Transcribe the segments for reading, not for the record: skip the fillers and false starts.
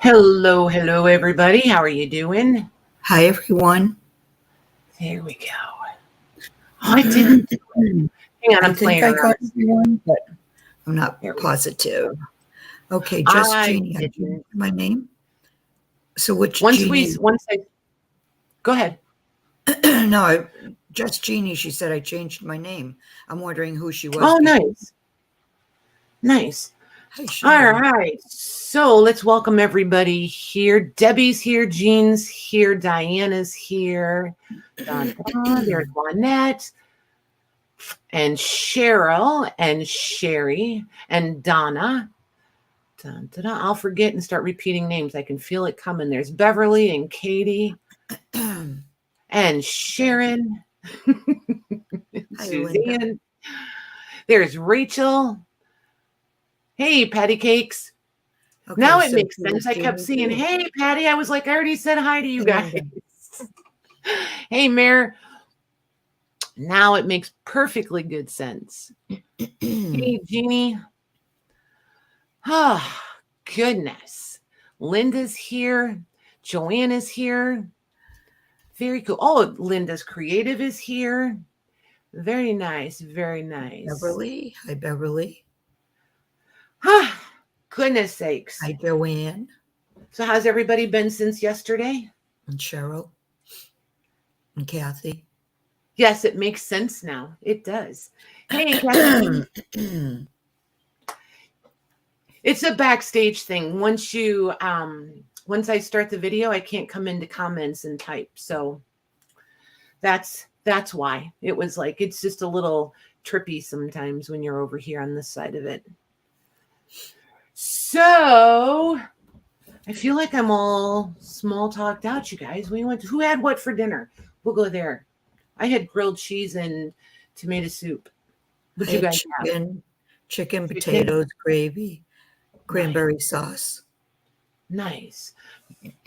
Hello, hello, everybody. How are you doing? Hi, everyone. There we go. Oh, I didn't. Hang on, I'm playing I around. got everyone, but I'm not There we positive. go. Okay, just I Jeannie. I didn't. changed my name. So which Once Jeannie? go ahead. No, just Jeannie. She said I changed my name. I'm wondering who she was. Oh, before. nice. Hey, All right. So let's welcome everybody here. Debbie's here. Jean's here. Diana's here. Dun, dun, there's Juanette. And Cheryl and Sherry and Donna. Dun, dun, dun. I'll forget and start repeating names. I can feel it coming. There's Beverly and Katie and Sharon. Suzanne. There's Rachel. Hey, Patty Cakes. Okay, now it makes sense. I kept seeing, hey, Patty. I was like, I already said hi to you guys. Hey, Mare. Now it makes perfectly good sense. Hey, Jeannie. Oh, goodness. Linda's here. Joanna's here. Very cool. Oh, Linda's Creative is here. Very nice. Very nice. Beverly. Hi, Beverly. Ah, goodness sakes. Hi, Joanne. So how's everybody been since yesterday? And Cheryl. And Kathy. Yes, it makes sense now. It does. Hey, Kathy. It's a backstage thing. Once I start the video, I can't come into comments and type. So that's why. It was like, it's just a little trippy sometimes when you're over here on this side of it. So I feel like I'm all small talked out, you guys. Who had what for dinner? We'll go there. I had grilled cheese and tomato soup. What you guys have? Chicken, potatoes, gravy, cranberry sauce. Nice.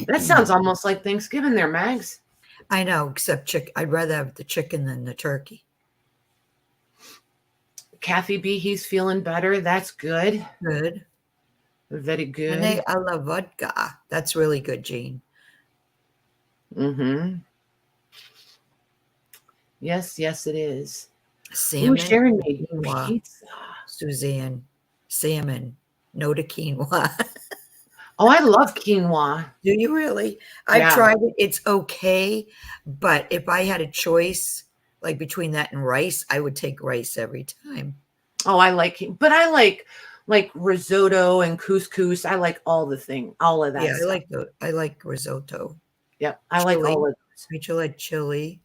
That sounds almost like Thanksgiving there, Mags. I know, except I'd rather have the chicken than the turkey. Kathy B, he's feeling better. That's good. Good. Very good. And I love vodka. That's really good, Jean. Mm-hmm. Yes, it is. Salmon. Ooh, Sharon made pizza. Suzanne. Salmon. No to quinoa. Oh, I love quinoa. Do you really? I've tried it. It's okay. But if I had a choice, like between that and rice, I would take rice every time. Oh, I like it. But I like risotto and couscous. I like all of that. Yeah, stuff. I like risotto. Yep, I like all of those. Rachel had chili.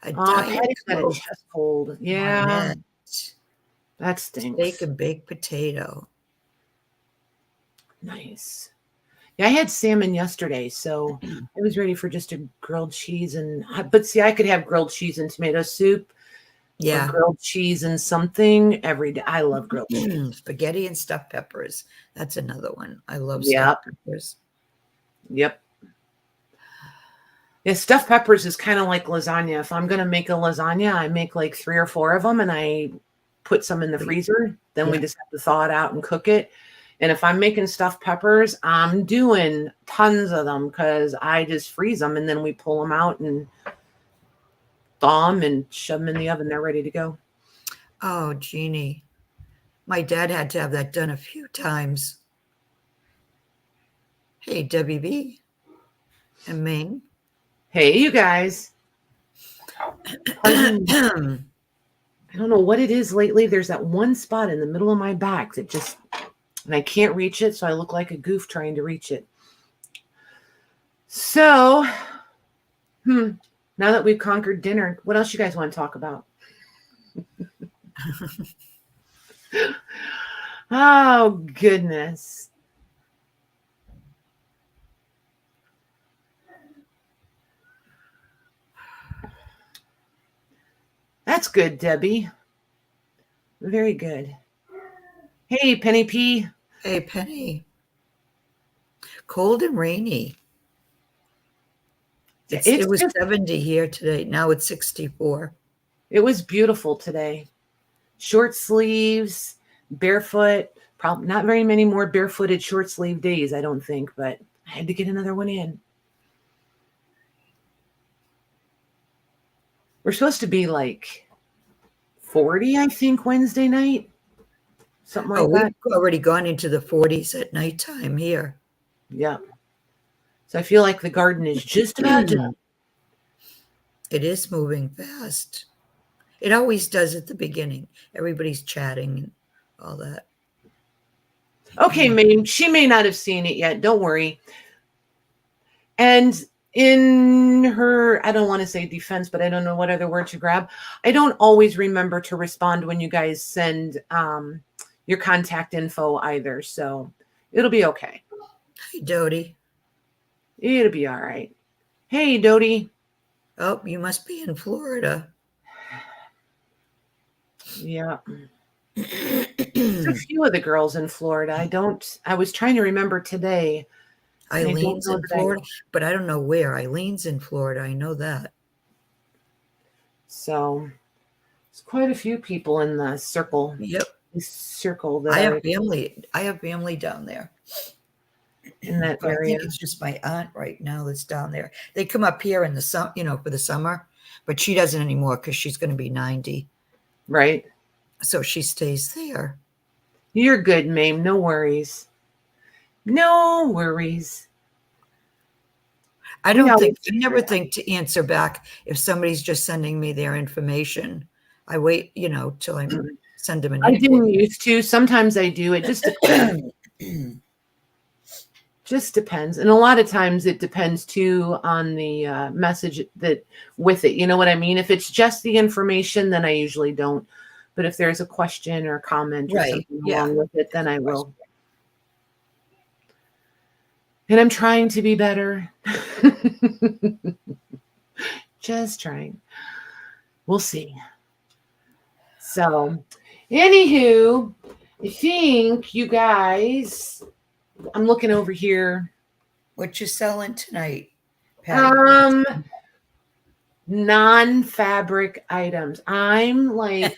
Patty's got a chest cold. Yeah. That stinks. Steak and baked potato. Nice. Yeah, I had salmon yesterday, so I was ready for just a grilled cheese but see, I could have grilled cheese and tomato soup. Yeah. Or grilled cheese and something every day. I love grilled cheese. Spaghetti and stuffed peppers. That's another one. I love stuffed peppers. Yep. Yeah, stuffed peppers is kind of like lasagna. If I'm going to make a lasagna, I make like 3 or 4 of them and I put some in the freezer. Then we just have to thaw it out and cook it. And if I'm making stuffed peppers, I'm doing tons of them because I just freeze them and then we pull them out and thaw them and shove them in the oven. They're ready to go. Oh, Jeannie. My dad had to have that done a few times. Hey, Debbie B. And Ming. Hey, you guys. I don't know what it is lately. There's that one spot in the middle of my back that and I can't reach it, so I look like a goof trying to reach it. So, now that we've conquered dinner, what else you guys want to talk about? Oh, goodness. That's good, Debbie. Very good. Hey, Penny P. Hey, Penny. Cold and rainy. It was 70 here today. Now it's 64. It was beautiful today. Short sleeves, barefoot, Probably not very many more barefooted short sleeve days, I don't think, but I had to get another one in. We're supposed to be like 40, I think, Wednesday night. Something like that. We've already gone into the 40s at nighttime here. Yeah. So I feel like the garden is just about done. It is moving fast. It always does at the beginning. Everybody's chatting and all that. Okay, Mame, she may not have seen it yet. Don't worry. And in her, I don't want to say defense, but I don't know what other word to grab. I don't always remember to respond when you guys send your contact info either. So it'll be okay. Hi, Dodie. It'll be all right. Hey, Dodie. Oh, you must be in Florida. Yeah. There's a few of the girls in Florida. I was trying to remember today. Eileen's in Florida, but I don't know where. Eileen's in Florida. I know that. So there's quite a few people in the circle. Yep. The circle that I have family. I have family down there. In that area. I think it's just my aunt right now that's down there. They come up here in the summer, for the summer, but she doesn't anymore because she's going to be 90. Right. So she stays there. You're good, Mame. No worries. No worries. I never think to answer back if somebody's just sending me their information. I wait, till I send them an email. I didn't used to. Sometimes I do. It just depends. Just depends. And a lot of times it depends too on the message that with it. You know what I mean? If it's just the information, then I usually don't. But if there's a question or a comment or something along with it, then I will. And I'm trying to be better. Just trying. We'll see. So, anywho, I think you guys, I'm looking over here. What you selling tonight? Non-fabric items. I'm like,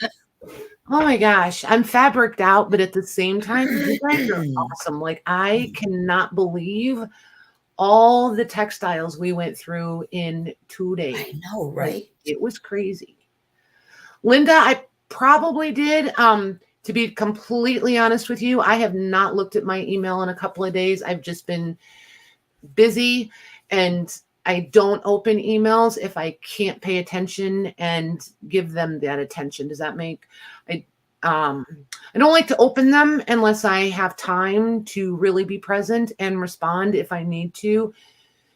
oh my gosh, I'm fabriced out, but at the same time, you guys are awesome. Like, I cannot believe all the textiles we went through in 2 days. I know, right? Like, it was crazy. Linda, I probably did. To be completely honest with you, I have not looked at my email in a couple of days. I've just been busy, and I don't open emails if I can't pay attention and give them that attention. Does that make I don't like to open them unless I have time to really be present and respond if I need to,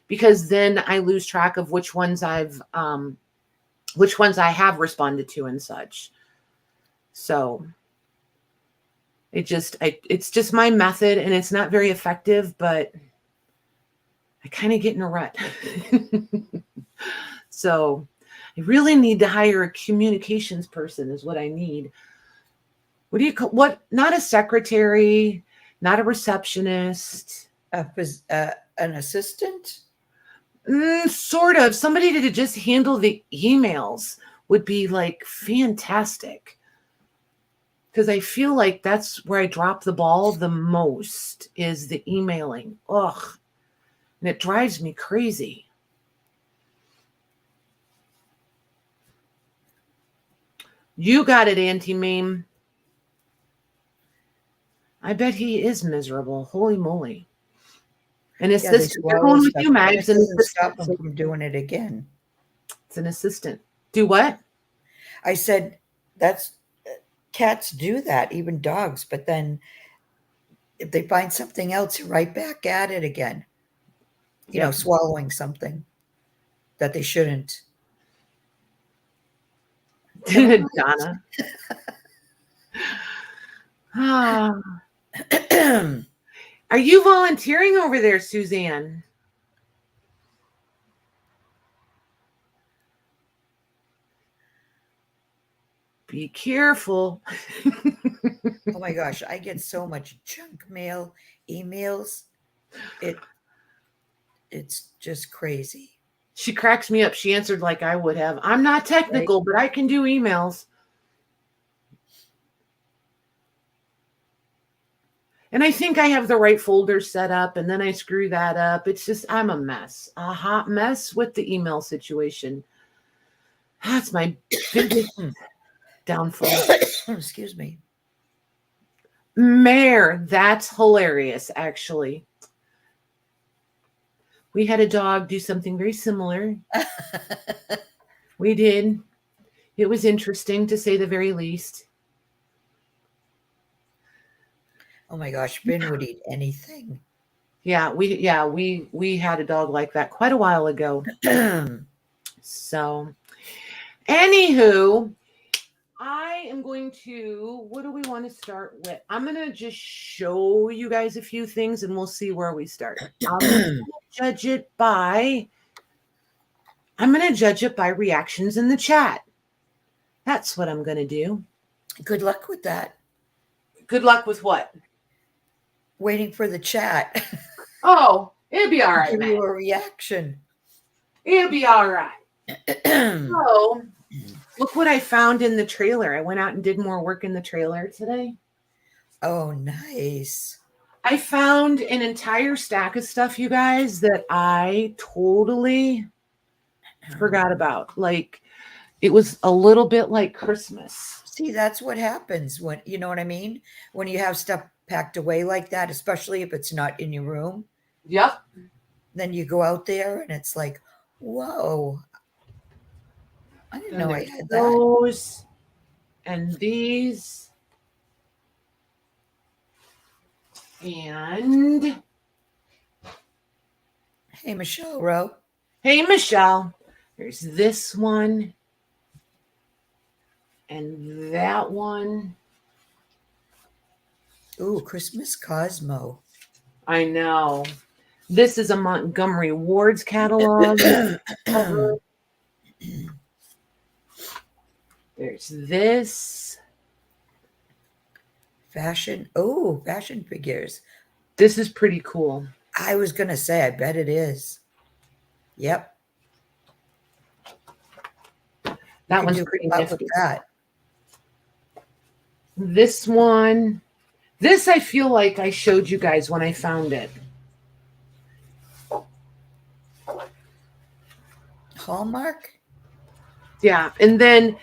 because then I lose track of which ones I have responded to and such. So it's just my method, and it's not very effective, but I kind of get in a rut. So I really need to hire a communications person is what I need. What do you call not a secretary, not a receptionist. An assistant? Sort of. Somebody to just handle the emails would be like fantastic. Because I feel like that's where I drop the ball the most is the emailing. Ugh. And it drives me crazy. You got it, Auntie Mame. I bet he is miserable. Holy moly. And it's this you're going with you, Mags, and doesn't stop him from doing it again. It's an assistant. Do what? I said cats do that, even dogs, but then if they find something else, you're right back at it again. Swallowing something that they shouldn't. Donna. Are you volunteering over there, Suzanne? Be careful. Oh my gosh, I get so much junk mail, emails. It's just crazy. She cracks me up. She answered like I would have. I'm not technical, but I can do emails. And I think I have the right folder set up, and then I screw that up. It's just, I'm a mess, a hot mess with the email situation. That's my biggest downfall. Excuse me. Mare, that's hilarious, actually. We had a dog do something very similar. We did. It was interesting, to say the very least. Oh my gosh, Ben would eat anything. Yeah, we had a dog like that quite a while ago. So, anywho, I am going to, what do we want to start with? I'm going to just show you guys a few things and we'll see where we start. I'm going to judge it by reactions in the chat. That's what I'm going to do. Good luck with that. Good luck with what? Waiting for the chat. Oh, it'll be all right, Give man. you a reaction. It'll be all right. So, look what I found in the trailer. I went out and did more work in the trailer today. Oh, nice. I found an entire stack of stuff, you guys, that I totally forgot about. Like, it was a little bit like Christmas. See, that's what happens when, you know what I mean? When you have stuff packed away like that, especially if it's not in your room. Yep. Then you go out there and it's like, whoa. I didn't know I had that. Those and these. And Hey, Michelle Rowe. hey, Michelle. There's this one. And that one. Ooh, Christmas Cosmo. I know. This is a Montgomery Ward's catalog. There's this. Fashion. Oh, fashion figures. This is pretty cool. I was going to say, I bet it is. Yep. That one's pretty nifty. That. This one. This I feel like I showed you guys when I found it. Hallmark? Yeah. And then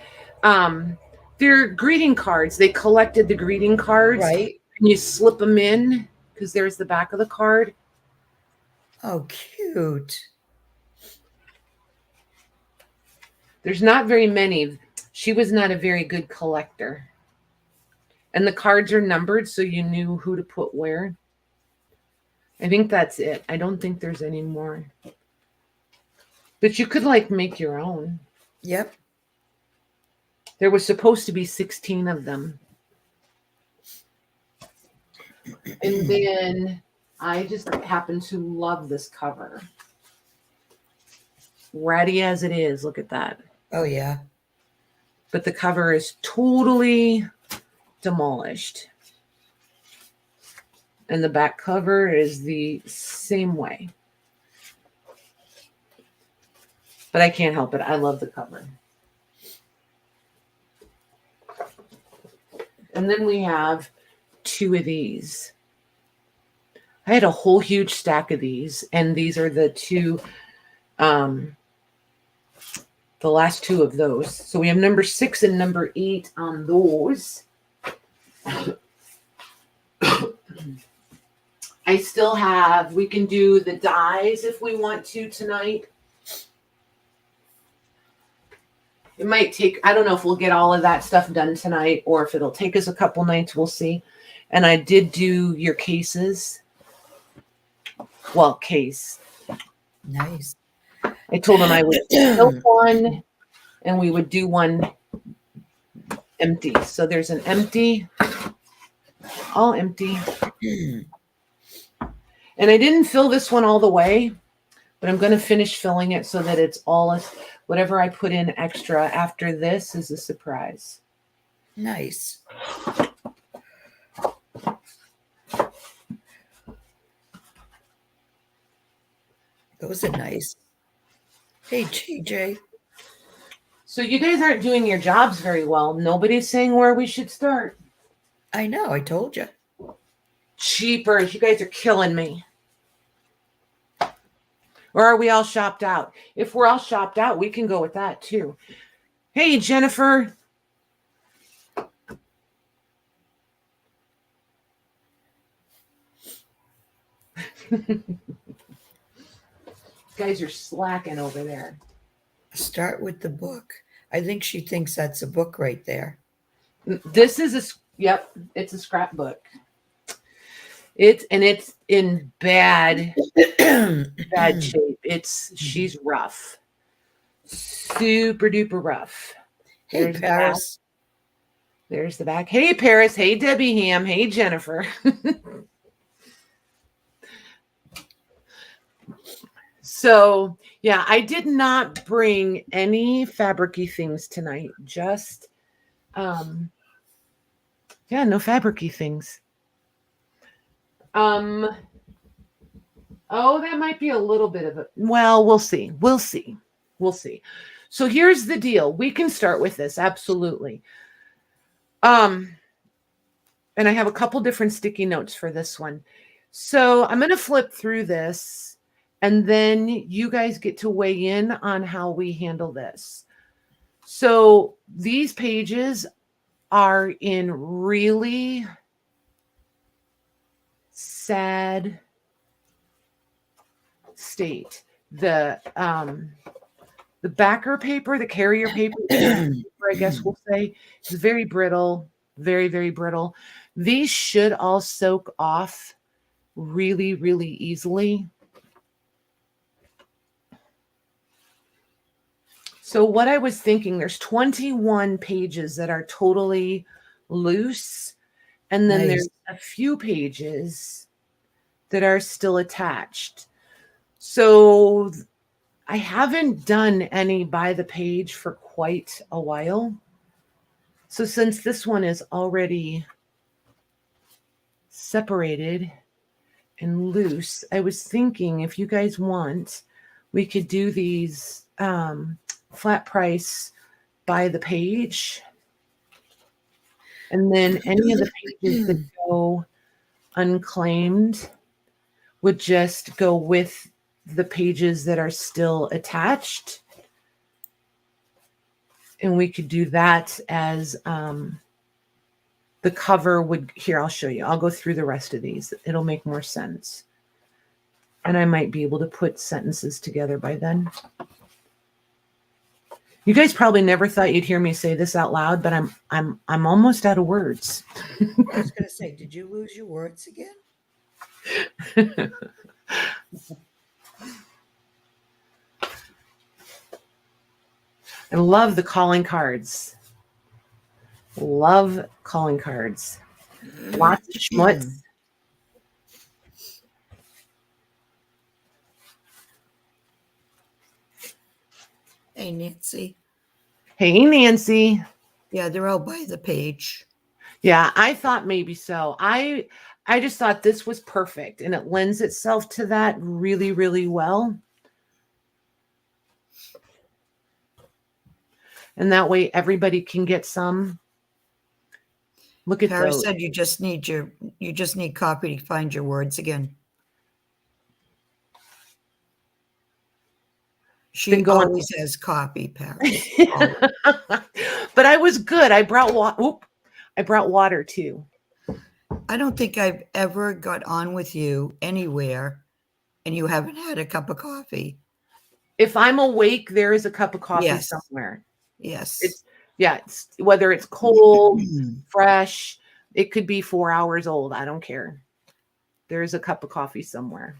they're greeting cards. They collected the greeting cards. Right. And you slip them in because there's the back of the card. Oh, cute. There's not very many. She was not a very good collector. And the cards are numbered, so you knew who to put where. I think that's it. I don't think there's any more. But you could, like, make your own. Yep. There was supposed to be 16 of them. And then I just happen to love this cover. Ratty as it is. Look at that. Oh, yeah. But the cover is totally demolished. And the back cover is the same way. But I can't help it. I love the cover. And then we have two of these. I had a whole huge stack of these. And these are the two, the last two of those. So we have number 6 and number 8 on those. I still have, we can do the dies if we want to tonight. It might take, I don't know if we'll get all of that stuff done tonight or if it'll take us a couple nights. We'll see. And I did do your cases. Well, case. Nice. I told them I would fill one and we would do one empty. So there's an empty, all empty. And I didn't fill this one all the way, but I'm going to finish filling it so that it's all, whatever I put in extra after this is a surprise. Nice. Those are nice. Hey, JJ. So you guys aren't doing your jobs very well. Nobody's saying where we should start. I know. I told you. Cheapers. You guys are killing me. Or are we all shopped out? If we're all shopped out, we can go with that too. Hey, Jennifer. Guys are slacking over there. Start with the book. I think she thinks that's a book right there. This is it's a scrapbook. It's in bad shape. She's rough. Super duper rough. Hey, Paris. There's the back. Hey, Paris. Hey, Debbie Ham. Hey, Jennifer. So, yeah, I did not bring any fabric-y things tonight. Just, no fabric-y things. Oh, that might be a little bit of well, we'll see. We'll see. So here's the deal. We can start with this. Absolutely. And I have a couple different sticky notes for this one. So I'm going to flip through this, and then you guys get to weigh in on how we handle this. So these pages are in really sad state. The backer paper, the carrier paper, I guess we'll say, is very brittle, very, very brittle. These should all soak off really, really easily. So what I was thinking, there's 21 pages that are totally loose, and then there's a few pages that are still attached. So I haven't done any by the page for quite a while. So since this one is already separated and loose, I was thinking if you guys want, we could do these flat price by the page. And then any of the pages that go unclaimed would just go with the pages that are still attached. And we could do that as the cover would. Here, I'll show you. I'll go through the rest of these. It'll make more sense. And I might be able to put sentences together by then. You guys probably never thought you'd hear me say this out loud, but I'm almost out of words. I was going to say, did you lose your words again? I love the calling cards. Love calling cards. Lots of schmutz. Hey, Nancy. Hey, Nancy. Yeah, they're all by the page. Yeah, I thought maybe so. I just thought this was perfect, and it lends itself to that really, really well. And that way everybody can get some. Look at Paris those. said you just need copy to find your words again. She always has copy, Paris. But I was good. I brought water too. I don't think I've ever got on with you anywhere and you haven't had a cup of coffee. If I'm awake, there is a cup of coffee somewhere. Yes. It's whether it's cold, fresh, it could be 4 hours old. I don't care. There's a cup of coffee somewhere.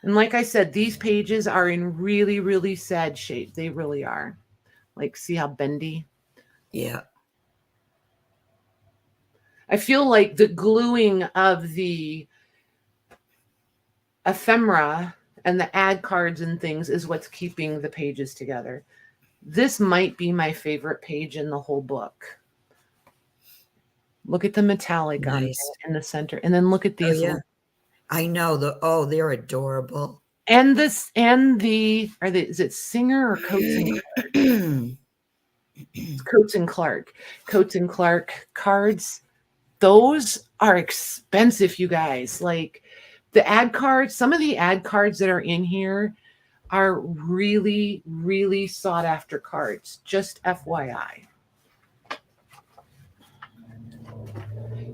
And like I said, these pages are in really, really sad shape. They really are. Like, see how bendy? Yeah. I feel like the gluing of the ephemera and the ad cards and things is what's keeping the pages together. This might be my favorite page in the whole book. Look at the metallic on it in the center. And then look at these. Oh, yeah. I know they're adorable. And is it Singer or Coat Singer? Coates and Clark. Coates and Clark cards. Those are expensive, you guys. Like the ad cards, some of the ad cards that are in here are really, really sought after cards. Just FYI.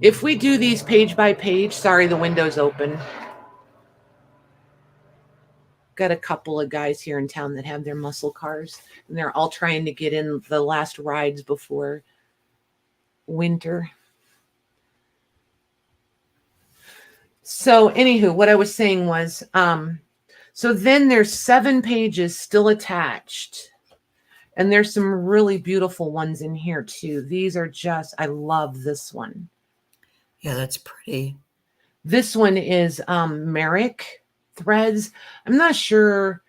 If we do these page by page, sorry, the window's open. Got a couple of guys here in town that have their muscle cars, and they're all trying to get in the last rides before winter. So anywho, what I was saying was, so then there's 7 pages still attached. And there's some really beautiful ones in here too. These are just, I love this one. Yeah, that's pretty. This one is Merrick threads. I'm not sure.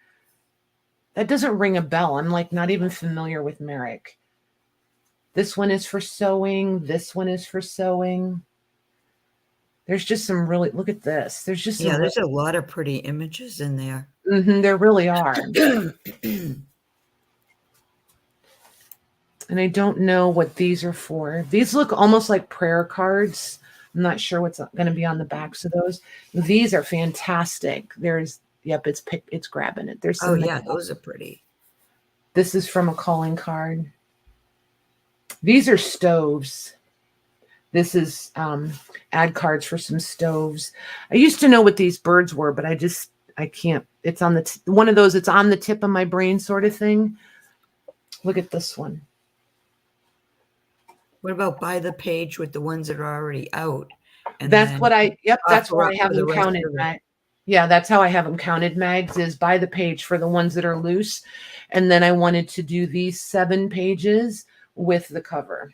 That doesn't ring a bell. I'm like not even familiar with Merrick. This one is for sewing. This one is for sewing. There's just some really, look at this. There's just some there's a lot of pretty images in there. There really are. And I don't know what these are for. These look almost like prayer cards. I'm not sure what's going to be on the backs of those. These are fantastic. There's, yep, it's grabbing it. There's some. Oh yeah, those are pretty. This is from a calling card. These are stoves. This is ad cards for some stoves. I used to know what these birds were, but I can't. It's on the one of those. It's on the tip of my brain, sort of thing. Look at this one. What about by the page with the ones that are already out? And that's what I. Yep, that's why I have them counted. Yeah, that's how I have them counted. Mags is by the page for the ones that are loose, and then I wanted to do these 7 pages with the cover.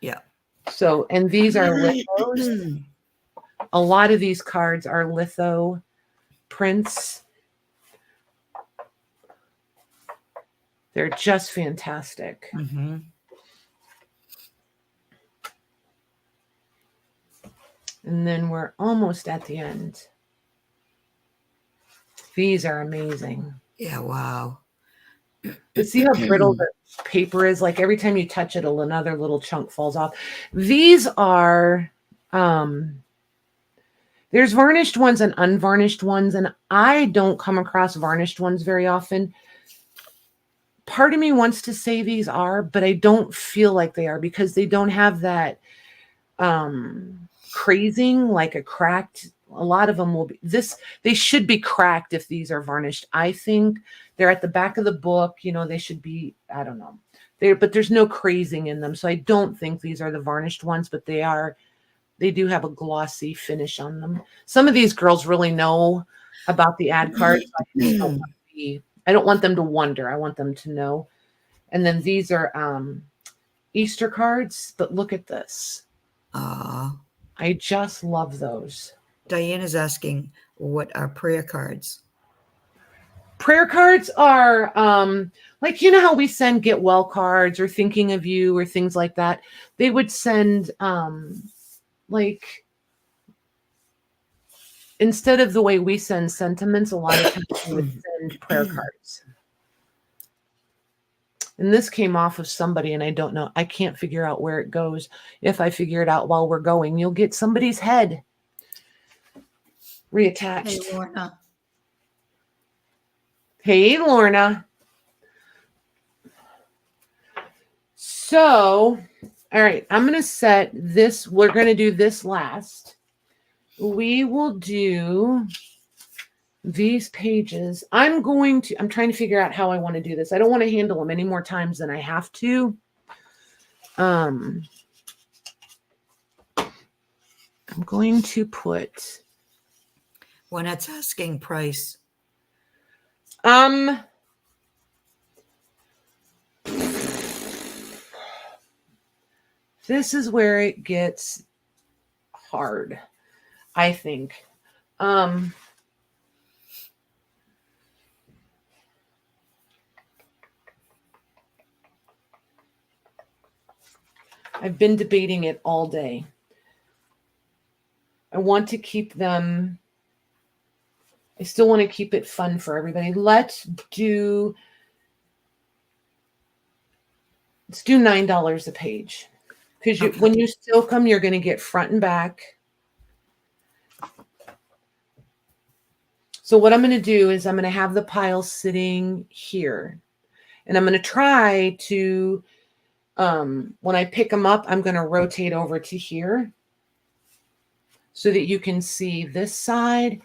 Yeah. So, and these are lithos. A lot of these cards are litho prints. They're just fantastic. Mm-hmm. And then we're almost at the end. These are amazing. Yeah, wow. But see how brittle the paper is? Like every time you touch it, another little chunk falls off. These are, there's varnished ones and unvarnished ones, and I don't come across varnished ones very often. Part of me wants to say these are, but I don't feel like they are because they don't have that crazing like a cracked. A lot of them will be this. They should be cracked if these are varnished. I think they're at the back of the book. You know, they should be, I don't know. But there's no crazing in them. So I don't think these are the varnished ones, but they are. They do have a glossy finish on them. Some of these girls really know about the ad cards. I don't want them to wonder. I want them to know. And then these are Easter cards. But look at this. I just love those. Diana's asking, what are prayer cards? Prayer cards are like, you know how we send get well cards or thinking of you or things like that. They would send like, instead of the way we send sentiments, a lot of times we would send prayer cards. And this came off of somebody, and I don't know. I can't figure out where it goes. If I figure it out while we're going, you'll get somebody's head reattached. Hey, Lorna. Hey, Lorna. So, all right, I'm going to set this. We're going to do this last. We will do these pages. I'm trying to figure out how I want to do this. I don't want to handle them any more times than I have to. I'm going to put. Juanette's asking price. This is where it gets hard, I think. I've been debating it all day. I want to keep them. I still want to keep it fun for everybody. Let's do Let's do $9 a page. Because Okay. when you soak them, you're going to get front and back. So what I'm going to do is I'm going to have the pile sitting here. And I'm going to try to, when I pick them up, I'm going to rotate over to here so that you can see this side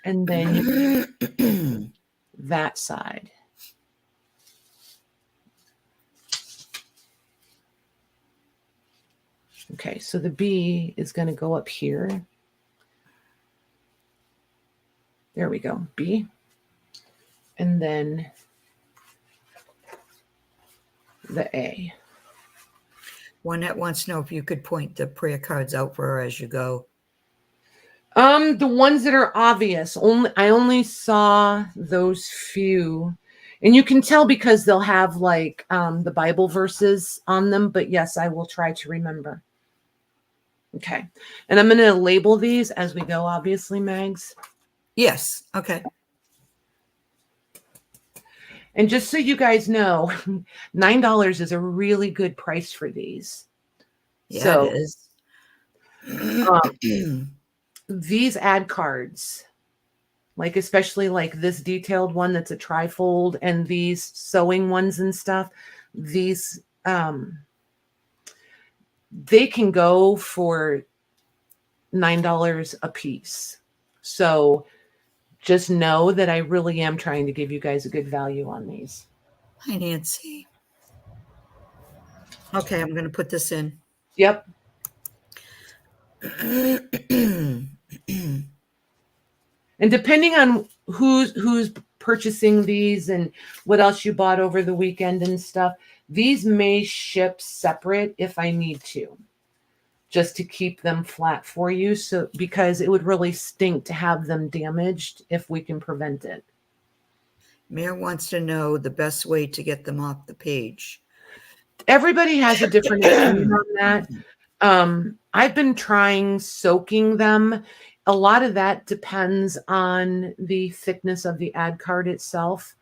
and then that side. Okay, so the B is going to go up here. There we go, B. And then the A. Juanette wants to know if you could point the prayer cards out for her as you go. The ones that are obvious. I only saw those few. And you can tell because they'll have like the Bible verses on them. But yes, I will try to remember. Okay. And I'm going to label these as we go, obviously, Mags. Yes. Okay. And just so you guys know, $9 is a really good price for these. Yeah, so, it is. These ad cards, like especially like this detailed one that's a trifold and these sewing ones and stuff, these they can go for $9 a piece. So just know that I really am trying to give you guys a good value on these. Hi, Nancy. Okay, I'm going to put this in. Yep. And depending on who's purchasing these and what else you bought over the weekend and stuff, these may ship separate if I need to, just to keep them flat for you. So because it would really stink to have them damaged if we can prevent it. Mayor wants to know the best way to get them off the page. Everybody has a different opinion on that. I've been trying soaking them. A lot of that depends on the thickness of the ad card itself.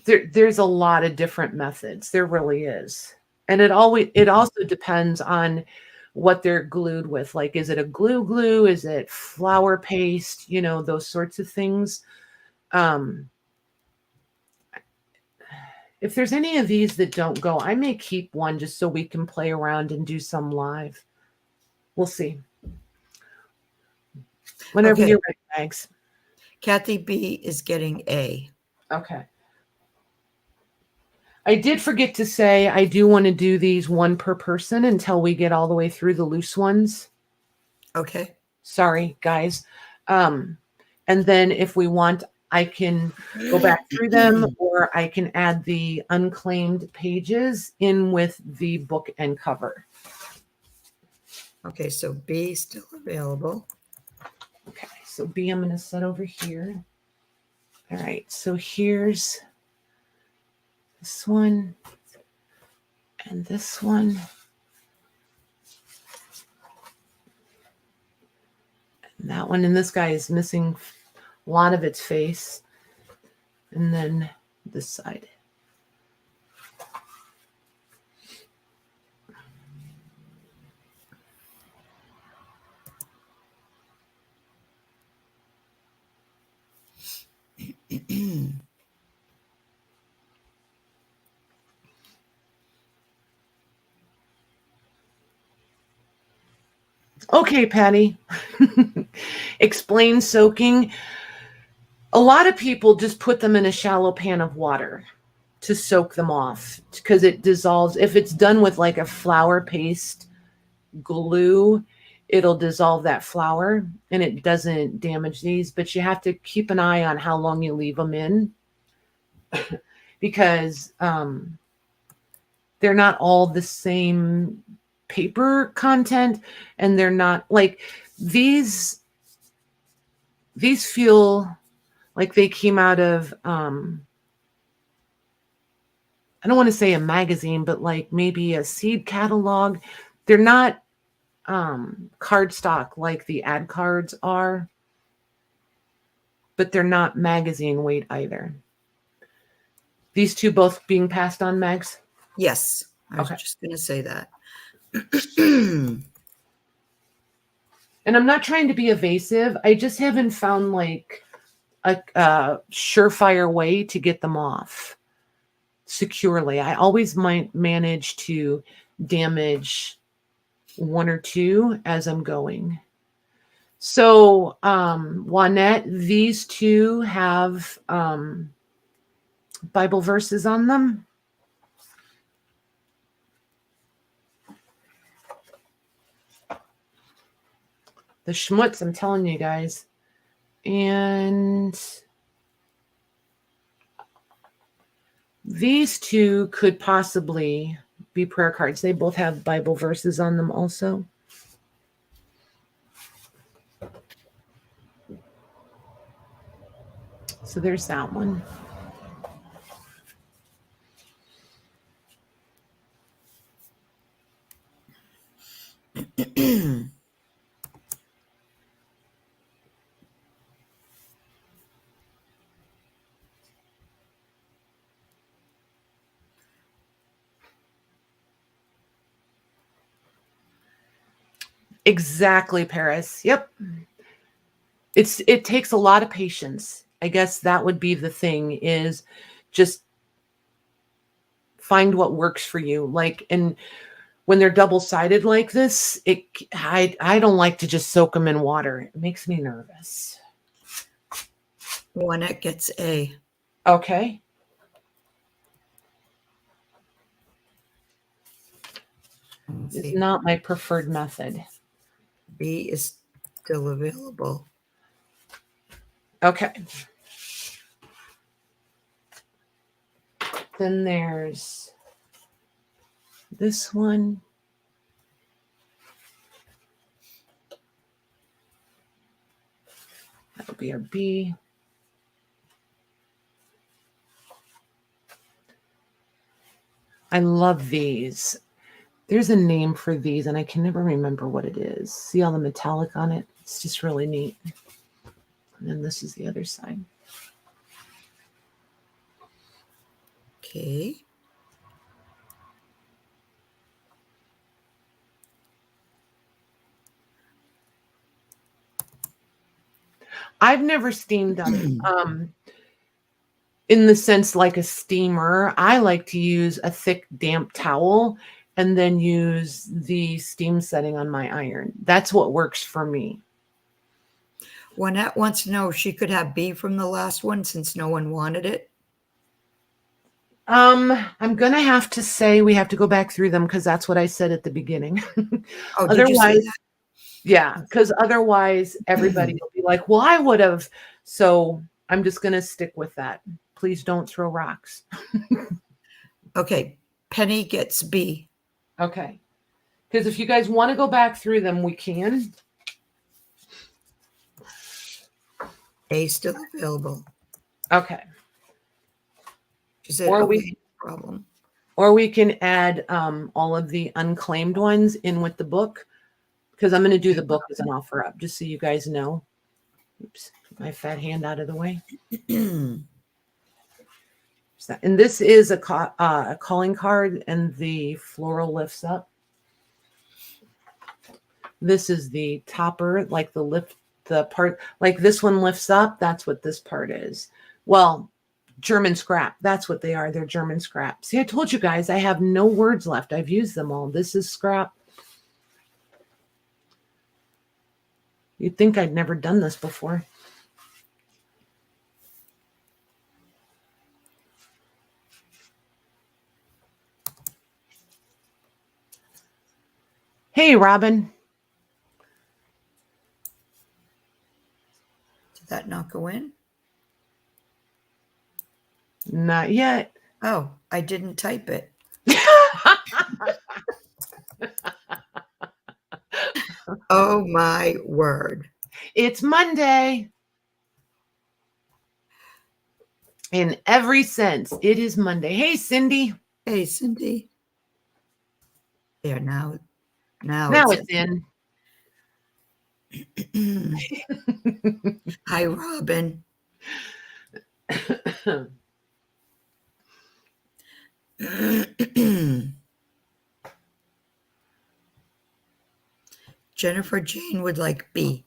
There's a lot of different methods. There really is. And it also depends on what they're glued with. Like, is it a glue? Is it flour paste? You know, those sorts of things. If there's any of these that don't go, I may keep one just so we can play around and do some live. We'll see. Whenever you're ready, thanks. Kathy B is getting A. Okay. I did forget to say I do want to do these one per person until we get all the way through the loose ones. Okay. Sorry, guys. And then if we want, I can go back through them, or I can add the unclaimed pages in with the book and cover. Okay, so B is still available. Okay, so B I'm going to set over here. All right, so here's this one and this one. And that one, and this guy is missing a lot of its face. And then this side. Okay, Patty. Explain soaking. A lot of people just put them in a shallow pan of water to soak them off because it dissolves. If it's done with like a flour paste glue, it'll dissolve that flour and it doesn't damage these. But you have to keep an eye on how long you leave them in because they're not all the same paper content, and they're not like these feel like they came out of I don't want to say a magazine, but like maybe a seed catalog. They're not cardstock like the ad cards are, but they're not magazine weight either. These two both being passed on, Megs? Yes, I was Okay. just going to say that. And I'm not trying to be evasive. I just haven't found like a surefire way to get them off securely. I always might manage to damage one or two as I'm going. So, Juanette, these two have Bible verses on them. The schmutz, I'm telling you guys. And these two could possibly be prayer cards. They both have Bible verses on them also. So there's that one. Exactly, Paris. Yep. It takes a lot of patience. I guess that would be the thing, is just find what works for you. Like, and when they're double-sided like this, I don't like to just soak them in water. It makes me nervous. Juanette gets A. Okay. It's not my preferred method. B is still available. Okay. Then there's this one. That'll be our B. I love these. There's a name for these, and I can never remember what it is. See all the metallic on it? It's just really neat. And then this is the other side. Okay. I've never steamed them. In the sense like a steamer. I like to use a thick, damp towel and then use the steam setting on my iron. That's what works for me. Juanette wants to know if she could have B from the last one since no one wanted it. I'm gonna have to say we have to go back through them because that's what I said at the beginning. Oh, did you say that? Yeah, because otherwise everybody will be like, well, I would have. So I'm just gonna stick with that. Please don't throw rocks. Okay, Penny gets B. Okay. Because if you guys want to go back through them, we can. A still available. Okay. She said, Or okay, we problem. Or we can add all of the unclaimed ones in with the book, because I'm going to do the book as an offer up, just so you guys know. Oops, put my fat hand out of the way. And this is a calling card, and the floral lifts up. This is the topper, like the part, like this one lifts up. That's what this part is. Well, German scrap. That's what they are. They're German scrap. See, I told you guys I have no words left. I've used them all. This is scrap. You'd think I'd never done this before. Hey, Robin. Did that not go in? Not yet. Oh, I didn't type it. Oh, my word. It's Monday. In every sense, it is Monday. Hey, Cindy. Hey, Cindy. There, now it's in. Hi, Robin. Jennifer Jane would like B.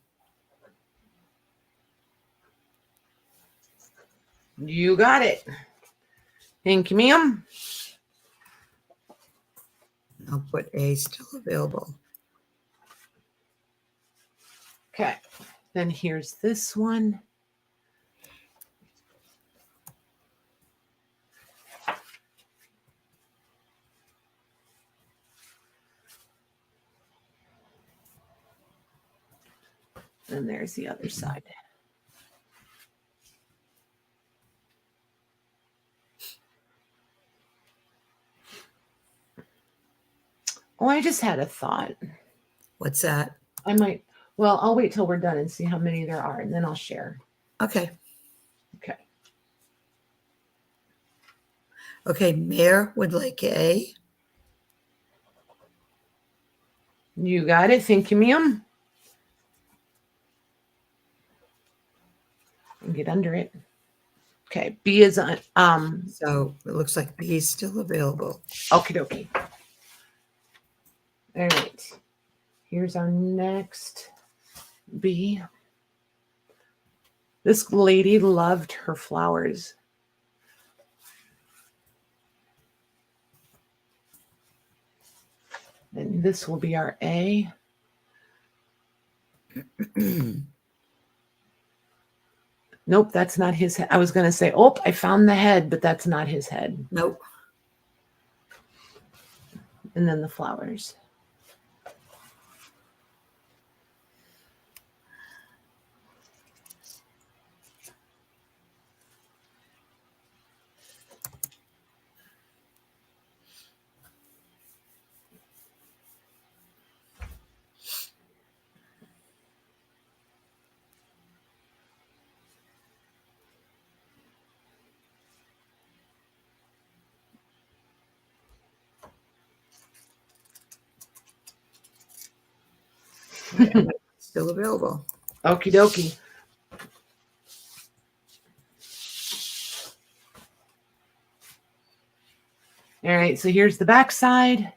You got it. Thank you, ma'am. I'll put A still available. Okay. Then here's this one. And there's the other side. Oh, I just had a thought. What's that? I'll wait till we're done and see how many there are, and then I'll share. Okay. Okay. Okay, Mayor would like A. You got it. Thank you, ma'am. Get under it. Okay. B is on. So it looks like B is still available. Okie dokie. All right. Here's our next B. This lady loved her flowers. And this will be our A. Nope, that's not his head. I was going to say, oh, I found the head, but that's not his head. Nope. And then the flowers. Still available. Okie dokie. All right, so here's the back side. It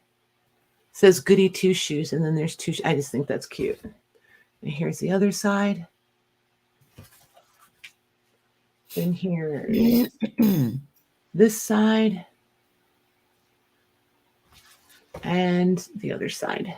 says goody two shoes, and then there's two. I just think that's cute. And here's the other side. Then here's this side and the other side.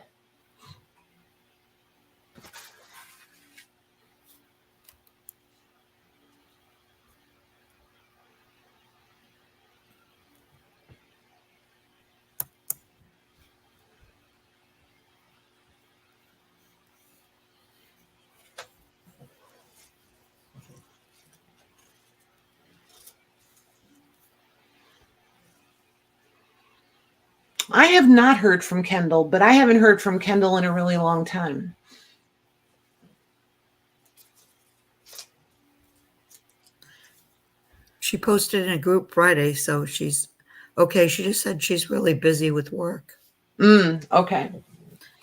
I have not heard from Kendall, but I haven't heard from Kendall in a really long time. She posted in a group Friday, so she's okay. She just said she's really busy with work. Okay.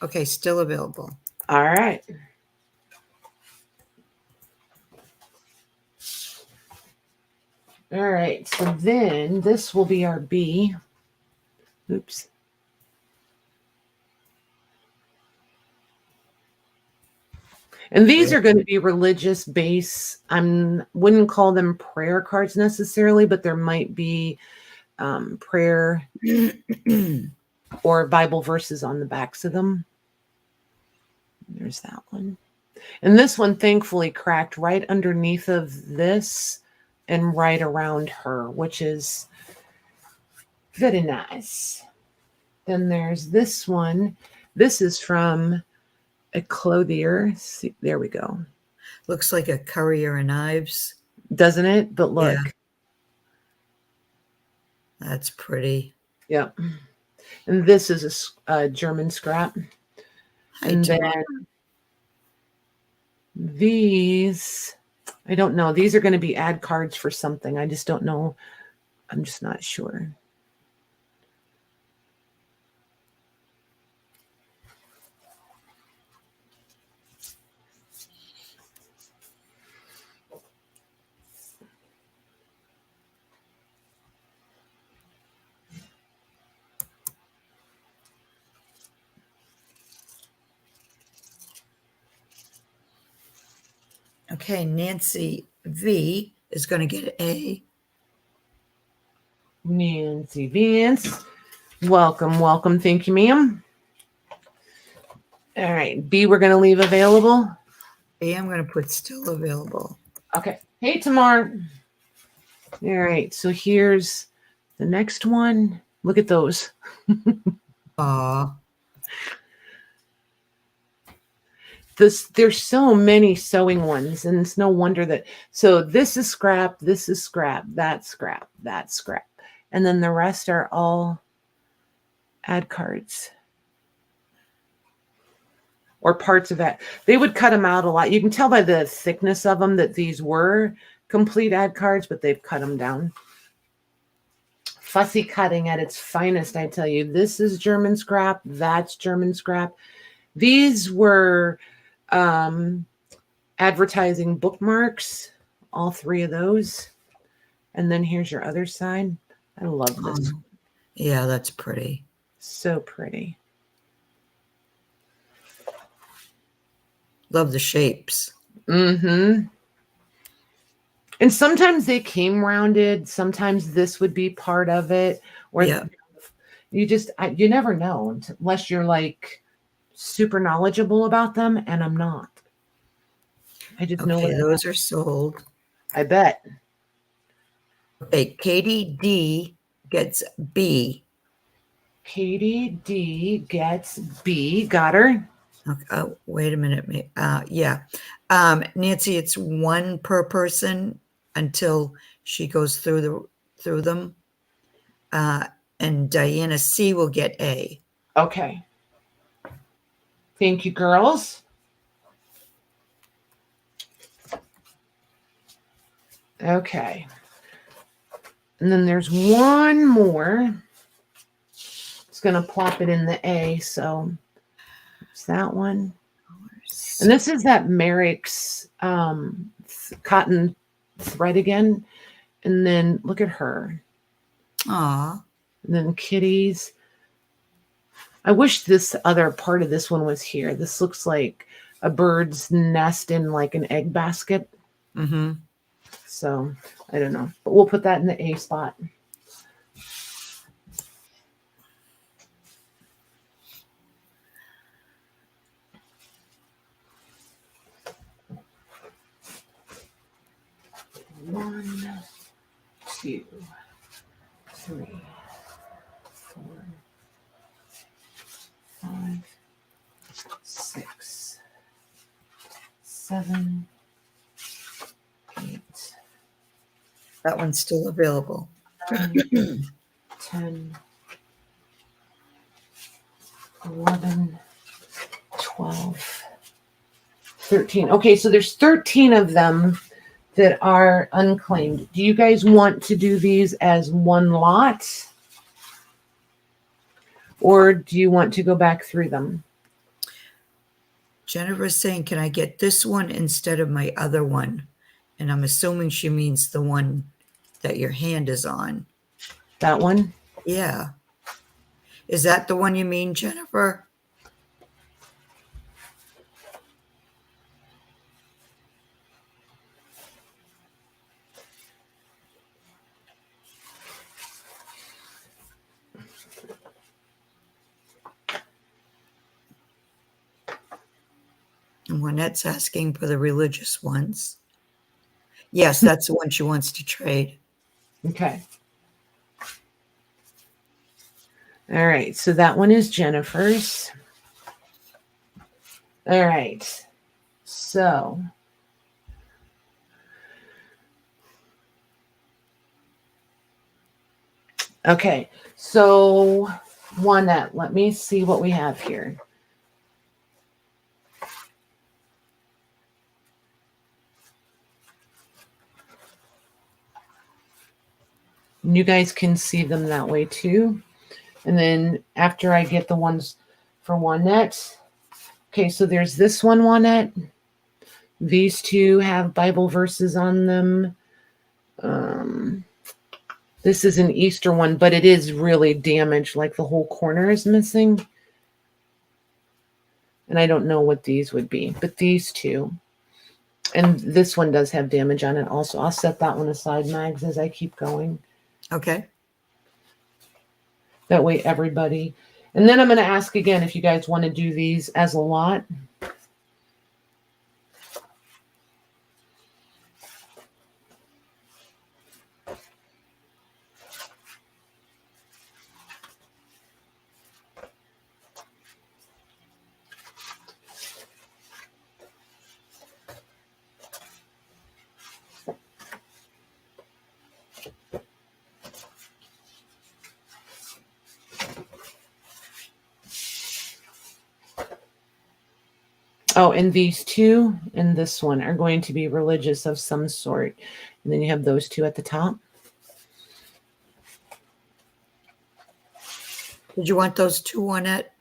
Okay, still available. All right. All right. So then this will be our B. Oops. And these are going to be religious base. Wouldn't call them prayer cards necessarily, but there might be prayer or Bible verses on the backs of them. There's that one. And this one thankfully cracked right underneath of this and right around her, which is very nice. Then there's this one. This is from a clothier. See, there we go. Looks like a Courier and Ives. Doesn't it? But look. Yeah. That's pretty. Yep. And this is a German scrap. And then these, I don't know. These are going to be ad cards for something. I just don't know. I'm just not sure. Okay, Nancy V is going to get A. Nancy Vance. Welcome, welcome. Thank you, ma'am. All right. B, we're going to leave available. A, I'm going to put still available. Okay. Hey, Tamar. All right. So here's the next one. Look at those. Aw. There's so many sewing ones, and it's no wonder that. So this is scrap, this is scrap, that's scrap, that's scrap. And then the rest are all ad cards. Or parts of that. They would cut them out a lot. You can tell by the thickness of them that these were complete ad cards, but they've cut them down. Fussy cutting at its finest, I tell you. This is German scrap. That's German scrap. These were advertising bookmarks, all three of those. And then here's your other side. I love this. Yeah, that's pretty. So pretty. Love the shapes. Mm-hmm. And sometimes they came rounded. Sometimes this would be part of it. Or Yeah. You never know unless you're like super knowledgeable about them, and I'm not. I just know Okay, those are sold. I bet. Okay, Katie D gets B. Katie D gets B. Got her. Okay, oh, wait a minute. Yeah. Nancy, it's one per person until she goes through them. And Diana C will get A. Okay. Thank you, girls. Okay. And then there's one more. It's going to plop it in the A. So it's that one. And this is that Merrick's cotton thread again. And then look at her. Aw. And then Kitty's. I wish this other part of this one was here. This looks like a bird's nest in like an egg basket. Mm-hmm. So I don't know, but we'll put that in the A spot. One, two, three, 4, 5, 6, 7, 8. That one's still available. 9, 10, 11, 12, 13. Okay, so there's 13 of them that are unclaimed. Do you guys want to do these as one lot? Or do you want to go back through them? Jennifer's saying, can I get this one instead of my other one? And I'm assuming she means the one that your hand is on. That one? Yeah. Is that the one you mean, Jennifer? And Juanette's asking for the religious ones. Yes, that's the one she wants to trade. Okay. All right, so that one is Jennifer's. All right, so okay, so Juanette, let me see what we have here. You guys can see them that way too. And then after I get the ones for Juanette, okay, so there's this one, Juanette. These two have Bible verses on them. This is an Easter one, but it is really damaged, like the whole corner is missing. And I don't know what these would be, but these two. And this one does have damage on it also. I'll set that one aside, Mags, as I keep going. Okay. That way everybody... And then I'm going to ask again if you guys want to do these as a lot. Oh, and these two and this one are going to be religious of some sort. And then you have those two at the top. Did you want those two on it?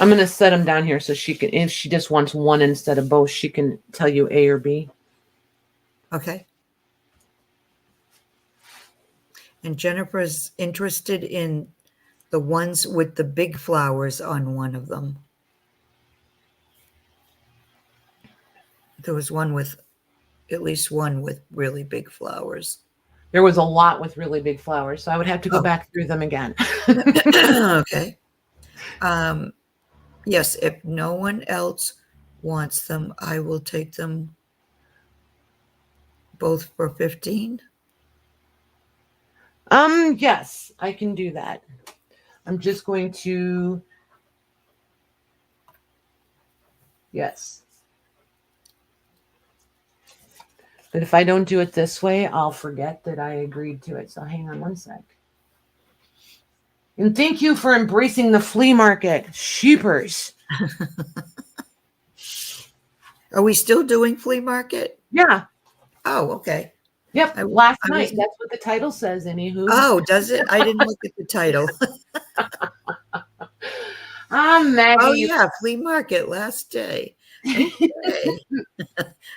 I'm going to set them down here so she can, if she just wants one instead of both, she can tell you A or B. Okay. And Jennifer's interested in the ones with the big flowers on one of them. There was one with, at least one with really big flowers. There was a lot with really big flowers, so I would have to go back through them again. Okay. Yes, if no one else wants them, I will take them both for 15. Yes, I can do that. I'm just going to, yes. But if I don't do it this way, I'll forget that I agreed to it. So hang on one sec. And thank you for embracing the flea market. Sheepers. Are we still doing flea market? Yeah. Oh, okay. Yep. Last night. That's what the title says, anywho. Oh, does it? I didn't look at the title. Maggie. Oh, yeah. Flea market last day. Okay.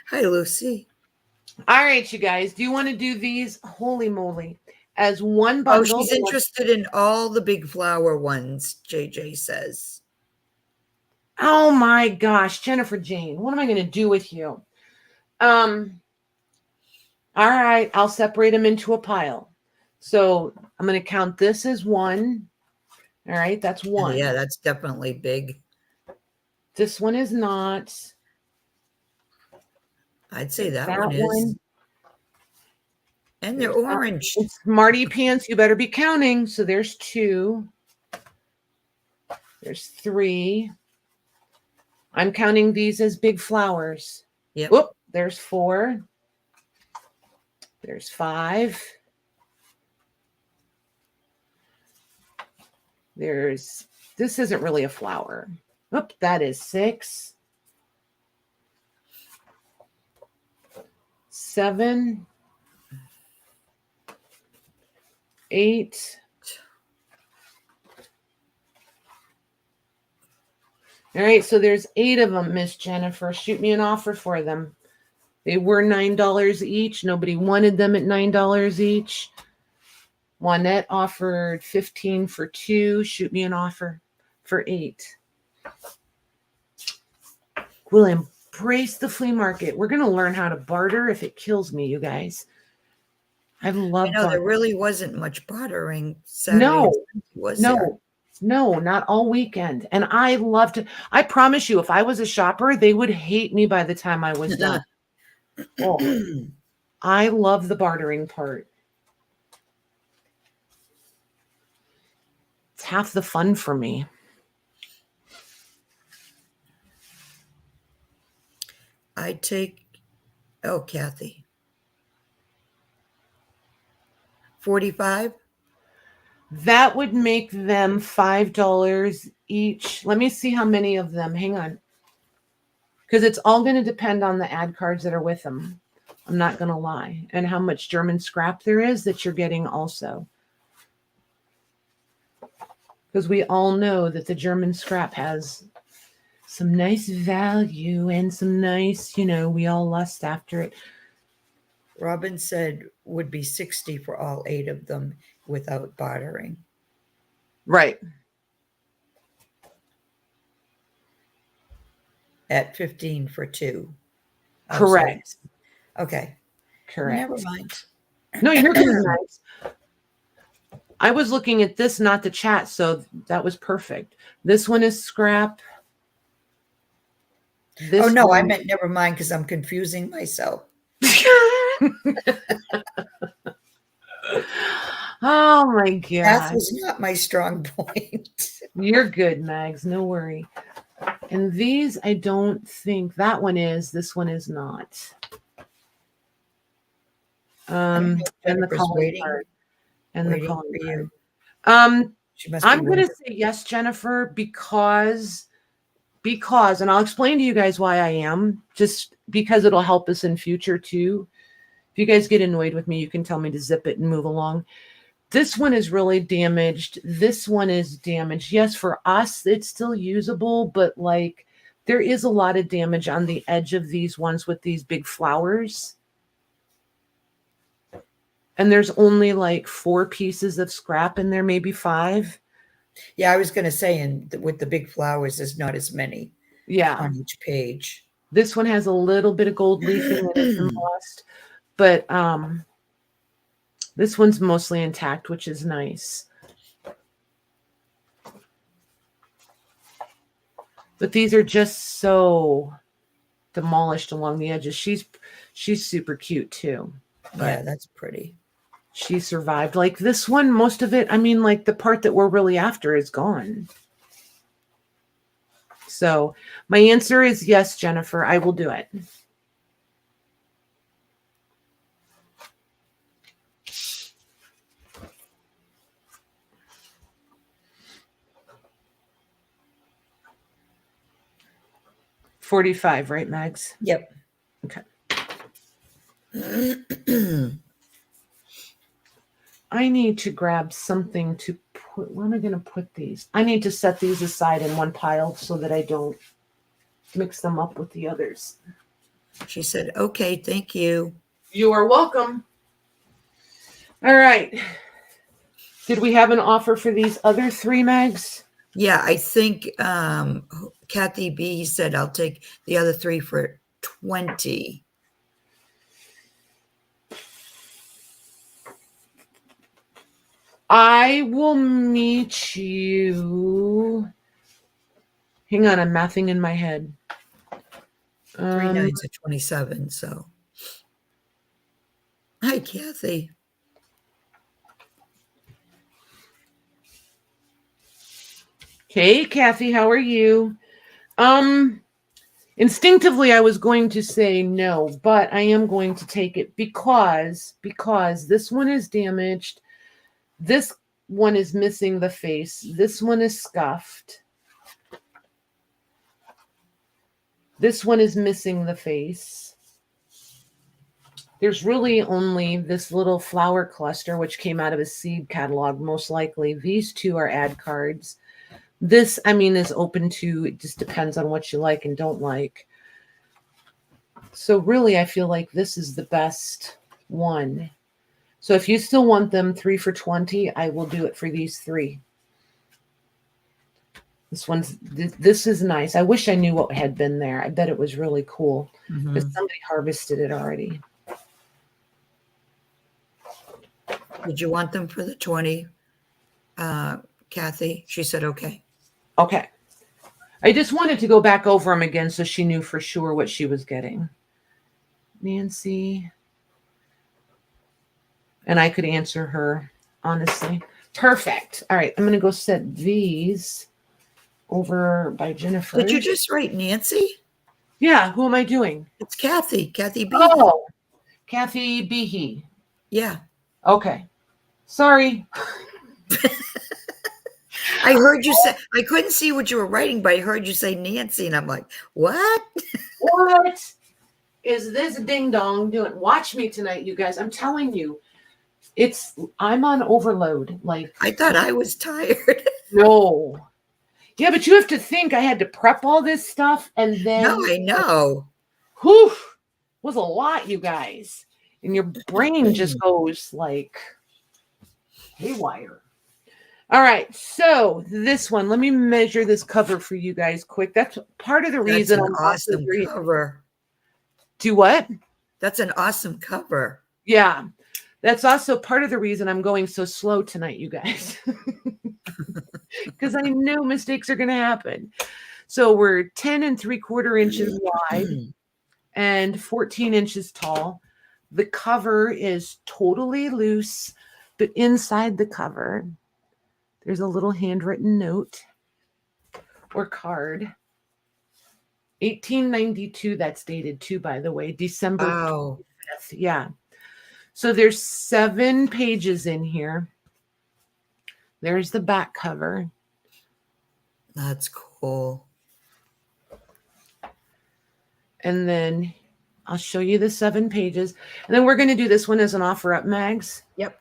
Hi, Lucy. All right, you guys. Do you want to do these? Holy moly. As one bundle. Oh, she's interested in all the big flower ones, JJ says. Oh my gosh, Jennifer Jane, what am I going to do with you? All right, I'll separate them into a pile. So I'm going to count this as one. All right, that's one. Yeah, that's definitely big. This one is not. I'd say that one is. And they're orange. It's Marty Pants, you better be counting. So there's two. There's three. I'm counting these as big flowers. Yep. Whoop, there's four. There's five. This isn't really a flower. Oop, that is 6. 7. 8. All right, so there's 8 of them, Miss Jennifer. Shoot me an offer for them. They were $9 each. Nobody wanted them at $9 each. Juanette offered 15 for 2. Shoot me an offer for 8. We'll embrace the flea market. We're going to learn how to barter if it kills me, you guys. I love bartering. There really wasn't much bartering Saturday. No, not all weekend. And I loved it. I promise you, if I was a shopper, they would hate me by the time I was done. Oh, I love the bartering part. It's half the fun for me. I take, Kathy. 45? That would make them $5 each. Let me see how many of them. Hang on. Because it's all going to depend on the ad cards that are with them. I'm not going to lie. And how much German scrap there is that you're getting also. Because we all know that the German scrap has some nice value and some nice, we all lust after it. Robin said would be 60 for all 8 of them without bartering. Right. At 15 for 2. Oh, so Correct. okay. Correct. Never mind. No, you're good, Max. I was looking at this, not the chat, so that was perfect. This one is scrap. This Oh no, I one... meant never mind because I'm confusing myself. Oh my Math God. was not my strong point. You're good, Mags. No worry. And these, I don't think that one is. This one is not. And the Jennifer's calling card. And the waiting calling for card. you. She must I'm be going to waiting. say yes, Jennifer, because, and I'll explain to you guys why I am, just because it'll help us in future too. If you guys get annoyed with me, you can tell me to zip it and move along. This one is really damaged. This one is damaged. Yes, for us, it's still usable, but like there is a lot of damage on the edge of these ones with these big flowers. And there's only like 4 pieces of scrap in there, maybe 5. Yeah, I was going to say, and with the big flowers, there's not as many on each page. This one has a little bit of gold leafing and it's embossed, but this one's mostly intact, which is nice. But these are just so demolished along the edges. She's super cute too. But yeah, that's pretty. She survived. Like this one, most of it, I mean, like the part that we're really after is gone. So my answer is yes, Jennifer. I will do it. $45, right, Mags? Yep. Okay. I need to grab something to put. Where am I going to put these? I need to set these aside in one pile so that I don't mix them up with the others. She said, okay, thank you. You are welcome. All right. Did we have an offer for these other 3, Mags? Yeah, I think Kathy B said I'll take the other 3 for 20. I will meet you. Hang on, I'm mathing in my head. 3 9s at 27, so. Hi, Kathy. Hey, Kathy, how are you? Instinctively, I was going to say no, but I am going to take it because this one is damaged. This one is missing the face. This one is scuffed. This one is missing the face. There's really only this little flower cluster, which came out of a seed catalog, most likely. These 2 are ad cards. This, I mean, is open to, it just depends on what you like and don't like. So really, I feel like this is the best one. So if you still want them 3 for 20, I will do it for these 3. This is nice. I wish I knew what had been there. I bet it was really cool because somebody harvested it already. Did you want them for the 20, Kathy? She said, okay. Okay. I just wanted to go back over them again so she knew for sure what she was getting. Nancy. And I could answer her, honestly. Perfect. All right. I'm going to go set these over by Jennifer. Did you just write Nancy? Yeah. Who am I doing? It's Kathy. Kathy B. Oh, Kathy Behe. Yeah. Okay. Sorry. I heard you say, I couldn't see what you were writing, but I heard you say Nancy, and I'm like, what? What is this ding dong doing? Watch me tonight, you guys. I'm telling you, I'm on overload. Like, I thought I was tired. No. Yeah, but you have to think I had to prep all this stuff, and then No, I know. Whew, was a lot, you guys. And your brain just goes like haywire. All right, so this one, let me measure this cover for you guys quick. That's part of the reason That's an awesome cover. Do what? That's an awesome cover. Yeah. That's also part of the reason I'm going so slow tonight, you guys. Because I know mistakes are going to happen. So we're 10 3/4 inches wide and 14 inches tall. The cover is totally loose, but inside the cover, there's a little handwritten note or card. 1892, that's dated too, by the way, December 25th. Yeah. So there's 7 pages in here. There's the back cover. That's cool. And then I'll show you the 7 pages. And then we're going to do this one as an offer up, Mags. Yep.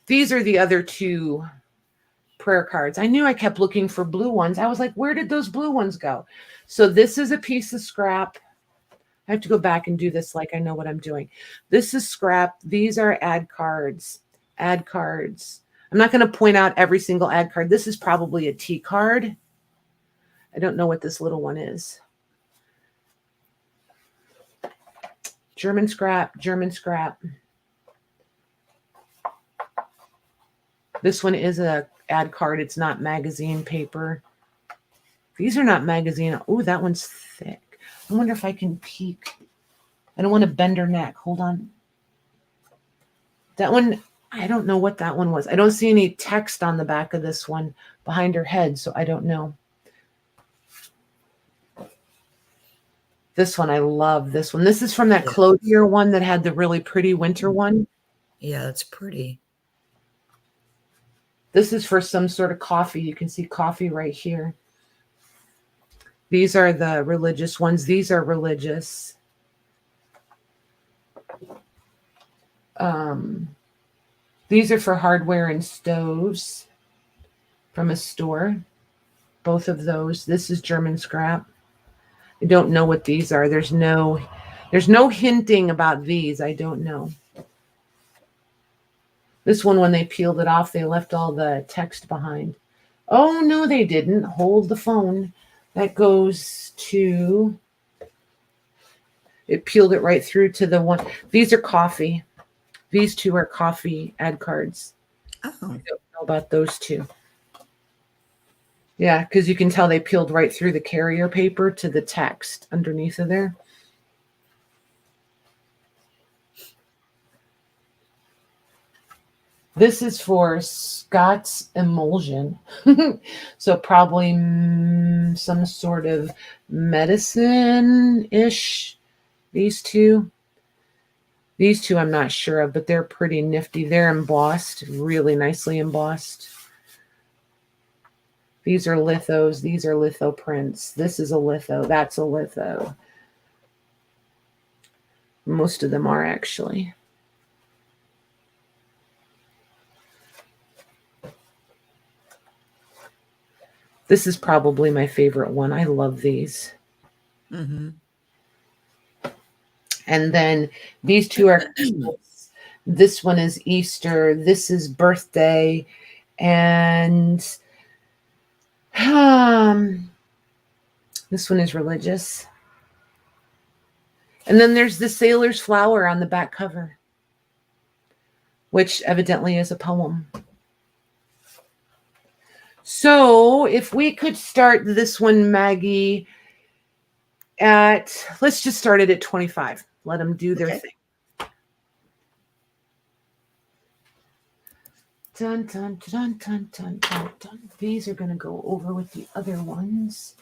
These are the other 2 prayer cards. I knew I kept looking for blue ones. I was like, where did those blue ones go? So this is a piece of scrap. I have to go back and do this like I know what I'm doing. This is scrap. These are ad cards. Ad cards. I'm not going to point out every single ad card. This is probably a T card. I don't know what this little one is. German scrap, German scrap. This one is a ad card. It's not magazine paper. These are not magazine. Oh, that one's thick. I wonder if I can peek. I don't want to bend her neck. Hold on. That one, I don't know what that one was. I don't see any text on the back of this one behind her head, so I don't know. This one, I love this one. This is from that Clothier one that had the really pretty winter one. Yeah, that's pretty. This is for some sort of coffee. You can see coffee right here. These are the religious ones. These are religious. These are for hardware and stoves from a store. Both of those. This is German scrap. I don't know what these are. There's no hinting about these. I don't know. This one, when they peeled it off, they left all the text behind. Oh, no, they didn't. Hold the phone. That goes to, it peeled it right through to the one. These are coffee. These 2 are coffee ad cards. Oh. I don't know about those 2. Yeah, because you can tell they peeled right through the carrier paper to the text underneath of there. This is for Scott's emulsion. So probably some sort of medicine-ish. These 2. These 2 I'm not sure of, but they're pretty nifty. They're embossed, really nicely embossed. These are lithos. These are litho prints. This is a litho. That's a litho. Most of them are actually. This is probably my favorite one. I love these. Mm-hmm. And then these 2 are Christmas. This one is Easter. This is birthday. And this one is religious. And then there's the sailor's flower on the back cover, which evidently is a poem. So if we could start this one, Maggie, let's just start it at 25. Let them do their thing. Dun, dun, dun, dun, dun, dun, dun. These are going to go over with the other ones.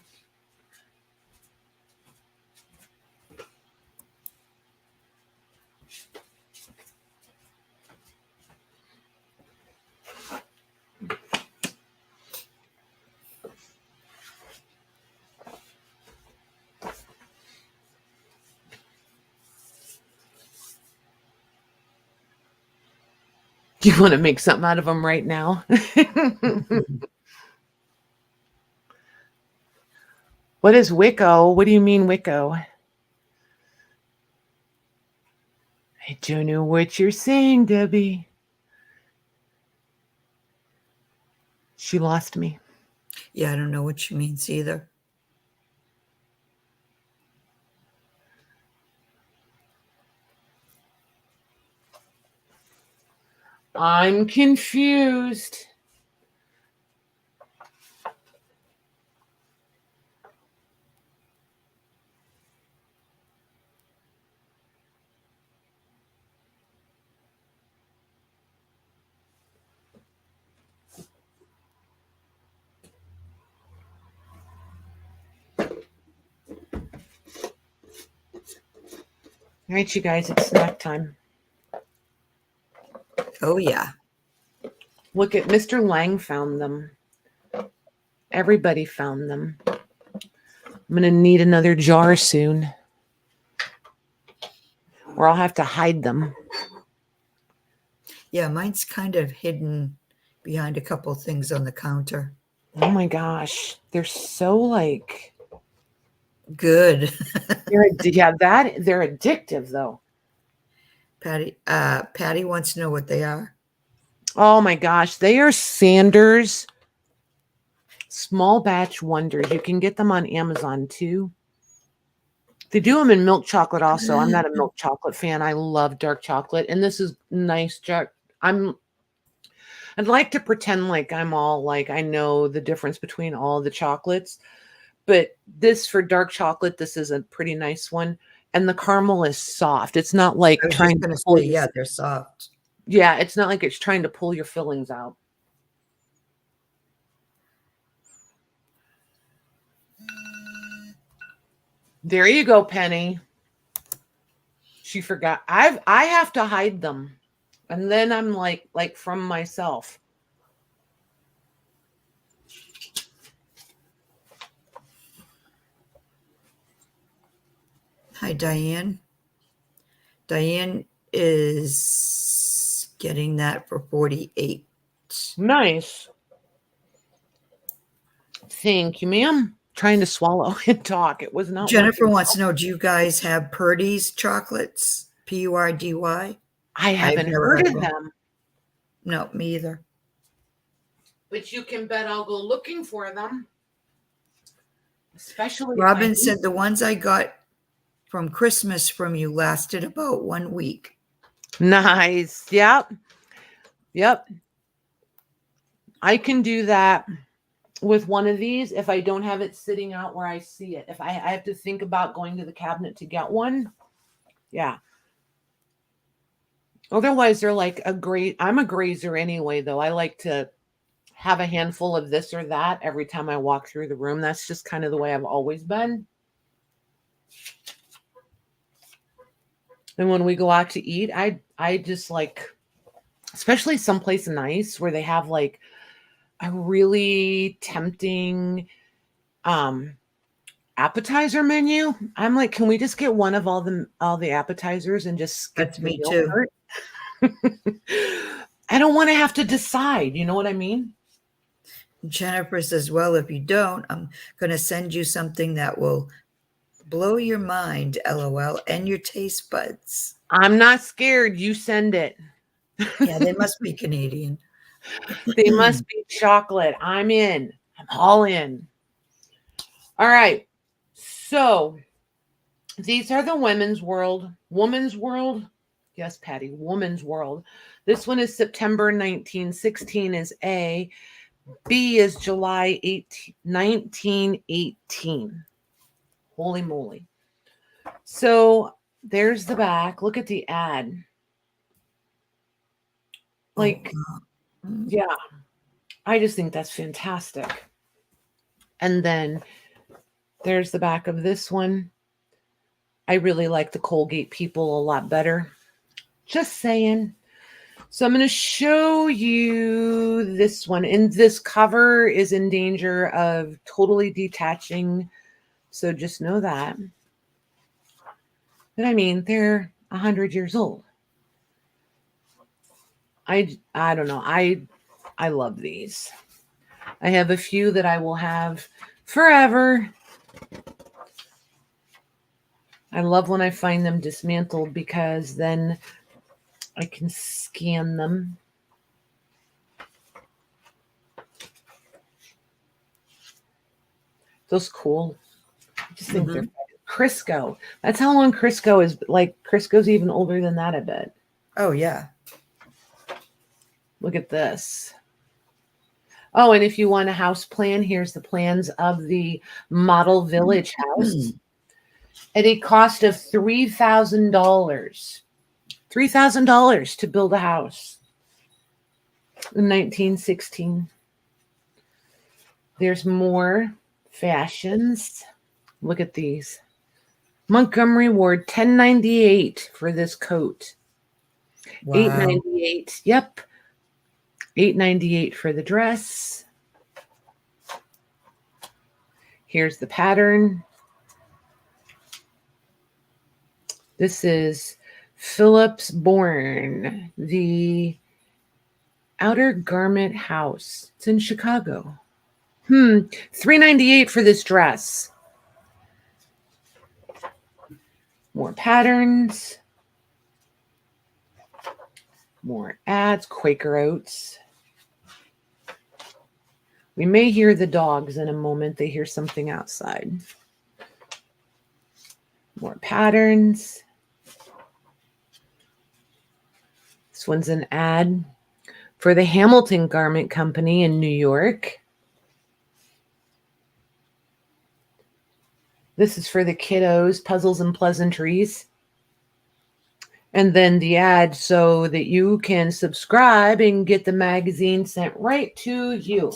Do you want to make something out of them right now? What is Wicco? What do you mean Wicco? I don't know what you're saying, Debbie. She lost me. Yeah, I don't know what she means either. I'm confused. All right, you guys, it's snack time. Oh, yeah. Look at Mr. Lang found them. Everybody found them. I'm going to need another jar soon. Or I'll have to hide them. Yeah, mine's kind of hidden behind a couple things on the counter. Oh my gosh. They're so like... Good. they're addictive though. Patty wants to know what they are. Oh my gosh. They are Sanders small batch wonders. You can get them on Amazon too. They do them in milk chocolate also. I'm not a milk chocolate fan. I love dark chocolate. And this is nice. I'd like to pretend like I'm all like I know the difference between all the chocolates. But this for dark chocolate, this is a pretty nice one. And the caramel is soft. It's not like I was trying just going to to pull say, yeah, they're soft. Yeah, it's not like it's trying to pull your fillings out. There you go, Penny. She forgot. I have to hide them. And then I'm like from myself. Hi, Diane. Diane is getting that for 48. Nice. Thank you, ma'am. Trying to swallow and talk. It was not. Jennifer wants to know, do you guys have Purdy's chocolates? Purdy? I haven't heard of them. No, me either. But you can bet I'll go looking for them. Especially Robin said the ones I got from Christmas from you lasted about 1 week. Nice. Yep. I can do that with one of these if I don't have it sitting out where I see it. If I have to think about going to the cabinet to get one. Yeah. Otherwise, they're like I'm a grazer anyway, though. I like to have a handful of this or that every time I walk through the room. That's just kind of the way I've always been. And when we go out to eat, I just like, especially someplace nice where they have like a really tempting appetizer menu. I'm like, can we just get one of all the appetizers and just skip That's the me meal part? I don't want to have to decide. You know what I mean? Jennifer says, well, if you don't, I'm going to send you something that will blow your mind, LOL, and your taste buds. I'm not scared. You send it. Yeah, they must be Canadian. They must be chocolate. I'm in. I'm all in. All right. So these are the women's world. Woman's world. Yes, Patty. Woman's world. This one is September 1916 is A. B is July 1918. Holy moly. So there's the back. Look at the ad. Like, yeah, I just think that's fantastic. And then there's the back of this one. I really like the Colgate people a lot better. Just saying. So I'm going to show you this one. And this cover is in danger of totally detaching. So just know that. But I mean, they're 100 years old. I don't know. I love these. I have a few that I will have forever. I love when I find them dismantled because then I can scan them. Those cool. I just think they're Crisco. That's how long Crisco is. Like Crisco's even older than that, I bet. Oh, yeah. Look at this. Oh, and if you want a house plan, here's the plans of the model village house at a cost of $3,000. $3,000 to build a house in 1916. There's more fashions. Look at these. Montgomery Ward, $10.98 for this coat. Wow. $8.98. Yep. $8.98 for the dress. Here's the pattern. This is Phillips Bourne, the Outer Garment House. It's in Chicago. $3.98 for this dress. More patterns. More ads. Quaker Oats. We may hear the dogs in a moment. They hear something outside. More patterns. This one's an ad for the Hamilton Garment Company in New York. This is for the kiddos, Puzzles and Pleasantries. And then the ad so that you can subscribe and get the magazine sent right to you.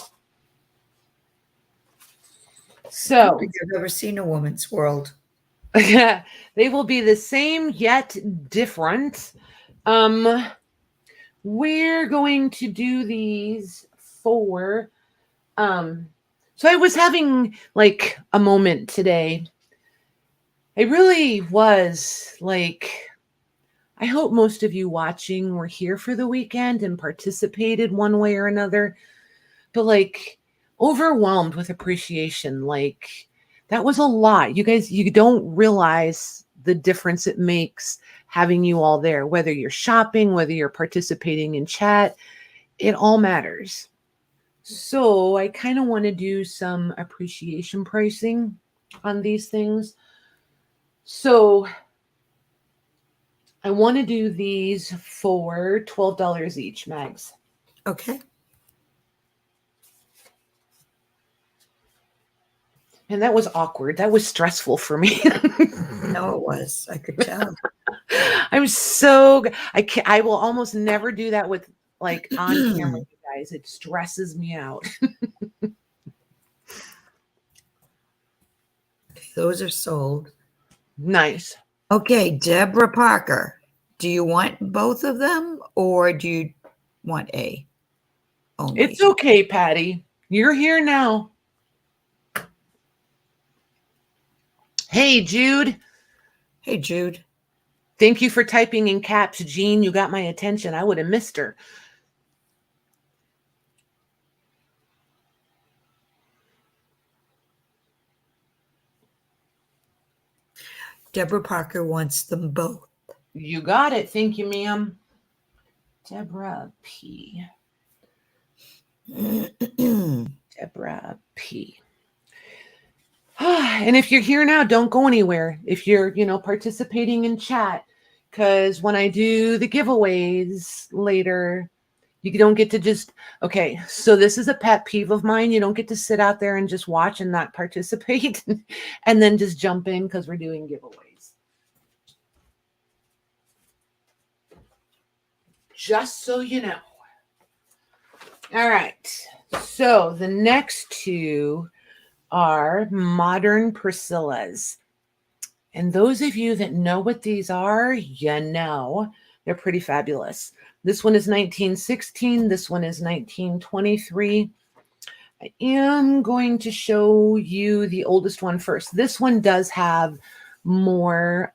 So, I don't think I've ever seen a woman's world. they will be the same yet different. We're going to do these for so I was having like a moment today. I really was like, I hope most of you watching were here for the weekend and participated one way or another, but like overwhelmed with appreciation. Like that was a lot. You guys, you don't realize the difference it makes having you all there, whether you're shopping, whether you're participating in chat, it all matters. So I kind of want to do some appreciation pricing on these things. So I want to do these for $12 each, Mags. Okay. And that was awkward. That was stressful for me. No, it was. I could tell. I'm so, I will almost never do that with like on camera, you guys. It stresses me out. Those are sold. Nice. Okay, Deborah Parker. Do you want both of them or do you want A only? It's okay, Patty. You're here now. Hey, Jude. Hey, Jude. Thank you for typing in caps, Jean. You got my attention. I would have missed her. Deborah Parker wants them both. You got it. Thank you, ma'am. Deborah P. Deborah P. And if you're here now, don't go anywhere. If you're, participating in chat, because when I do the giveaways later, you don't get to just, okay, so this is a pet peeve of mine. You don't get to sit out there and just watch and not participate and then just jump in because we're doing giveaways. Just so you know. All right. So the next two are modern Priscillas. And those of you that know what these are, they're pretty fabulous. This one is 1916. This one is 1923. I am going to show you the oldest one first. This one does have more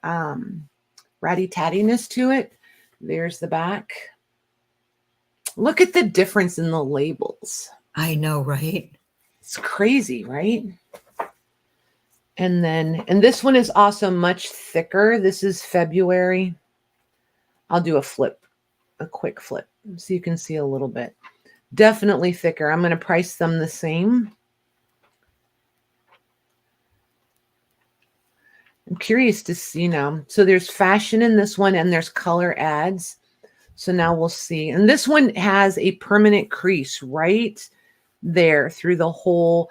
ratty-tattiness to it. There's the back. Look at the difference in the labels. I know, right? It's crazy, right? And this one is also much thicker. This is February. I'll do a quick flip so you can see a little bit. Definitely thicker. I'm going to price them the same. I'm curious to see, so there's fashion in this one and there's color ads. So now we'll see. And this one has a permanent crease right there through the whole.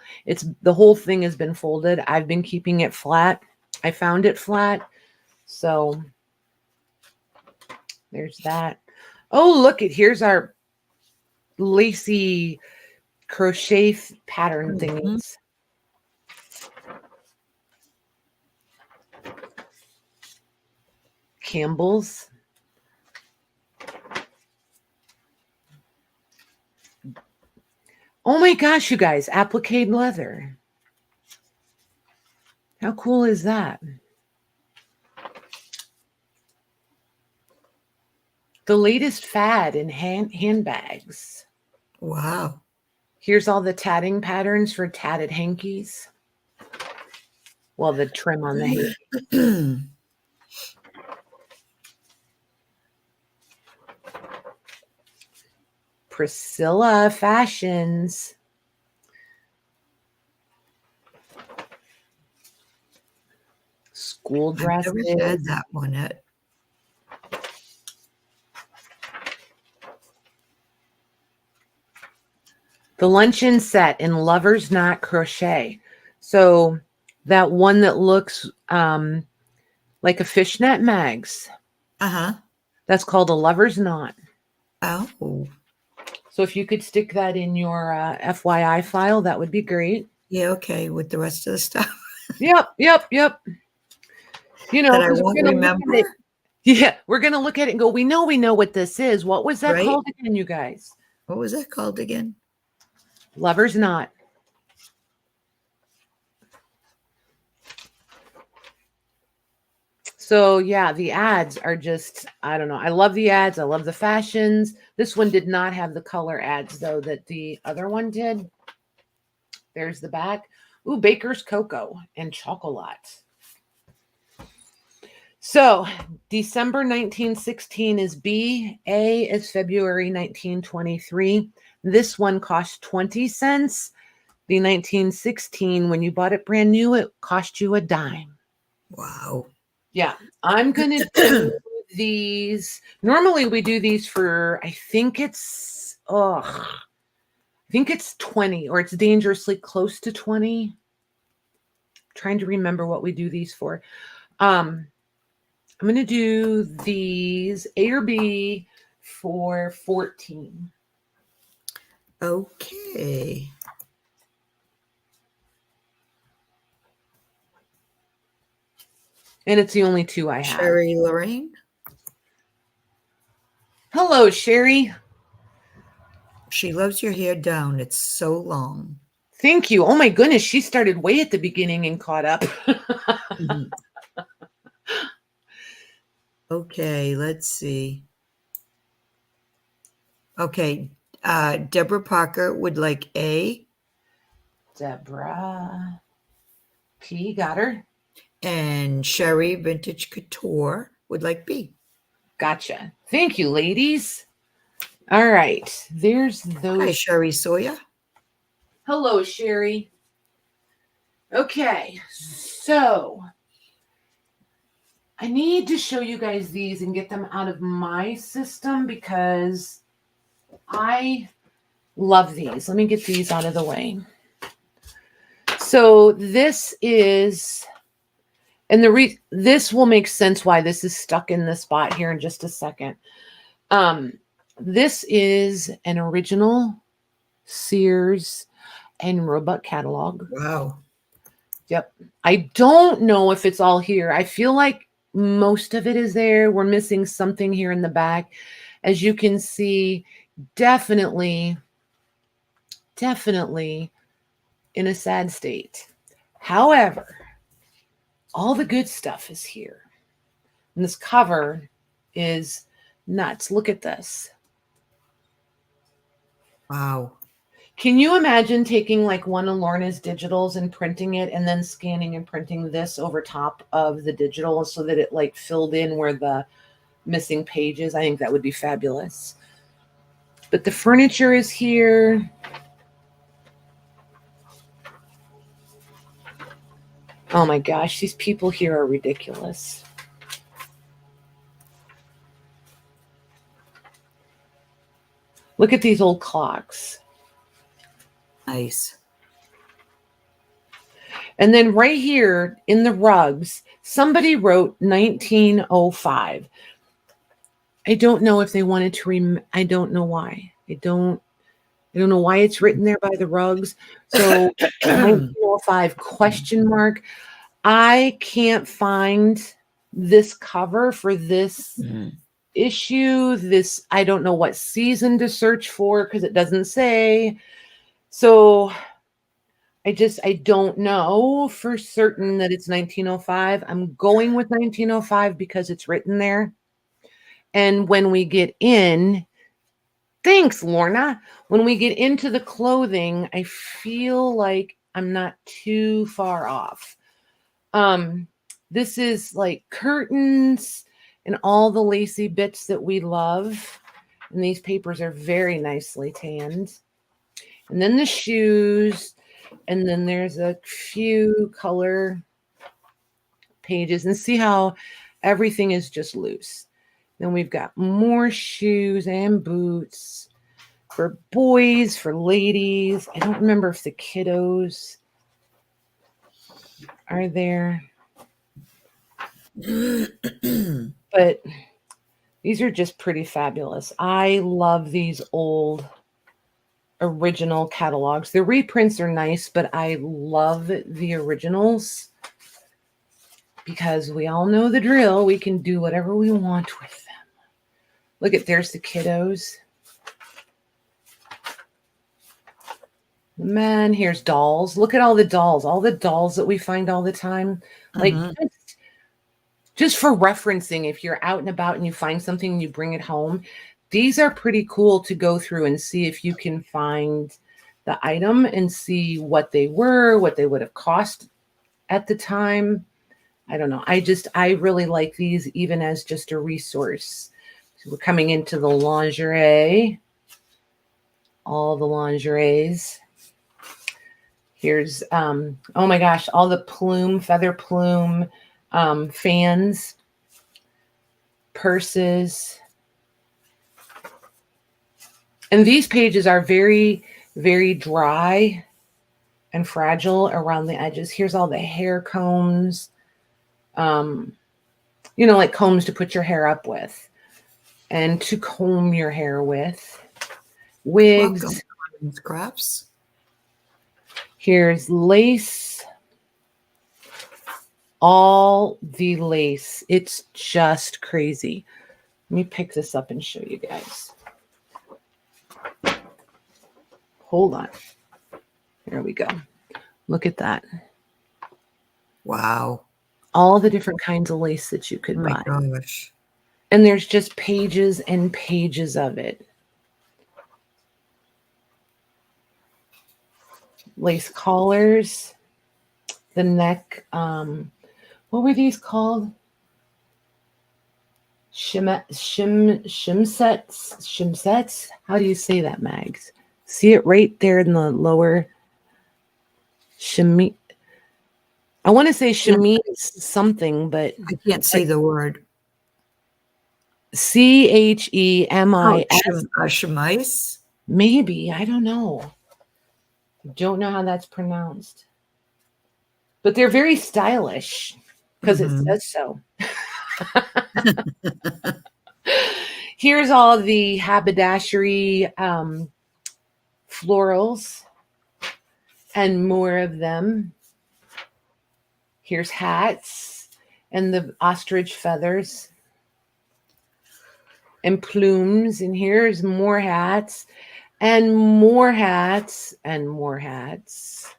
The whole thing has been folded. I've been keeping it flat. I found it flat. So there's that. Oh, look it. Here's our lacy crochet pattern thingies. Campbell's. Oh my gosh, you guys, applique leather. How cool is that? The latest fad in handbags. Wow. Here's all the tatting patterns for tatted hankies. Well, the trim on the hanky. Priscilla fashions. School dresses. I've never had that one yet. The luncheon set in Lover's Knot crochet. So that one that looks like a fishnet mags. Uh-huh. That's called a Lover's Knot. Oh. So if you could stick that in your FYI file, that would be great. Yeah, okay, with the rest of the stuff. Yep. You know, that I won't remember. Yeah, we're going to look at it and go, we know what this is. What was that Right? called again, you guys? What was that called again? Lover's Knot. So yeah, the ads are just, I don't know. I love the ads. I love the fashions. This one did not have the color ads though that the other one did. There's the back. Ooh, Baker's Cocoa and Chocolate. So December 1916 is B. A is February 1923. This one cost 20 cents. The 1916, when you bought it brand new, it cost you a dime. Wow. Yeah, I'm going to do these. Normally we do these for, I think it's 20 or it's dangerously close to 20. I'm trying to remember what we do these for. I'm going to do these A or B for 14. Okay. And it's the only two I have. Sherry Lorraine. Hello, Sherry. She loves your hair down. It's so long. Thank you. Oh my goodness, she started way at the beginning and caught up. Mm-hmm. Okay, let's see. Okay, Deborah Parker would like A. Deborah P. Got her. And Sherry Vintage Couture would like B. Gotcha. Thank you, ladies. All right. There's those. Hi, Sherry Sawyer. Hello, Sherry. Okay. So I need to show you guys these and get them out of my system because I love these. Let me get these out of the way. So this is, and this will make sense why this is stuck in this spot here in just a second. This is an original Sears and Roebuck catalog. Wow. Yep. I don't know if it's all here. I feel like most of it is there. We're missing something here in the back. As you can see, definitely in a sad state. However, all the good stuff is here. And this cover is nuts. Look at this. Wow. Can you imagine taking like one of Lorna's digitals and printing it and then scanning and printing this over top of the digital so that it like filled in where the missing page is? I think that would be fabulous. But the furniture is here. Oh my gosh, these people here are ridiculous. Look at these old clocks. Nice. And then right here in the rugs, somebody wrote 1905. I don't know if they wanted to I don't know why. I don't know why it's written there by the rugs. So 1905 question mark. I can't find this cover for this issue. This, I don't know what season to search for because it doesn't say. So I don't know for certain that it's 1905. I'm going with 1905 because it's written there. And when we get in, thanks, Lorna. When we get into the clothing, I feel like I'm not too far off. This is like curtains and all the lacy bits that we love. And these papers are very nicely tanned. And then the shoes. And then there's a few color pages. And see how everything is just loose. Then we've got more shoes and boots for boys, for ladies. I don't remember if the kiddos are there. But these are just pretty fabulous. I love these old original catalogs. The reprints are nice, but I love the originals because we all know the drill. We can do whatever we want with them. Look at, there's the kiddos. Man, here's dolls. Look at all the dolls that we find all the time. Like just for referencing, if you're out and about and you find something and you bring it home, these are pretty cool to go through and see if you can find the item and see what they were, what they would have cost at the time. I don't know. I really like these even as just a resource. So we're coming into the lingerie, all the lingeries. Here's, oh my gosh, all the feather plume fans, purses. And these pages are very, very dry and fragile around the edges. Here's all the hair combs, like combs to put your hair up with and to comb your hair with. Wigs. Welcome, scraps. Here's lace. All the lace. It's just crazy. Let me pick this up and show you guys. Hold on. There we go. Look at that. Wow. All the different kinds of lace that you could buy. Oh my gosh. And there's just pages and pages of it. Lace collars. The neck. What were these called? Shimsets? How do you say that, Mags? See it right there in the lower chemise. I want to say chemise something, but I can't say the word. Chemis. Chemise? Maybe. I don't know. I don't know how that's pronounced. But they're very stylish because it says so. Here's all the haberdashery florals and more of them. Here's hats and the ostrich feathers and plumes. And here's more hats and more hats and more hats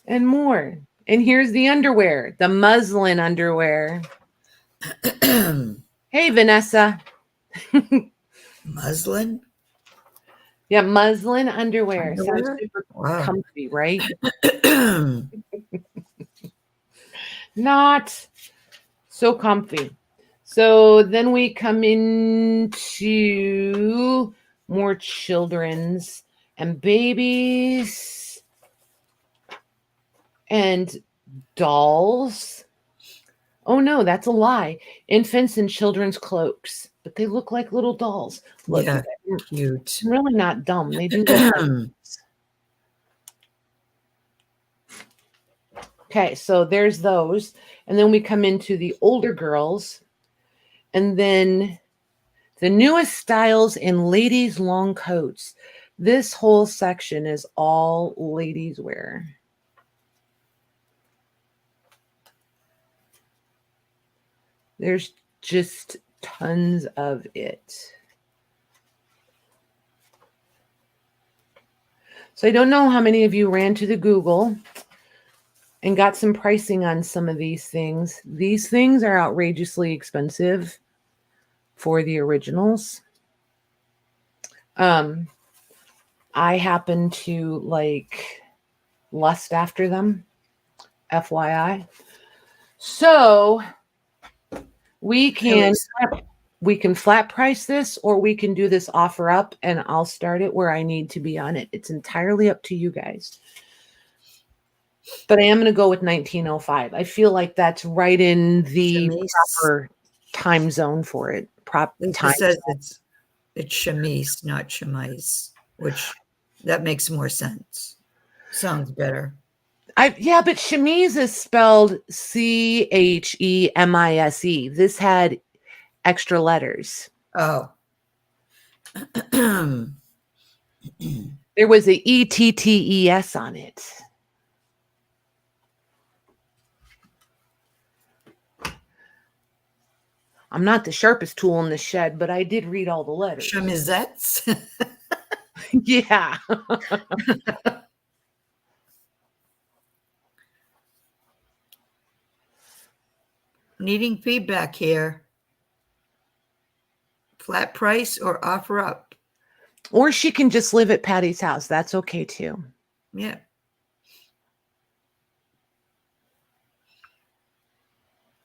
and more. And here's the underwear, the muslin underwear. Hey, Vanessa. Muslin? Yeah, muslin underwear. Sounds super comfy, right? Not so comfy. So then we come into more children's and babies and dolls. Oh no, that's a lie. Infants and children's cloaks, but they look like little dolls. Look, Yeah, I'm cute. really not dumb. They do look like. Okay, so there's those. And then we come into the older girls. And then the newest styles in ladies' long coats. This whole section is all ladies' wear. There's just tons of it. So I don't know how many of you ran to the Google and got some pricing on some of these things. These things are outrageously expensive for the originals. I happen to like lust after them, FYI. So we can flat price this, or we can do this offer up, and I'll start it where I need to be on it. It's entirely up to you guys. But I am going to go with 1905. I feel like that's right in the proper time zone for it. It says it's chemise, not chemise, which that makes more sense. Sounds better. Yeah, but chemise is spelled Chemise. This had extra letters. Oh. There was a ETTES on it. I'm not the sharpest tool in the shed, but I did read all the letters. Chemisettes? Yeah. Needing feedback here. Flat price or offer up? Or she can just live at Patty's house. That's okay too. Yeah.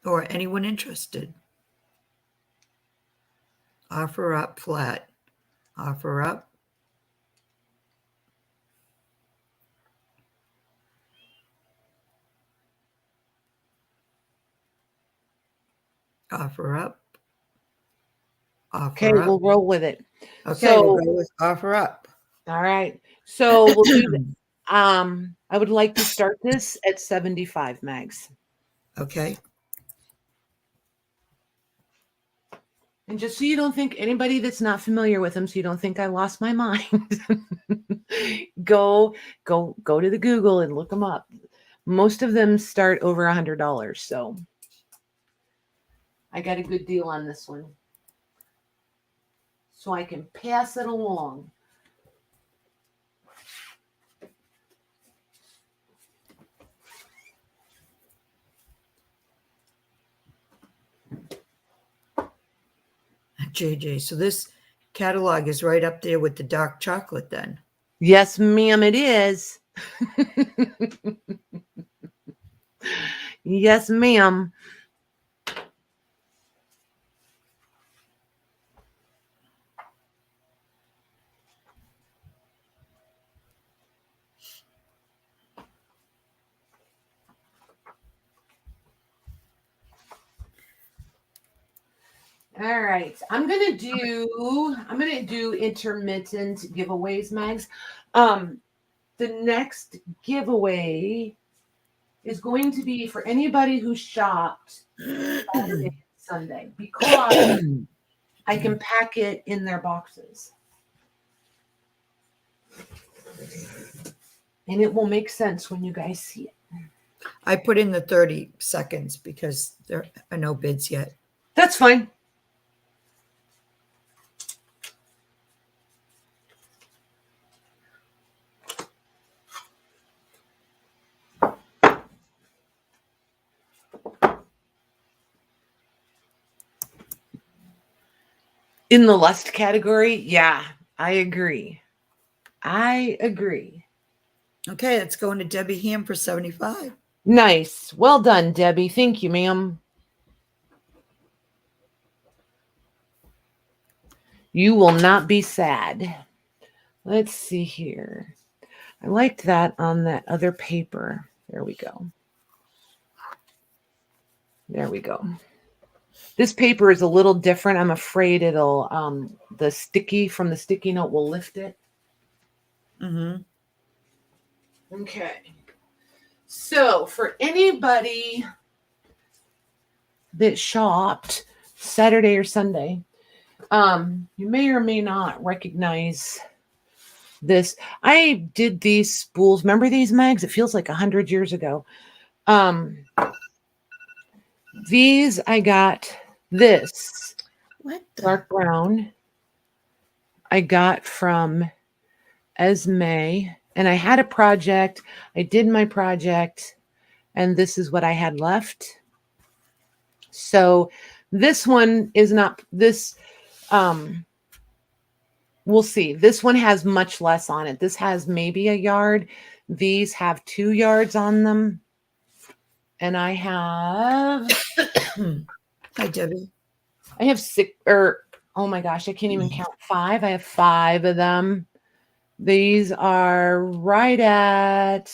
Or anyone interested. Offer up flat. Offer up. Offer up. Offer okay, up. we'll roll with it. Okay, so, we'll go with offer up. All right. So we'll do I would like to start this at 75 mags. Okay. And just so you don't think, anybody that's not familiar with them, so you don't think I lost my mind, go to the Google and look them up. Most of them start over $100. So I got a good deal on this one. So I can pass it along. JJ, so this catalog is right up there with the dark chocolate then. Yes, ma'am, it is. Yes, ma'am. All right, I'm gonna do intermittent giveaways, Mags. The next giveaway is going to be for anybody who shopped Saturday and Sunday, because I can pack it in their boxes. And it will make sense when you guys see it. I put in the 30 seconds because there are no bids yet. That's fine. In the lust category, yeah, I agree. Okay, let's go into Debbie Ham for 75. Nice. Well done, Debbie. Thank you, ma'am. You will not be sad. Let's see here. I liked that on that other paper. There we go. There we go. This paper is a little different. I'm afraid it'll, the sticky note will lift it. Mm-hmm. Okay. So for anybody that shopped Saturday or Sunday, you may or may not recognize this. I did these spools. Remember these mags? It feels like 100 years ago. These I got this dark brown. I got from Esme, and I had a project. I did my project, and this is what I had left. So this one is not this. We'll see. This one has much less on it. This has maybe a yard. These have 2 yards on them. And I have Hi, Debbie. I have 6 oh my gosh, I can't even count 5. I have 5 of them. These are right at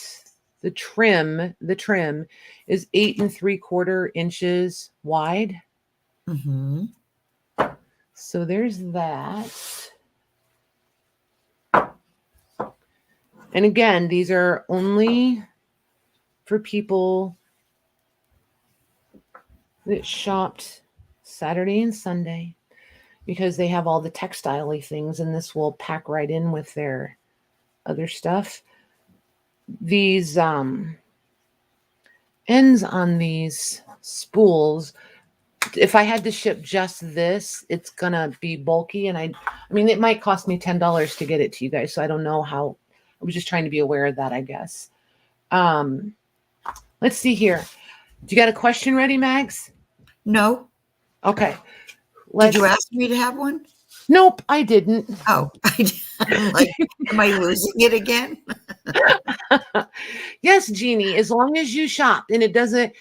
the trim. The trim is 8 3/4 inches wide. Mm-hmm. So there's that. And again, these are only for people that shopped Saturday and Sunday because they have all the textile-y things, and this will pack right in with their other stuff. These ends on these spools, if I had to ship just this, it's gonna be bulky, and I mean it might cost me $10 to get it to you guys, so I don't know how. I was just trying to be aware of that, I guess. Let's see here. Do you got a question ready, Mags? No. Okay. Did you ask me to have one? Nope, I didn't. Oh, I'm like, am I losing it again? Yes, Jeannie, as long as you shop and it doesn't,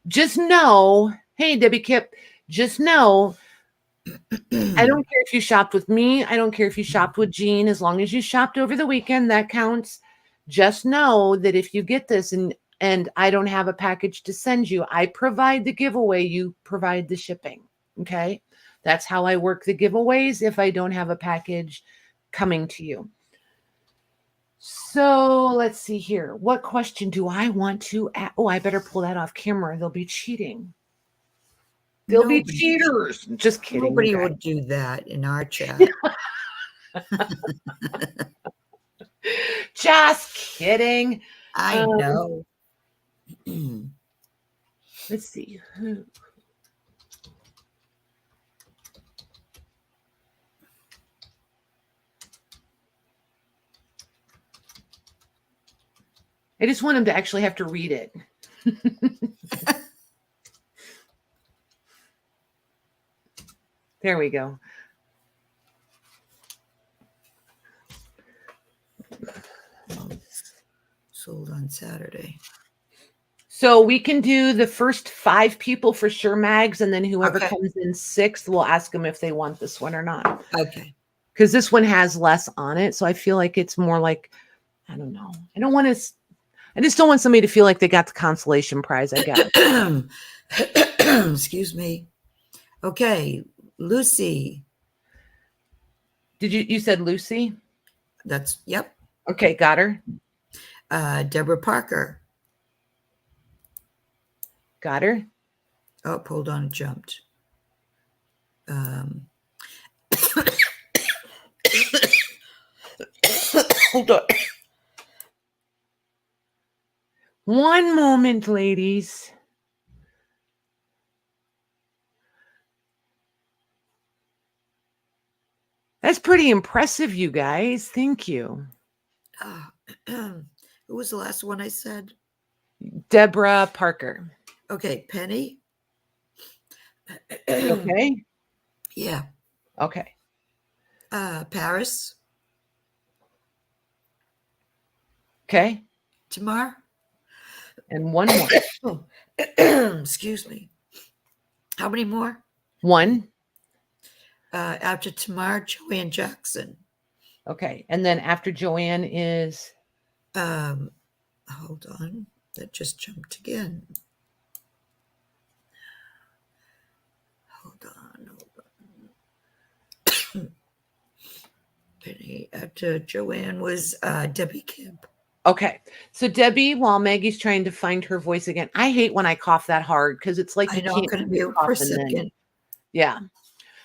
just know, hey, Debbie Kip, just know, I don't care if you shopped with me. I don't care if you shopped with Jean. As long as you shopped over the weekend, that counts. Just know that if you get this and I don't have a package to send you, I provide the giveaway, you provide the shipping. Okay. That's how I work the giveaways if I don't have a package coming to you. So let's see here. What question do I want to ask? Oh, I better pull that off camera. They'll be cheating. They'll be cheaters. Just kidding. Nobody would do that in our chat. Just kidding. I know. Let's see. I just want him to actually have to read it. There we go. Sold on Saturday. So we can do the first 5 people for sure, Mags, and then whoever comes in 6th, we'll ask them if they want this one or not. Okay. Because this one has less on it, so I feel like it's more like, I don't know. I just don't want somebody to feel like they got the consolation prize, I guess. Excuse me. Okay, Lucy. You said Lucy? Yep. Okay, got her. Deborah Parker. Got her. Oh, hold on, it jumped. Hold on. One moment, ladies. That's pretty impressive, you guys. Thank you. Who was the last one I said? Deborah Parker. Okay, Penny. Okay. Yeah. Okay. Paris. Okay. Tamar. And one more. Excuse me. How many more? 1. After Tamar, Joanne Jackson. Okay. And then after Joanne is? Hold on. That just jumped again. Penny after Joanne was Debbie Camp. Okay. So Debbie, while Maggie's trying to find her voice again, I hate when I cough that hard because it's like I you know I'm can't going to hear mute for a coughing then. second. Yeah.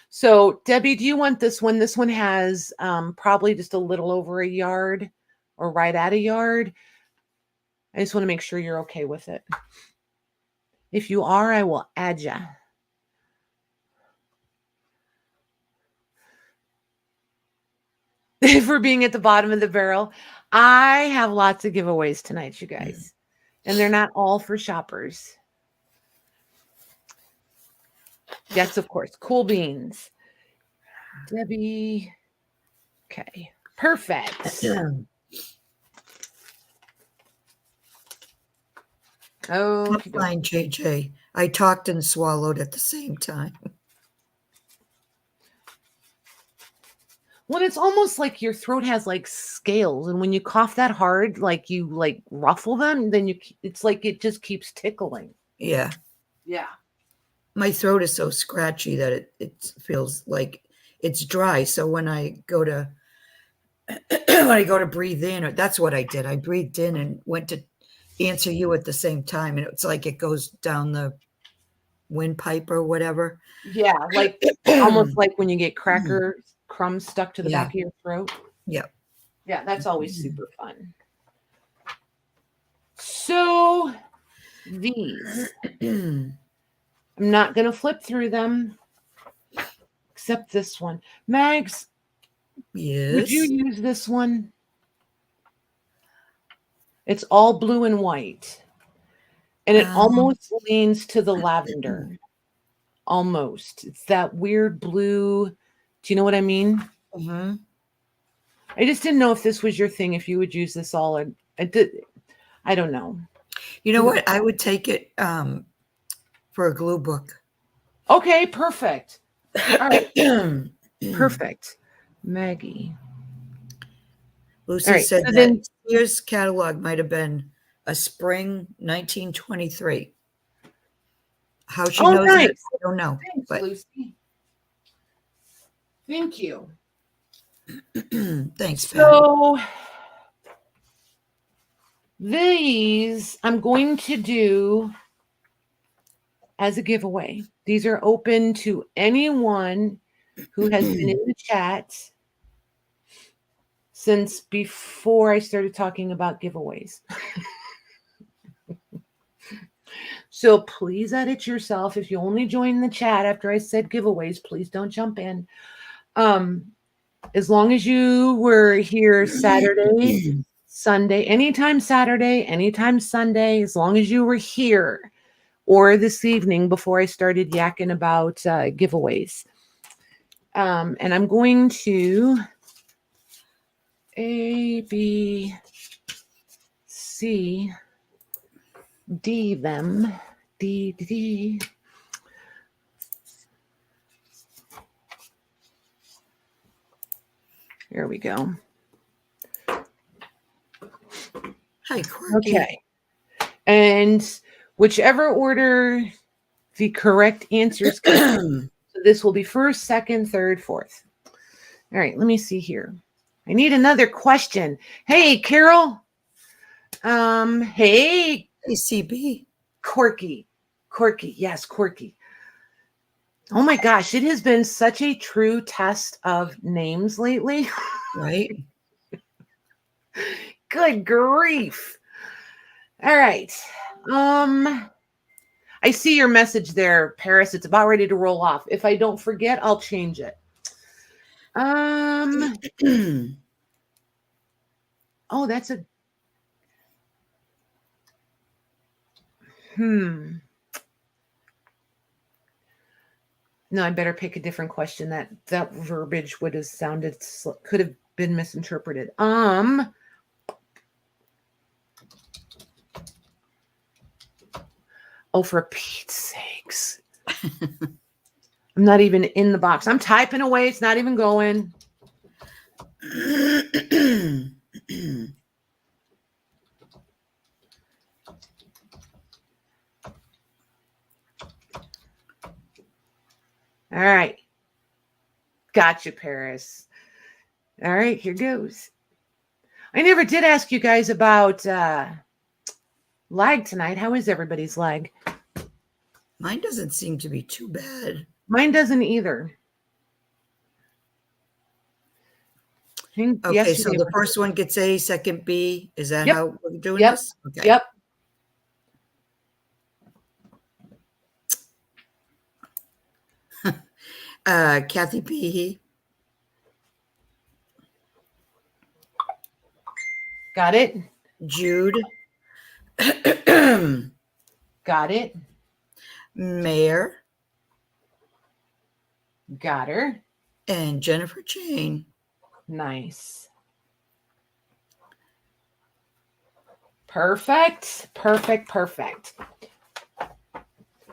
So Debbie, do you want this one? This one has probably just a little over a yard or right at a yard. I just want to make sure you're okay with it. If you are, I will add you. For being at the bottom of the barrel. I have lots of giveaways tonight, you guys. And they're not all for shoppers. Yes, of course. Cool beans. Debbie. Okay. Perfect. Okay. Fine, JJ. I talked and swallowed at the same time. Well, it's almost like your throat has like scales, and when you cough that hard, like you like ruffle them, then it's like it just keeps tickling. Yeah. Yeah. My throat is so scratchy that it feels like it's dry. So when I go to breathe in, that's what I did. I breathed in and went to answer you at the same time, and it's like it goes down the windpipe or whatever. Yeah, like almost like when you get cracker crumbs stuck to the back of your throat. Yeah. Yeah, that's always super fun. So these, I'm not going to flip through them, except this one. Mags, Yes. would you use this one? It's all blue and white. And it almost leans to the lavender. Almost. It's that weird blue. Do you know what I mean? Mm-hmm. I just didn't know if this was your thing, if you would use this all. I don't know. You know what? I would take it for a glue book. Okay, perfect. All right. Perfect. Maggie. Lucy said that Sears catalog might have been a spring 1923. How she knows that, I don't know. Thanks, but Lucy. Thank you. Thanks, Pat. So these I'm going to do as a giveaway. These are open to anyone who has been in the chat since before I started talking about giveaways. So please edit yourself. If you only join the chat after I said giveaways, please don't jump in. As long as you were here Saturday, Sunday, anytime Saturday, anytime Sunday, as long as you were here, or this evening before I started yakking about giveaways. And I'm going to A, B, C, D them. D, D, D. Here we go. Hi, Quirky. Okay. And whichever order the correct answers come. So this will be first, second, third, fourth. All right, let me see here. I need another question. Hey, Carol. Hey, CB. Quirky. Yes, Quirky. Oh my gosh, it has been such a true test of names lately. Right? Good grief. All right. I see your message there, Paris. It's about ready to roll off. If I don't forget, I'll change it. Oh, that's a No, I better pick a different question. That verbiage would have could have been misinterpreted. Oh, for Pete's sakes. I'm not even in the box. I'm typing away. It's not even going. All right. Gotcha, Paris. All right, here goes. I never did ask you guys about lag tonight. How is everybody's lag? Mine doesn't seem to be too bad. Mine doesn't either. Okay, so the first one gets A, second B. Is that how we're doing this? Okay. Yep. Kathy P. Got it. Jude. Got it. Mayor. Got her. And Jennifer Jane. Nice. Perfect. Perfect. Perfect.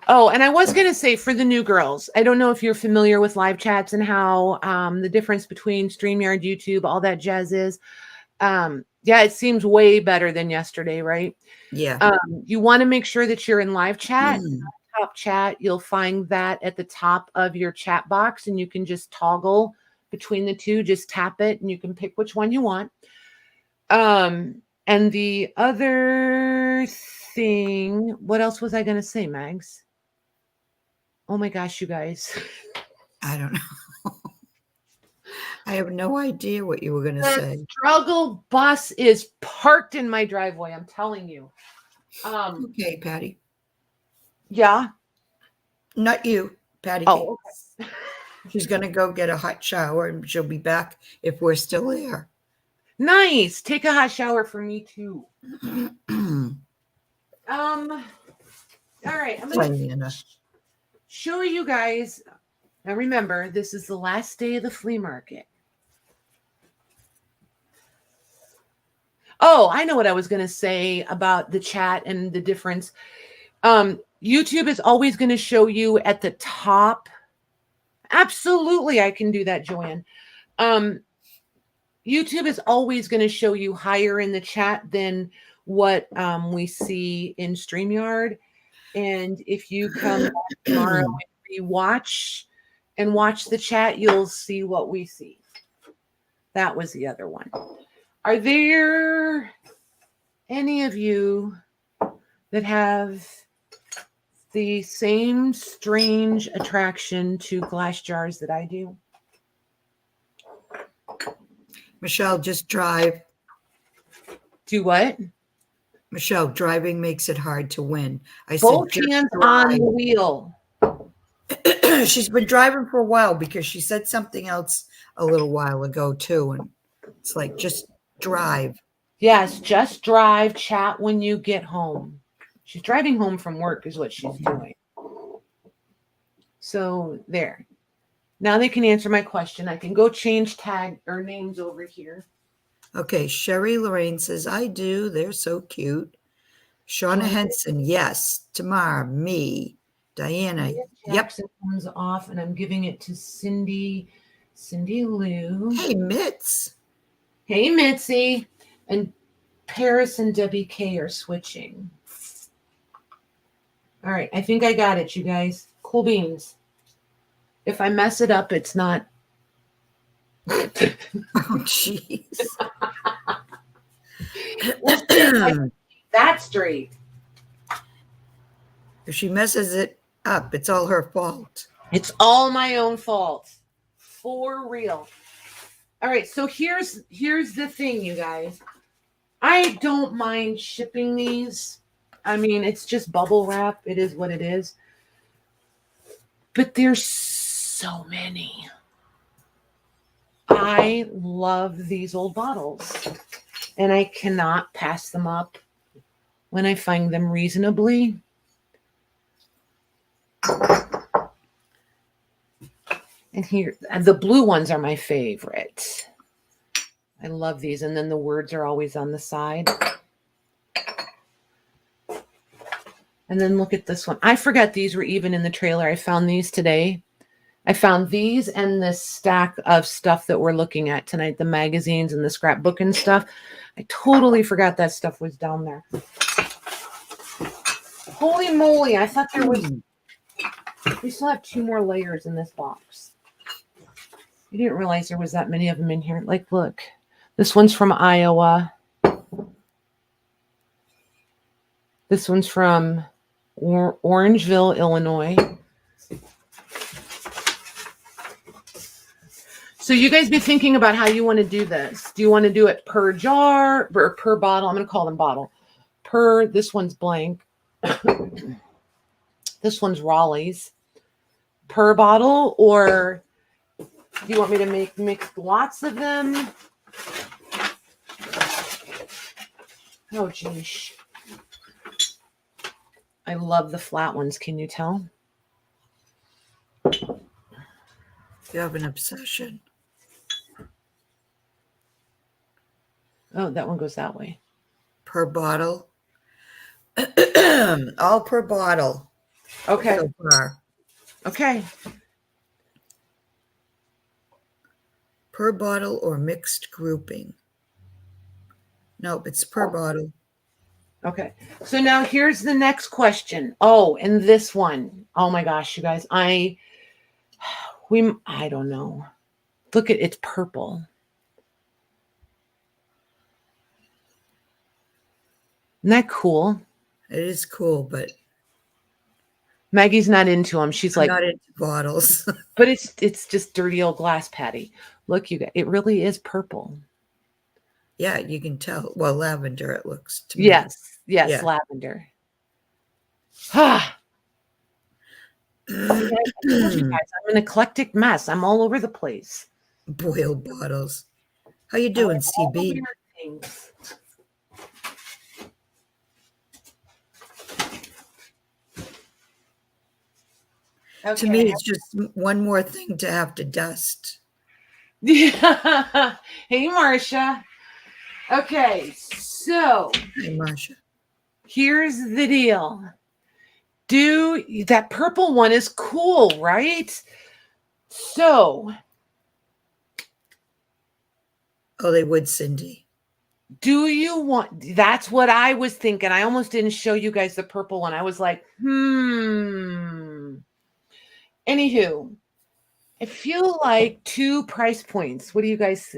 Oh, and I was going to say for the new girls, I don't know if you're familiar with live chats and how the difference between StreamYard, YouTube, all that jazz is. Yeah, it seems way better than yesterday, right? Yeah. You want to make sure that you're in live chat. Top chat, you'll find that at the top of your chat box, and you can just toggle between the two. Just tap it, and you can pick which one you want. And the other thing, what else was I going to say, Mags? Oh my gosh, you guys. I don't know. I have no idea what you were going to say. The struggle bus is parked in my driveway. I'm telling you. Okay, Patty. Yeah. Not you, Patty. Oh, okay. She's going to go get a hot shower, and she'll be back if we're still there. Nice. Take a hot shower for me too. All right. I'm going to show you guys. Now remember, this is the last day of the flea market. Oh, I know what I was going to say about the chat and the difference. YouTube is always going to show you at the top. Absolutely, I can do that, Joanne. YouTube is always going to show you higher in the chat than what we see in StreamYard. And if you come back tomorrow and rewatch and watch the chat, you'll see what we see. That was the other one. Are there any of you that have the same strange attraction to glass jars that I do? Michelle, just drive. Do what? Michelle, driving makes it hard to win. Both hands on the wheel. She's been driving for a while because she said something else a little while ago too. And it's like, just drive. Yes, just drive, chat when you get home. She's driving home from work is what she's doing. So there. Now they can answer my question. I can go change tag or names over here. Okay, Sherry Lorraine says, I do. They're so cute. Shauna Henson, yes. Tamar, me. Diana, Jackson comes off, and I'm giving it to Cindy Lou. Hey, Mitz. Hey, Mitzi. And Paris and Debbie K are switching. All right, I think I got it, you guys. Cool beans. If I mess it up, it's not. Oh, jeez. That's straight. If she messes it up, it's all her fault. It's all my own fault. For real. All right, so here's the thing, you guys. I don't mind shipping these. I mean, it's just bubble wrap. It is what it is. But there's so many. I love these old bottles. And I cannot pass them up when I find them reasonably. And here, the blue ones are my favorite. I love these. And then the words are always on the side. And then look at this one. I forgot these were even in the trailer. I found these today. I found these and this stack of stuff that we're looking at tonight, the magazines and the scrapbook and stuff. I totally forgot that stuff was down there. Holy moly. I thought there was... We still have 2 more layers in this box. I didn't realize there was that many of them in here. Like, look, this one's from Iowa. This one's from Orangeville, Illinois. So you guys be thinking about how you want to do this. Do you want to do it per jar or per bottle? I'm going to call them bottle. This one's blank. This one's Raleigh's. Per bottle, or do you want me to mix lots of them? Oh, geez. I love the flat ones. Can you tell? You have an obsession. Oh, that one goes that way. Per bottle. All per bottle. Okay. So far. Okay. Per bottle or mixed grouping. Nope, it's per bottle. Okay. So now here's the next question. Oh, and this one. Oh my gosh, you guys. I don't know. Look at it's purple. Isn't that cool? It is cool, but Maggie's not into them. She's I'm like, not into bottles. but it's just dirty old glass, Patty. Look, you guys, it really is purple. Yeah, you can tell. Well, lavender it looks to me. Yes, Yeah. lavender. Ah. I told you guys, I'm an eclectic mess. I'm all over the place. Boiled bottles. How you doing, All the CB? weird things. Okay. To me, it's just one more thing to have to dust. Yeah. Hey, Marcia. Okay, so Hey, Marsha. here's the deal. That purple one is cool, right? So, Oh, they would, Cindy. do you want, that's what I was thinking. I almost didn't show you guys the purple one. I was like, Anywho, I feel like 2 price points. Do you guys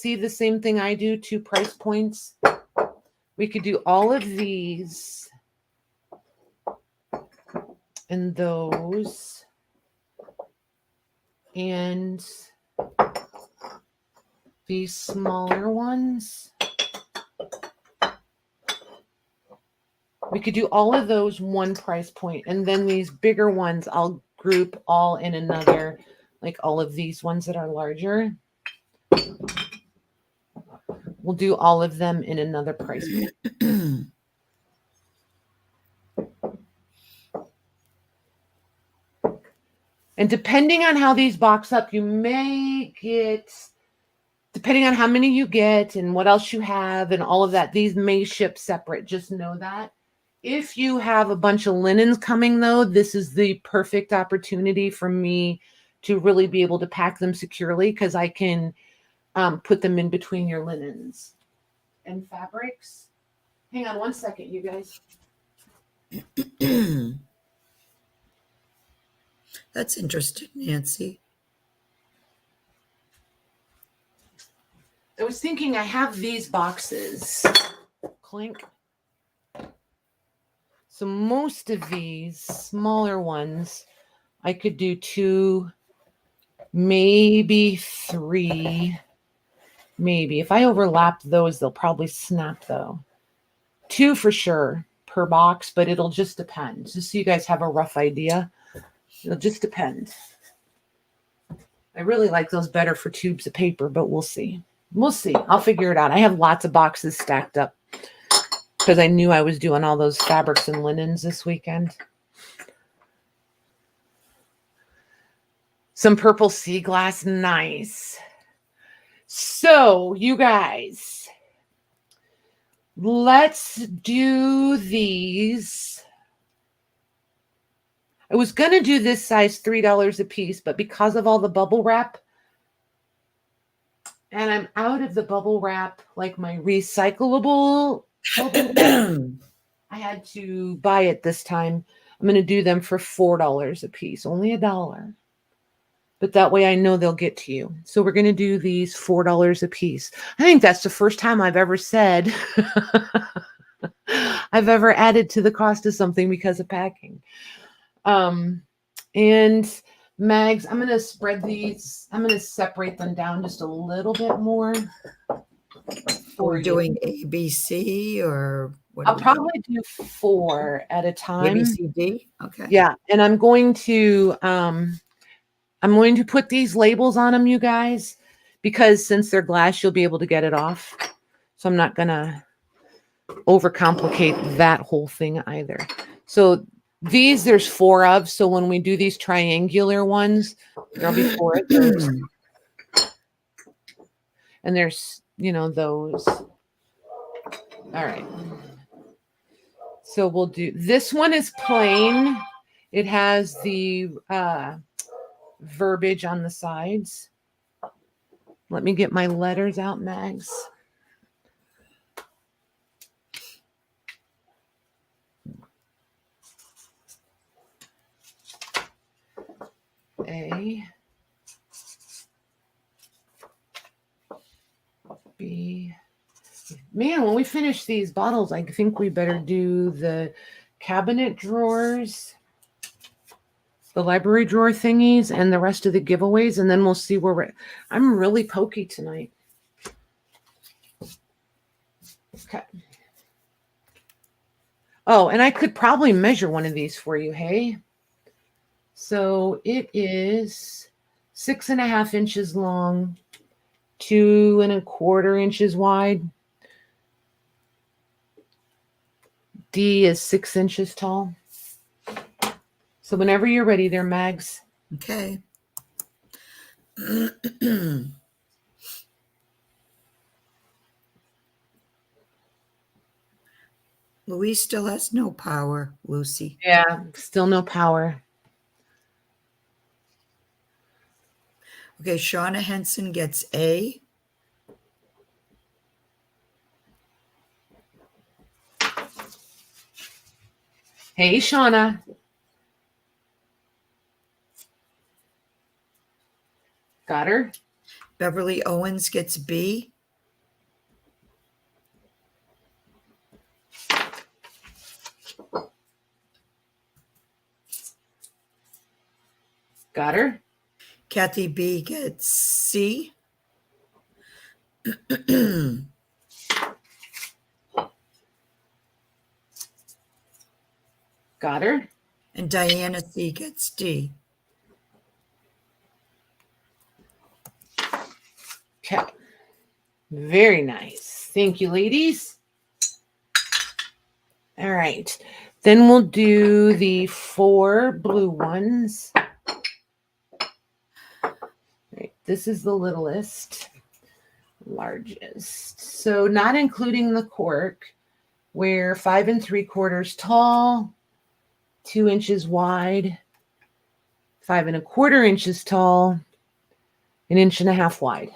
see the same thing I do? 2 price points. We could do all of these and those and these smaller ones. We could do all of those 1 price point, and then these bigger ones I'll group all in another, like all of these ones that are larger. We'll do all of them in another price point. And depending on how these box up, you may get, depending on how many you get and what else you have and all of that, these may ship separate. Just know that. If you have a bunch of linens coming, though, this is the perfect opportunity for me to really be able to pack them securely, because I can put them in between your linens and fabrics. Hang on 1 second, you guys. That's interesting, Nancy. I was thinking I have these boxes. Clink. So most of these smaller ones, I could do 2, maybe 3, maybe. If I overlap those, they'll probably snap though. 2 for sure per box, but it'll just depend. Just so you guys have a rough idea. It'll just depend. I really like those better for tubes of paper, but we'll see. We'll see. I'll figure it out. I have lots of boxes stacked up because I knew I was doing all those fabrics and linens this weekend. Some purple sea glass. Nice. So, you guys, let's do these. I was going to do this size $3 a piece, but because of all the bubble wrap, and I'm out of the bubble wrap, like my recyclable bubble wrap, I had to buy it this time. I'm going to do them for $4 a piece, only $1. but that way I know they'll get to you. So we're going to do these $4 a piece. I think that's the first time I've ever said I've ever added to the cost of something because of packing. And Mags, I'm going to spread these. I'm going to separate them down just a little bit more. We're doing A, B, C, or what? I'll probably do 4 at a time. A, B, C, D. Okay. Yeah, and I'm going to put these labels on them, you guys, because since they're glass, you'll be able to get it off. So I'm not gonna overcomplicate that whole thing either. So these there's 4 of. So when we do these triangular ones, there'll be 4 of those. And there's, those. All right. So we'll do, this one is plain. It has the verbiage on the sides. Let me get my letters out, Mags. A, B. Man, when we finish these bottles, I think we better do the cabinet drawers, the library drawer thingies, and the rest of the giveaways, and then we'll see where we're. I'm really pokey tonight. Okay. Oh, and I could probably measure one of these for you, hey? So it is 6.5 inches long, 2.25 inches wide. D is 6 inches tall. So whenever you're ready there, Mags. Okay. Louise still has no power, Lucy. Yeah, still no power. Okay, Shauna Henson gets A. Hey, Shauna. Got her. Beverly Owens gets B. Got her. Kathy B gets C. Got her. And Diana C gets D. Okay. Very nice. Thank you, ladies. All right. Then we'll do the 4 blue ones. Right. This is the littlest, largest. So not including the cork, we're 5 3/4 tall, 2 inches wide, 5 1/4 inches tall, 1.5 inches wide.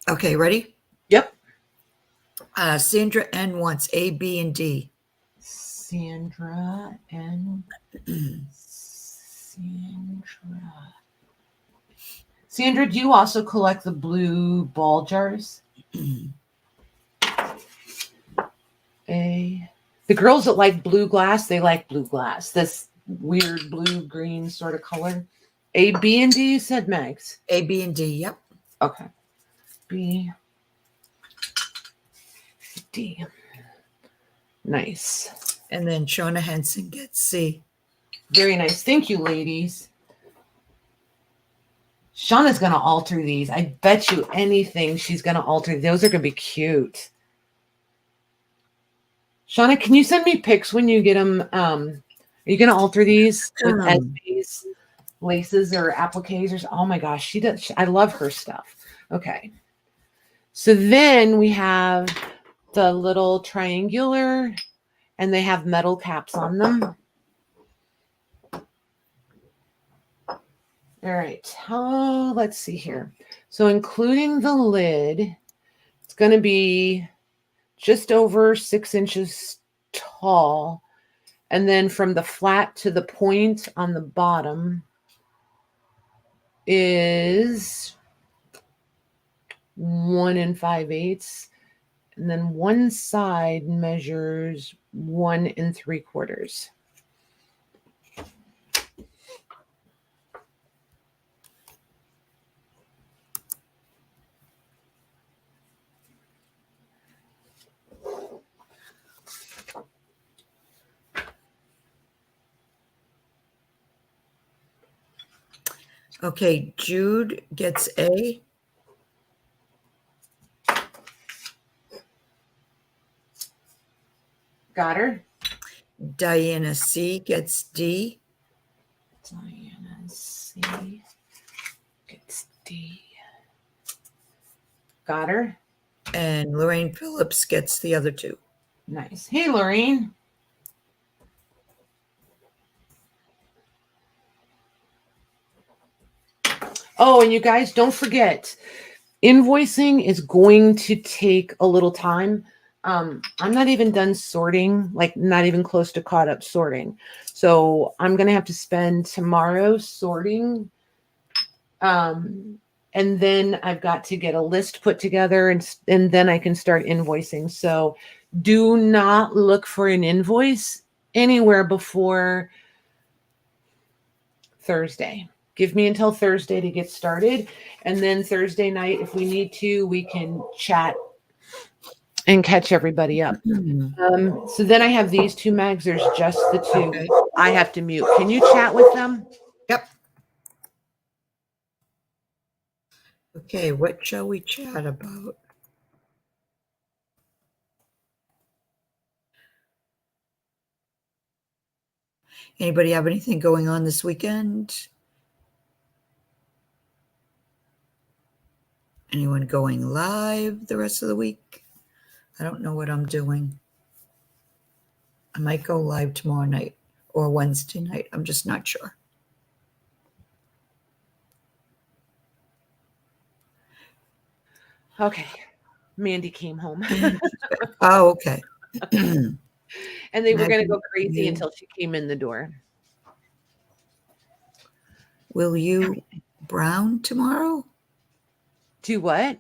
Okay, ready? Yep. Sandra N wants A, B, and D. Sandra and Sandra. Sandra, do you also collect the blue ball jars? The girls that like blue glass, they like blue glass. This weird blue-green sort of color. A, B, and D, you said, Megs? A, B, and D, yep. Okay. B, D. Nice. And then Shauna Henson gets C. Very nice. Thank you, ladies. Shauna's going to alter these. I bet you anything she's going to alter. Those are going to be cute. Shauna, can you send me pics when you get them? Are you going to alter these with SBs, laces, or appliques? Or, oh my gosh, she does. I love her stuff. Okay. So then we have the little triangular, and they have metal caps on them. All right. Oh, let's see here. So including the lid, it's going to be just over 6 inches tall. And then from the flat to the point on the bottom is 1 5/8. And then one side measures 1 3/4. Okay, Jude gets A. Got her? Diana C gets D. Diana C gets D. Got her? And Lorraine Phillips gets the other two. Nice. Hey, Lorraine. Oh, and you guys, don't forget, invoicing is going to take a little time. I'm not even done sorting, like not even close to caught up sorting. So I'm going to have to spend tomorrow sorting. And then I've got to get a list put together and then I can start invoicing. So do not look for an invoice anywhere before Thursday. Give me until Thursday to get started. And then Thursday night, if we need to, we can chat and catch everybody up. So then I have these two mags. There's just the two. Okay. I have to mute. Can you chat with them? Yep. Okay, what shall we chat about? Anybody have anything going on this weekend? Anyone going live the rest of the week? I don't know what I'm doing. I might go live tomorrow night or Wednesday night. I'm just not sure. Okay. Mandy came home. Oh, okay. And they were going to go crazy until she came in the door. Will you brown tomorrow? Do what?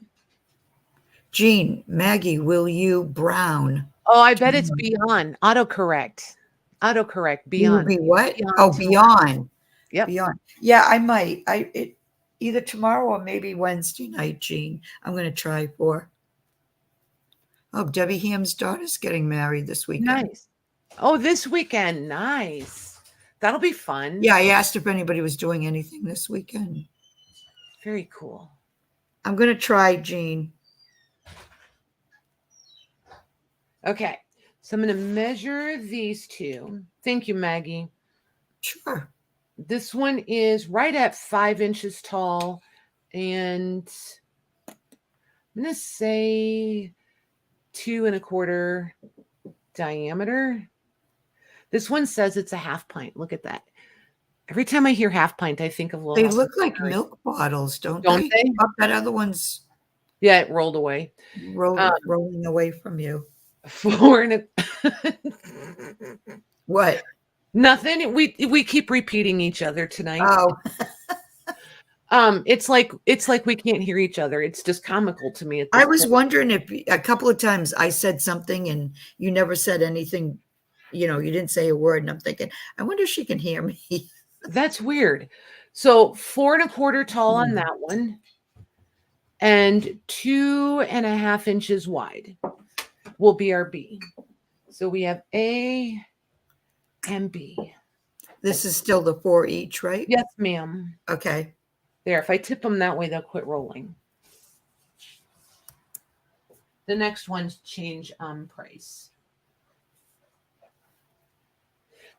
Jean, Maggie, will you brown? Oh, I bet it's beyond. Autocorrect. Autocorrect. Beyond. Will you be what? Beyond Oh, tomorrow. beyond. Yep. Beyond. Yeah, I might. Either tomorrow or maybe Wednesday night, Jean. I'm going to try for. Oh, Debbie Ham's daughter's getting married this weekend. Nice. Oh, this weekend. Nice. That'll be fun. Yeah, I asked if anybody was doing anything this weekend. Very cool. I'm going to try, Jean. Okay. So I'm going to measure these two. Thank you, Maggie. Sure. This one is right at 5 inches tall. And I'm going to say 2 1/4 diameter. This one says it's a half pint. Look at that. Every time I hear half pint, I think of little. They look like milk bottles, don't they? Oh, that other one's. Yeah, it rolled away. Rolling away from you. 4 What? Nothing. We keep repeating each other tonight. Oh. It's like we can't hear each other. It's just comical to me. I was wondering if a couple of times I said something and you never said anything. You didn't say a word, and I'm thinking, I wonder if she can hear me. That's weird. So 4 1/4 tall on that one, and 2 1/2 inches wide will be our B. So we have A and B. This is still the 4 each, right? Yes, ma'am. Okay. There, if I tip them that way, they'll quit rolling. The next one's change price.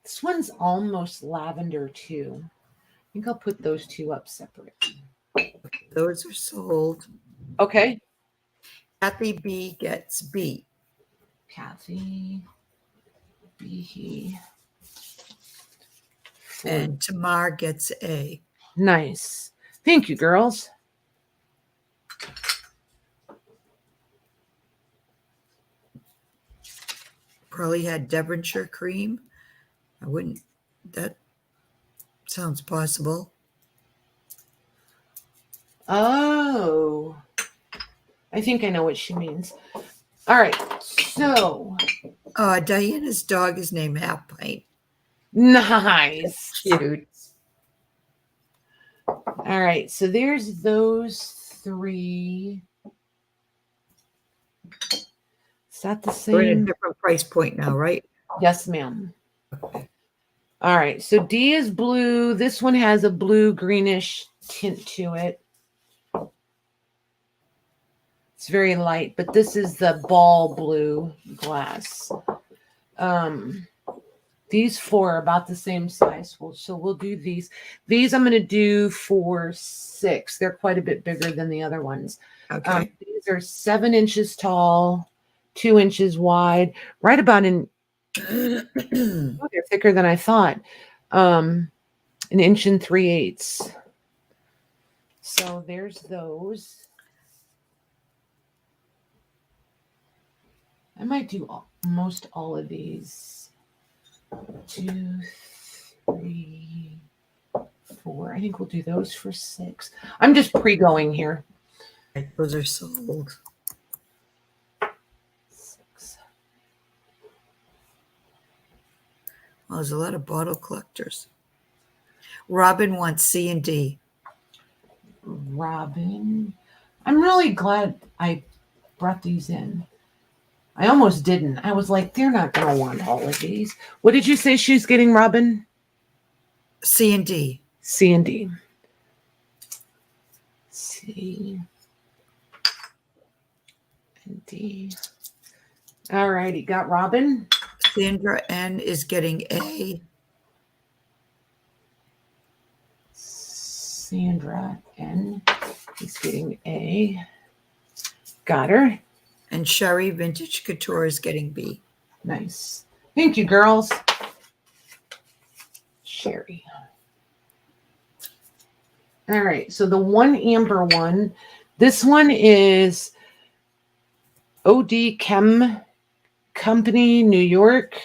This one's almost lavender too. I think I'll put those two up separate. Those are sold. Okay. Kathy B gets B. Kathy B. And Tamar gets A. Nice. Thank you, girls. Probably had Devonshire cream. I wouldn't. That sounds possible. Oh, I think I know what she means. All right, so Diana's dog is named Half Pint. nice. Cute. All right, so there's those 3. Is that the We're in a same? different price point now, right? Yes, ma'am. Okay. All right, so D is blue. This one has a blue greenish tint to it. It's very light, but this is the ball blue glass. These 4 are about the same size. So we'll do these. These I'm going to do for 6. They're quite a bit bigger than the other ones. Okay. These are 7 inches tall, 2 inches wide, right about oh, they're thicker than I thought. 1 inch and 3/8. So there's those. I might do most all of these. 2, 3, 4. I think we'll do those for 6. I'm just pre-going here. Those are sold. 6. Well, there's a lot of bottle collectors. Robin wants C and D. Robin. I'm really glad I brought these in. I almost didn't. I was like, they're not going to want all of these. What did you say she's getting, Robin? C and D. C and D. C and D. All righty. Got Robin. Sandra N is getting A. Sandra N is getting A. Got her. And Sherry Vintage Couture is getting B. Nice. Thank you, girls. Sherry. All right. So the 1 amber one, this one is OD Chem Company, New York.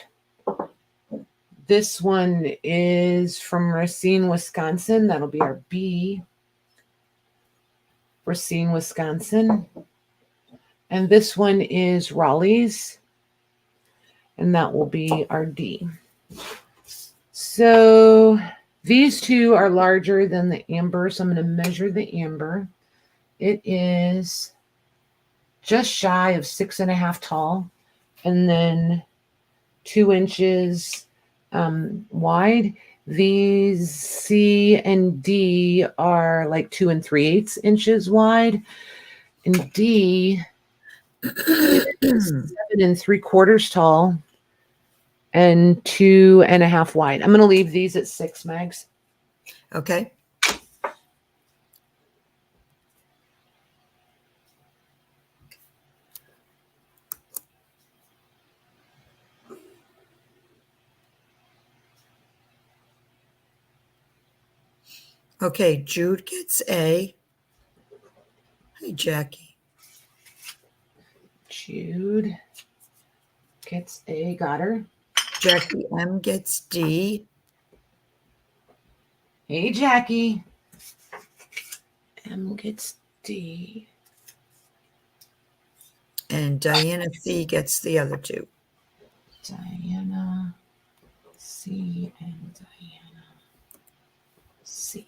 This one is from Racine, Wisconsin. That'll be our B. Racine, Wisconsin. And this one is Raleigh's. And that will be our D. So these 2 are larger than the amber. So I'm going to measure the amber. It is just shy of 6.5 tall. And then 2 inches wide. These C and D are like 2 3/8 inches wide. And D is 7 3/4 tall and 2.5 wide. I'm going to leave these at 6, Mags. Okay. Okay, Jude gets A. Hey, Jackie. Jude gets A. Got her. Jackie M gets D. Hey, Jackie. M gets D. And Diana C gets the other 2. Diana C and Diana C.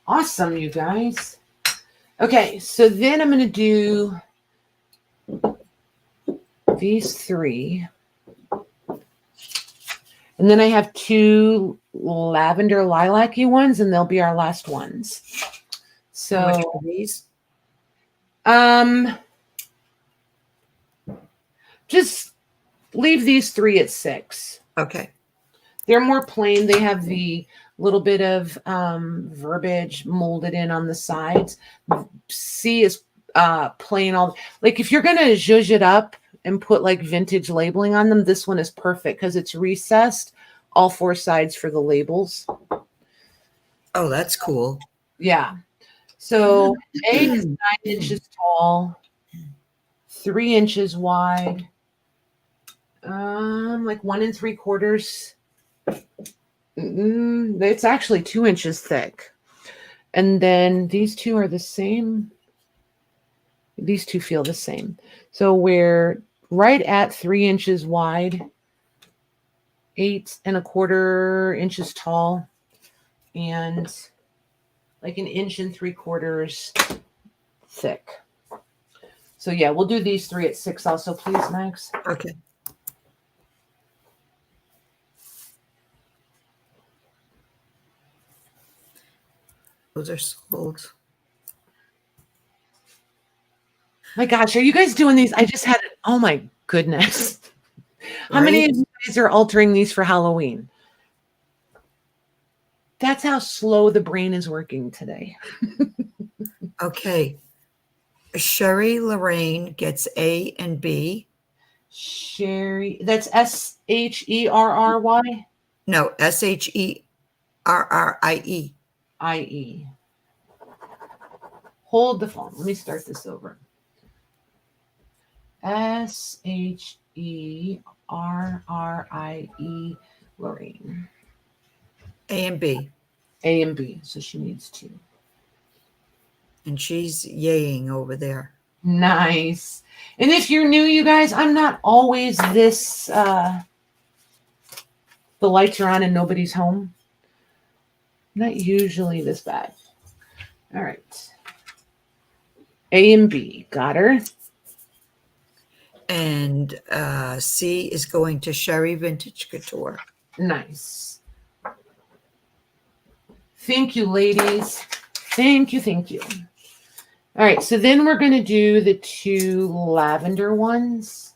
Awesome, you guys. Okay, so then I'm going to do these 3. And then I have 2 lavender lilac-y ones, and they'll be our last ones. So How much are these? Just leave these 3 at 6. Okay. They're more plain. They have the little bit of verbiage molded in on the sides. C is plain. All like if you're gonna zhuzh it up, and put like vintage labeling on them, this one is perfect because it's recessed all four sides for the labels. Oh, that's cool. Yeah. So A is 9 inches tall, 3 inches wide, like 1 3/4. It's actually 2 inches thick. And then these two are the same. These two feel the same. So we're right at 3 inches wide, 8 1/4 inches tall, and like 1 3/4 thick. So yeah, we'll do these 3 at 6 also, please, Max. Okay. Those are sold. My gosh, are you guys doing these? I just had it. Oh my goodness. How many of you guys are altering these for Halloween? That's how slow the brain is working today. Okay. Sherry Lorraine gets A and B. Sherry, that's SHERRY? No, SHERRIE. IE. Hold the phone. Let me start this over. SHERRIE Lorraine. A and B. A and B. So she needs 2. And she's yaying over there. Nice. And if you're new, you guys, I'm not always this, the lights are on and nobody's home. Not usually this bad. All right. A and B. Got her. And C is going to Sherry Vintage Couture. Nice. Thank you, ladies. Thank you. Thank you. All right. So then we're going to do the 2 lavender ones.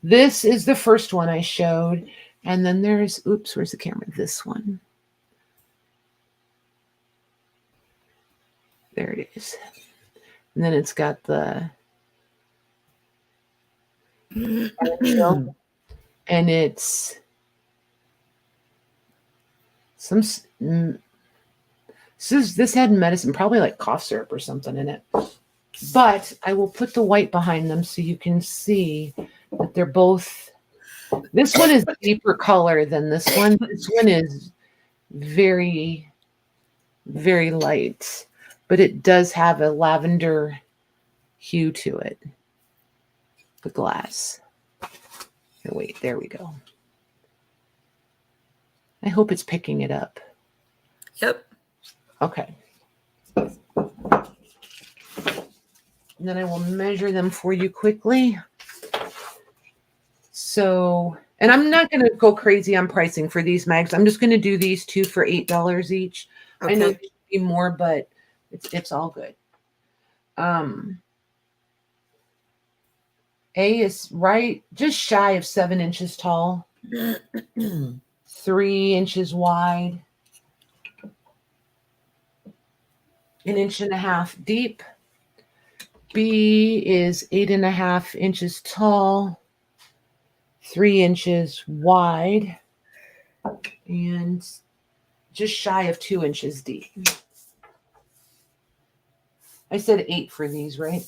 This is the first one I showed. And then there's, oops, where's the camera? This one. There it is. And then it's got the and it's some this had medicine, probably like cough syrup or something in it. But I will put the white behind them so you can see that they're both. This one is deeper color than this one. This one is very, very light, but it does have a lavender hue to it. The glass. Here, wait, there we go. I hope it's picking it up. Yep. Okay. And then I will measure them for you quickly. So, and I'm not going to go crazy on pricing for these mags. I'm just going to do these 2 for $8 each. Okay. I know there should be more, but it's all good. A is right just shy of 7 inches tall, 3 inches wide, 1.5 inches deep. B is 8.5 inches tall, 3 inches wide, and just shy of 2 inches deep. I said 8 for these, right?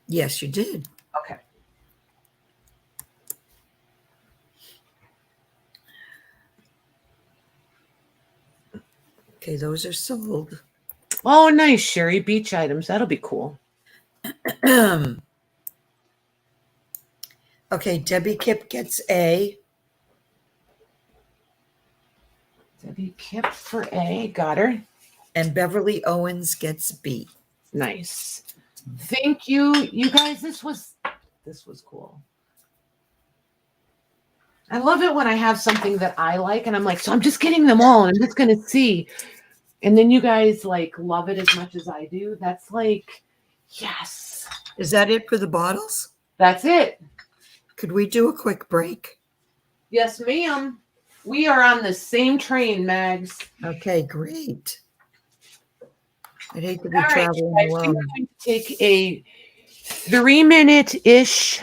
Yes, you did. Okay. Okay, those are sold. Oh, nice, Sherry. Beach items. That'll be cool. Okay, Debbie Kip gets A. Debbie Kip for A. Got her. And Beverly Owens gets B. Nice. Thank you. You guys, this was cool. I love it when I have something that I like and I'm like, so I'm just getting them all and I'm just going to see. And then you guys like love it as much as I do. That's like, yes. Is that it for the bottles? That's it. Could we do a quick break? Yes, ma'am. We are on the same train, Mags. Okay, great. I'd hate to be All right, traveling guys, we are alone. going to take a 3-minute-ish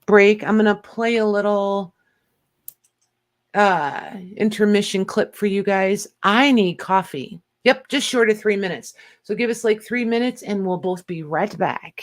break. I'm going to play a little intermission clip for you guys. I need coffee. Yep, just short of 3 minutes. So give us like 3 minutes and we'll both be right back.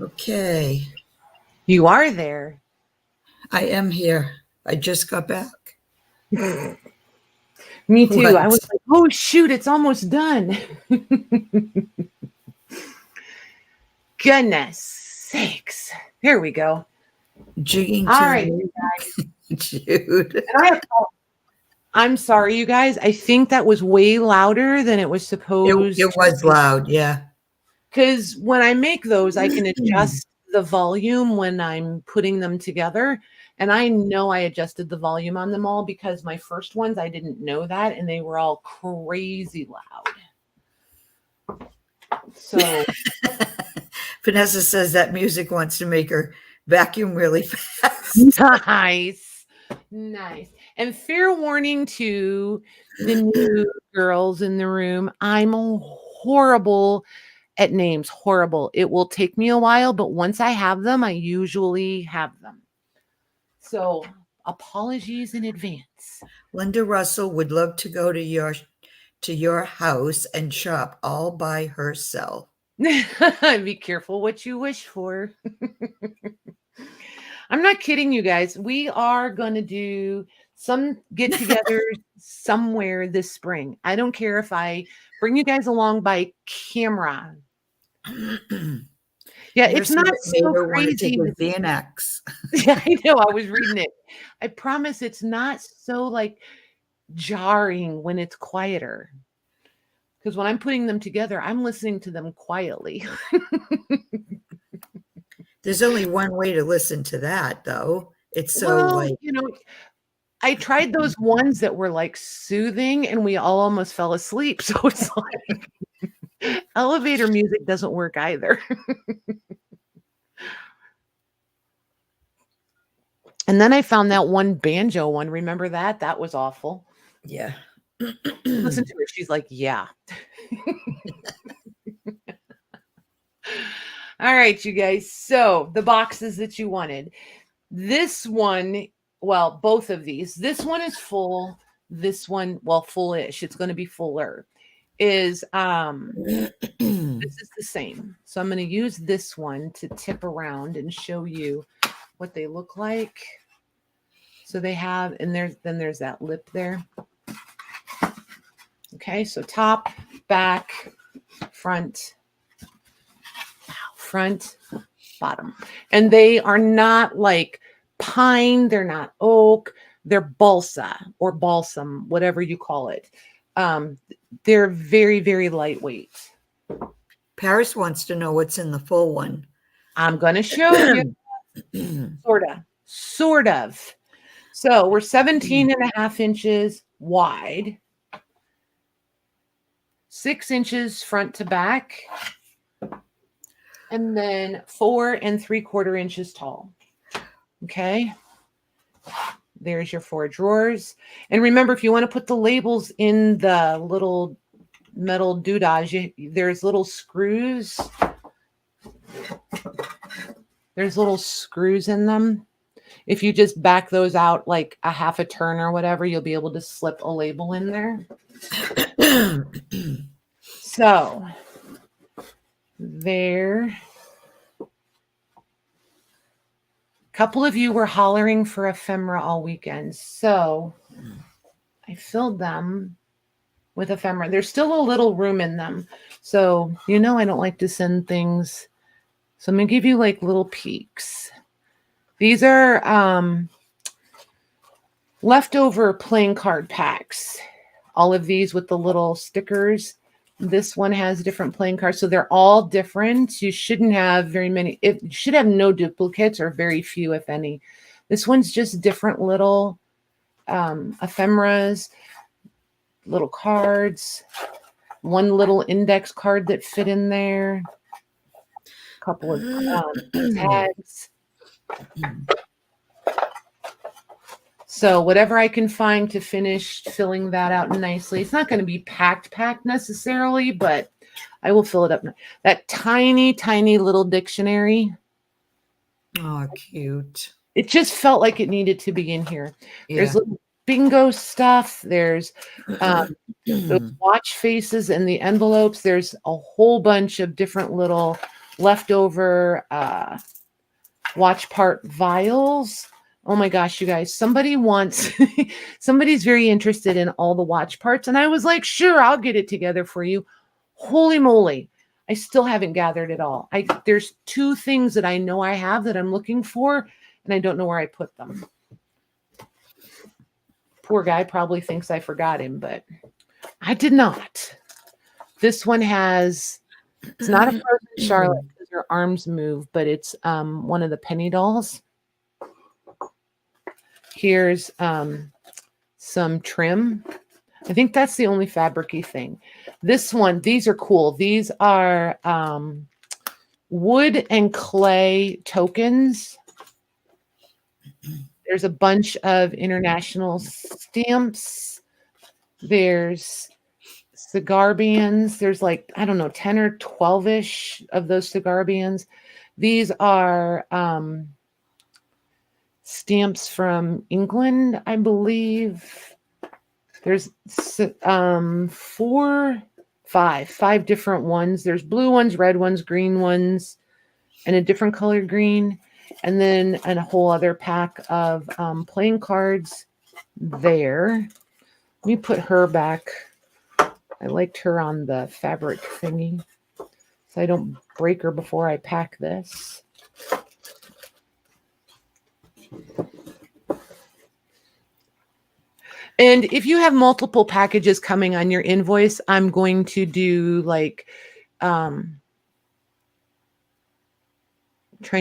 Okay. You are there. I am here. I just got back. Me too. What? I was like, oh, shoot, it's almost done. Goodness sakes. Here we go. Jigging All to right, the you guys. Jude. And I'm sorry, you guys. I think that was way louder than it was supposed It was loud, yeah. Because when I make those, I can adjust the volume when I'm putting them together. And I know I adjusted the volume on them all because my first ones, I didn't know that. And they were all crazy loud. So Vanessa says that music wants to make her vacuum really fast. nice. And fair warning to the new girls in the room, I'm horrible at names. Horrible. It will take me a while, but once I have them, I usually have them. So apologies in advance. Linda Russell would love to go to your house and shop all by herself. Be careful what you wish for. I'm not kidding you guys. We are going to do some get together somewhere this spring. I don't care if I bring you guys along by camera. Yeah, it's not so crazy. Xanax. Yeah, I know. I was reading it. I promise it's not so like jarring when it's quieter. Because when I'm putting them together, I'm listening to them quietly. There's only one way to listen to that, though. It's so Well, like, I tried those ones that were like soothing and we all almost fell asleep. So it's like elevator music doesn't work either. And then I found that one banjo one. Remember that? That was awful. yeah. Listen to her. She's like, yeah. All right, you guys. So the boxes that you wanted. This one, well, both of these. This one is full. This one, well, full-ish. It's going to be fuller. Is this is the same. So I'm going to use this one to tip around and show you what they look like. So they have, and there's that lip there. Okay, so top, back, front, bottom. And they are not like pine, they're not oak, they're balsa or balsam, whatever you call it. They're very, very lightweight. Paris wants to know what's in the full one. I'm going to show you. Sort of. So we're 17.5 inches wide, 6 inches front to back, and then 4 3/4 inches tall. Okay. There's your 4 drawers. And remember, if you want to put the labels in the little metal doodads, there's little screws. There's little screws in them. If you just back those out like a half a turn or whatever, you'll be able to slip a label in there. So there. A couple of you were hollering for ephemera all weekend. So I filled them with ephemera. There's still a little room in them. So, I don't like to send things. So I'm going to give you like little peeks. These are leftover playing card packs. All of these with the little stickers. This one has different playing cards. So they're all different. You shouldn't have very many. You should have no duplicates or very few, if any. This one's just different little ephemeras, little cards. One little index card that fit in there. A couple of tags. So whatever I can find to finish filling that out nicely. It's not going to be packed necessarily, but I will fill it up. That tiny, tiny little dictionary. Oh, cute. It just felt like it needed to be in here. Yeah. There's little bingo stuff. There's those watch faces and the envelopes. There's a whole bunch of different little leftover watch part vials. Oh my gosh, you guys, somebody's very interested in all the watch parts. And I was like, sure, I'll get it together for you. Holy moly. I still haven't gathered it all. There's 2 things that I know I have that I'm looking for, and I don't know where I put them. Poor guy probably thinks I forgot him, but I did not. This one it's not a frozen Charlotte because her arms move, but it's one of the penny dolls. Here's some trim. I think that's the only fabric-y thing. These are cool. These are wood and clay tokens. There's a bunch of international stamps. There's cigar bands. There's like, I don't know, 10 or 12-ish of those cigar bands. These are stamps from England, I believe. There's 5 different ones. There's blue ones, red ones, green ones, and a different colored green. And then a whole other pack of playing cards there. Let me put her back. I liked her on the fabric thingy, so I don't break her before I pack this. And if you have multiple packages coming on your invoice, I'm going to do like, trying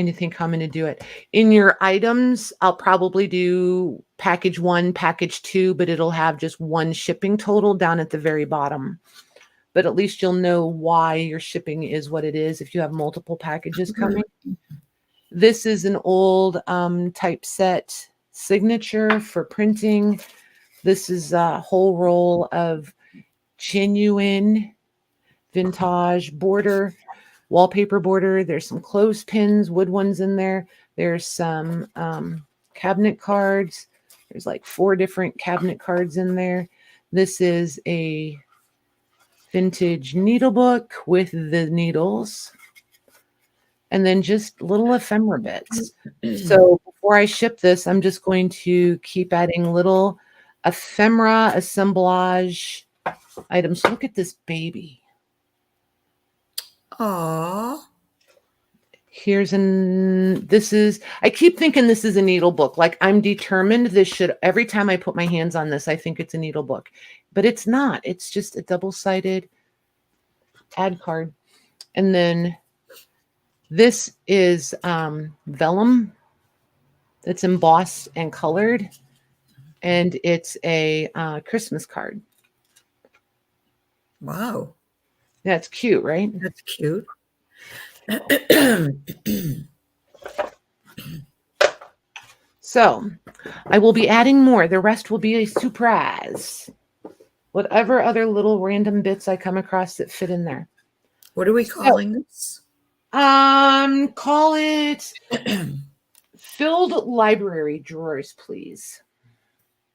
to think how I'm going to do it. In your items, I'll probably do package 1, package 2, but it'll have just one shipping total down at the very bottom. But at least you'll know why your shipping is what it is if you have multiple packages coming. This is an old typeset signature for printing. This is a whole roll of genuine vintage border, wallpaper border. There's some clothespins, wood ones in there. There's some cabinet cards. There's like 4 different cabinet cards in there. This is a vintage needle book with the needles. And then just little ephemera bits. So before I ship this, I'm just going to keep adding little ephemera assemblage items. Look at this baby. Aww. I keep thinking this is a needle book. Like I'm determined every time I put my hands on this, I think it's a needle book, but it's not. It's just a double-sided ad card. And then this is vellum that's embossed and colored, and it's a Christmas card. Wow. That's cute, right? That's cute. So I will be adding more. The rest will be a surprise. Whatever other little random bits I come across that fit in there. What are we calling this? Call it filled library drawers, please.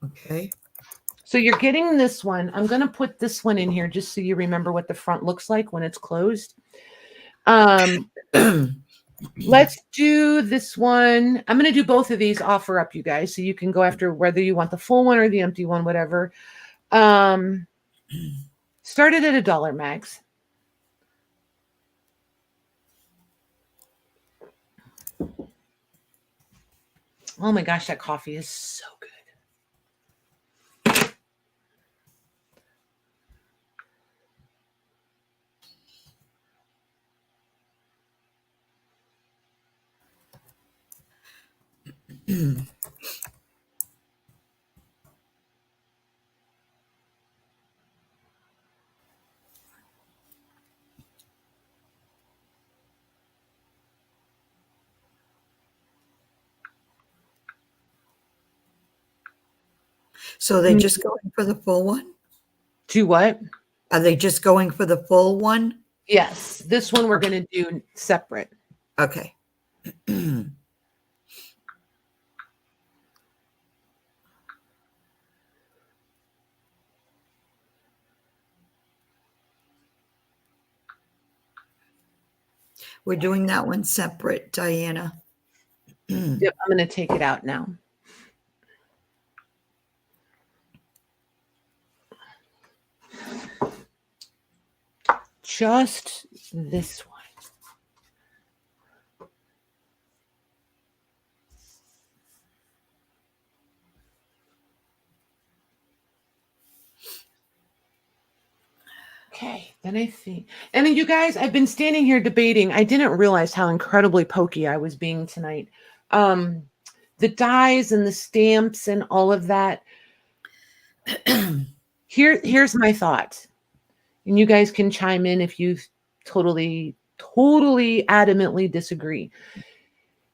Okay. So you're getting this one. I'm going to put this one in here just so you remember what the front looks like when it's closed. Let's do this one. I'm going to do both of these, offer up you guys, so you can go after whether you want the full one or the empty one, whatever. Started at $1, Max. Oh my gosh, that coffee is so good. So they're just going for the full one? Do what? Are they just going for the full one? Yes. This one we're going to do separate. Okay. We're doing that one separate, Diana. Yep, I'm going to take it out now. Just this one. Okay, then I think, and then you guys, I've been standing here debating. I didn't realize how incredibly pokey I was being tonight. The dies and the stamps and all of that. Here's my thought, and you guys can chime in if you totally adamantly disagree.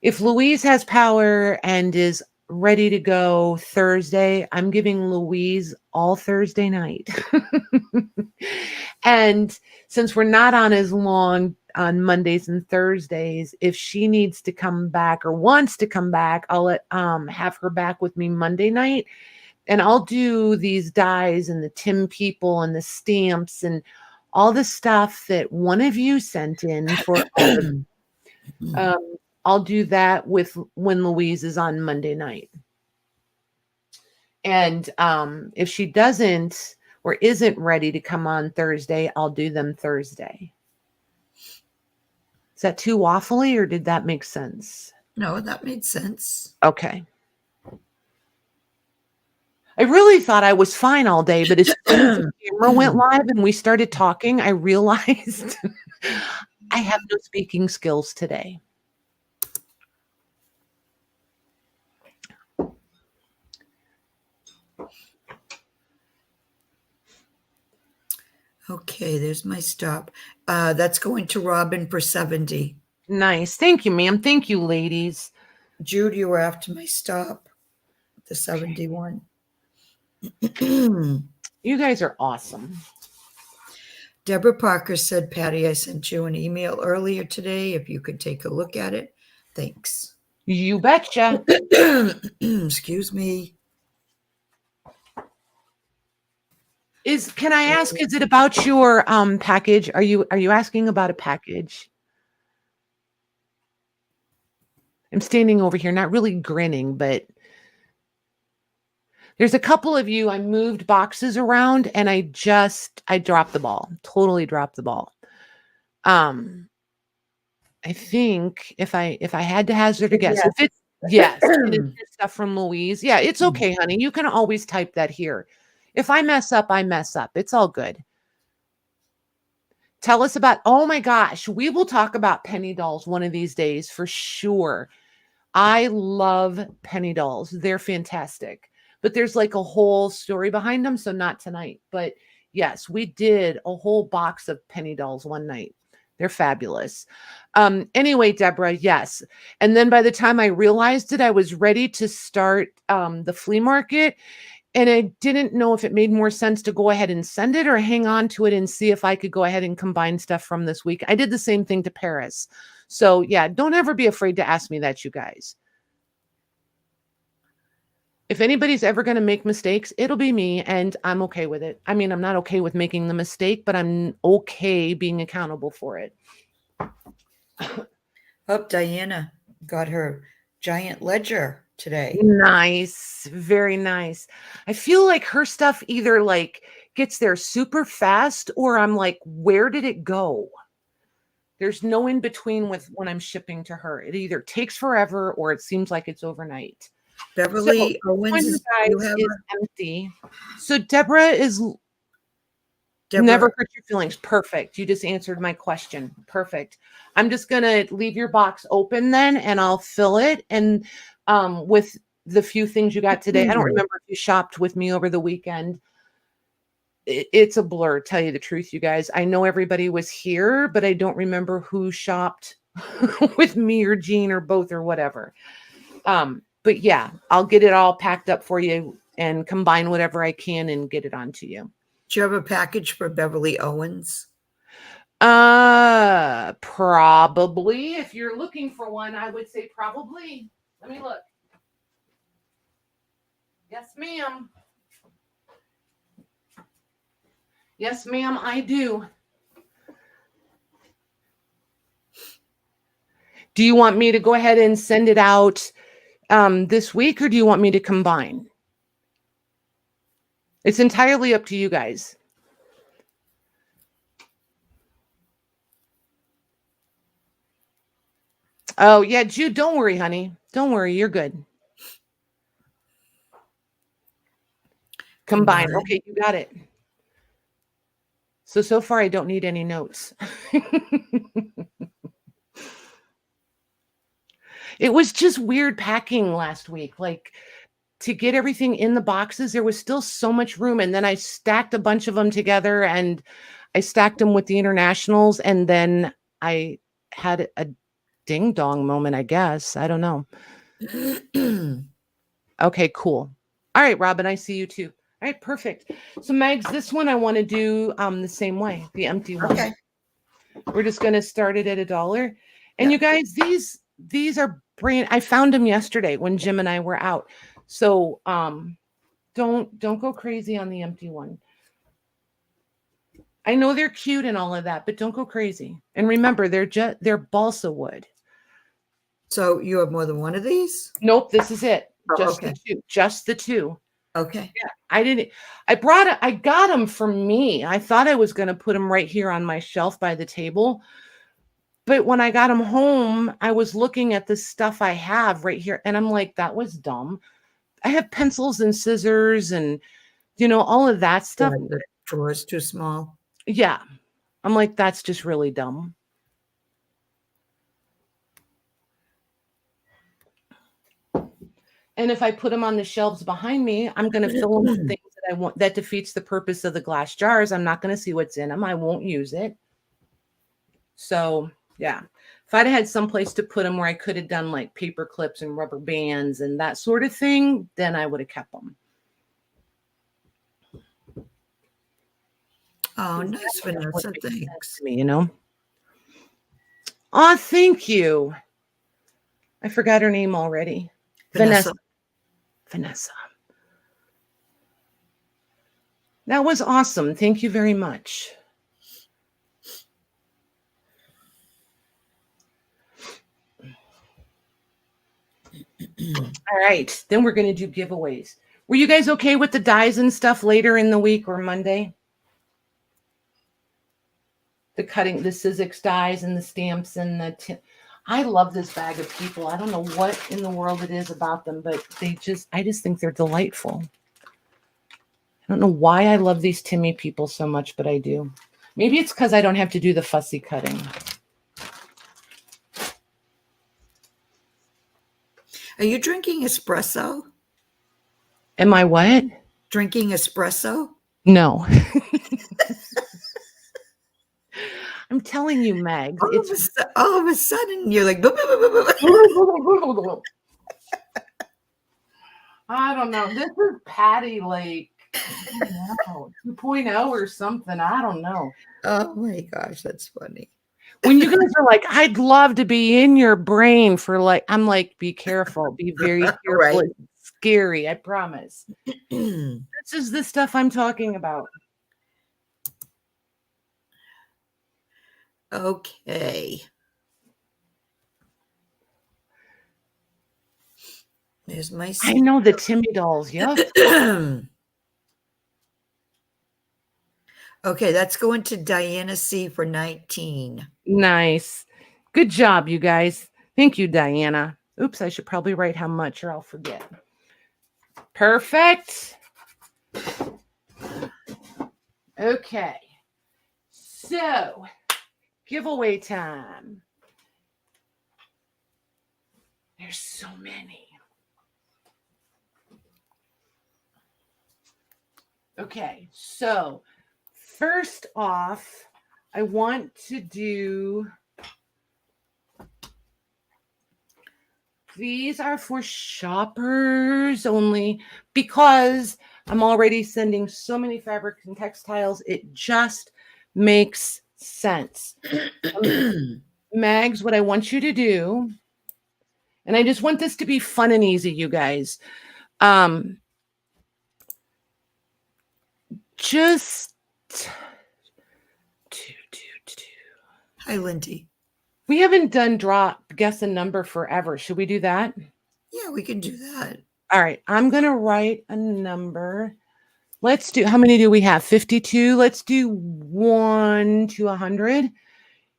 If Louise has power and is ready to go Thursday, I'm giving Louise all Thursday night. And since we're not on as long on Mondays and Thursdays, if she needs to come back or wants to come back, I'll have her back with me Monday night, and I'll do these dies and the Tim people and the stamps and all the stuff that one of you sent in for I'll do that when Louise is on Monday night. And if she doesn't or isn't ready to come on Thursday, I'll do them Thursday. Is that too waffly, or did that make sense? No, that made sense. Okay. I really thought I was fine all day, but as soon as the camera went live and we started talking, I realized I have no speaking skills today. Okay, there's my stop. That's going to Robin for 70. Nice. Thank you, ma'am. Thank you, ladies. Jude, you were after my stop, the 71. You guys are awesome. Deborah Parker said, Patty, I sent you an email earlier today. If you could take a look at it. Thanks. You betcha. Excuse me. Can I ask, is it about your package? Are you asking about a package? I'm standing over here, not really grinning, but there's a couple of you. I moved boxes around and I dropped the ball. Totally dropped the ball. I think if I had to hazard a guess, if it's and it's your stuff from Louise. Yeah, it's okay, honey. You can always type that here. If I mess up, I mess up. It's all good. Tell us about, oh my gosh, we will talk about penny dolls one of these days for sure. I love penny dolls. They're fantastic. But there's like a whole story behind them. So not tonight. But yes, we did a whole box of penny dolls one night. They're fabulous. Anyway, Deborah, yes. And then by the time I realized it, I was ready to start the flea market. And I didn't know if it made more sense to go ahead and send it or hang on to it and see if I could go ahead and combine stuff from this week. I did the same thing to Paris. So yeah, don't ever be afraid to ask me that, you guys. If anybody's ever going to make mistakes, it'll be me, and I'm okay with it. I mean, I'm not okay with making the mistake, but I'm okay being accountable for it. Oh, Diana got her giant ledger today. Nice. Very nice. I feel like her stuff either like gets there super fast or I'm like, where did it go? There's no in between with when I'm shipping to her. It either takes forever or it seems like it's overnight. Beverly Owens is empty. So Deborah is never hurt your feelings. Perfect. You just answered my question. Perfect. I'm just going to leave your box open then and I'll fill it. And with the few things you got today, I don't remember if you shopped with me over the weekend. It's a blur, tell you the truth, you guys. I know everybody was here, but I don't remember who shopped with me or Jean or both or whatever. But yeah, I'll get it all packed up for you and combine whatever I can and get it onto you. Do you have a package for Beverly Owens? Probably. If you're looking for one, I would say probably. Let me look. Yes, ma'am. Yes, ma'am, I do. Do you want me to go ahead and send it out this week, or do you want me to combine? It's entirely up to you guys. Oh, yeah, Jude, don't worry, honey. Don't worry, you're good. Combine. Okay, you got it. So far, I don't need any notes. It was just weird packing last week. Like, to get everything in the boxes, there was still so much room. And then I stacked a bunch of them together and I stacked them with the internationals. And then I had a ding dong moment, I guess. I don't know. Okay, cool. All right, Robin, I see you too. All right, perfect. So Mags, this one I want to do the same way, the empty one. Okay. We're just going to start it at $1. And you guys, these are brand, I found them yesterday when Jim and I were out. So don't go crazy on the empty one. I know they're cute and all of that, but don't go crazy. And remember, they're balsa wood. So you have more than one of these? Nope, this is it. Just the two. Just the two. Okay. Yeah, I got them for me. I thought I was going to put them right here on my shelf by the table. But when I got them home, I was looking at the stuff I have right here and I'm like, that was dumb. I have pencils and scissors and, all of that stuff. Yeah, the drawer's too small. Yeah. I'm like, that's just really dumb. And if I put them on the shelves behind me, I'm going to fill them with things that I want. That defeats the purpose of the glass jars. I'm not going to see what's in them. I won't use it. So, yeah. If I'd had some place to put them where I could have done like paper clips and rubber bands and that sort of thing, then I would have kept them. Oh, nice, Vanessa. Thanks. Me, Oh, thank you. I forgot her name already. Vanessa. That was awesome. Thank you very much. All right. Then we're going to do giveaways. Were you guys okay with the dies and stuff later in the week or Monday? The cutting, the Sizzix dies and the stamps and the... I love this bag of people. I don't know what in the world it is about them, but I just think they're delightful. I don't know why I love these Timmy people so much, but I do. Maybe it's because I don't have to do the fussy cutting. Are you drinking espresso? Am I what? Drinking espresso? No. I'm telling you, Meg. All of a sudden, you're like... I don't know. This is Patty Lake 2.0 or something. I don't know. Oh my gosh, that's funny. When you guys are like, I'd love to be in your brain for like, I'm like, be careful. Be very careful. Right. It's scary, I promise. This is the stuff I'm talking about. Okay. There's my... I know the Timmy dolls. Yeah. Okay, that's going to Diana C for 19. Nice. Good job, you guys. Thank you, Diana. Oops, I should probably write how much or I'll forget. Perfect. Okay. So, giveaway time. There's so many. Okay, so first off, I want to do, these are for shoppers only because I'm already sending so many fabrics and textiles. It just makes sense. Mags, what I want you to do, and I just want this to be fun and easy, you guys. Just Hi, Lindy. We haven't done guess a number forever. Should we do that? Yeah, we can do that. All right. I'm going to write a number. Let's do, how many do we have? 52. Let's do 1 to 100.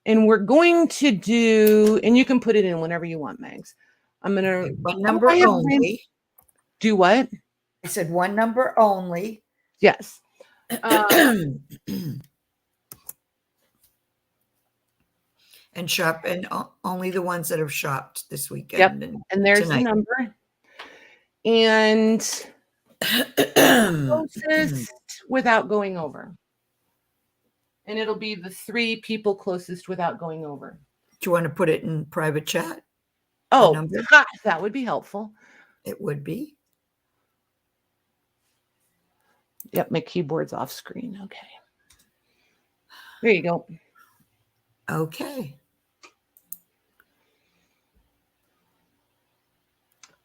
And we're going to do, and you can put it in whenever you want, Megs. I'm going to... One number only. Do what? I said one number only. Yes. And shop, and only the ones that have shopped this weekend. Yep. And there's tonight. the number. And closest without going over. And it'll be the 3 people closest without going over. Do you want to put it in private chat? Oh, that would be helpful. It would be. Yep, my keyboard's off screen. Okay. There you go. Okay.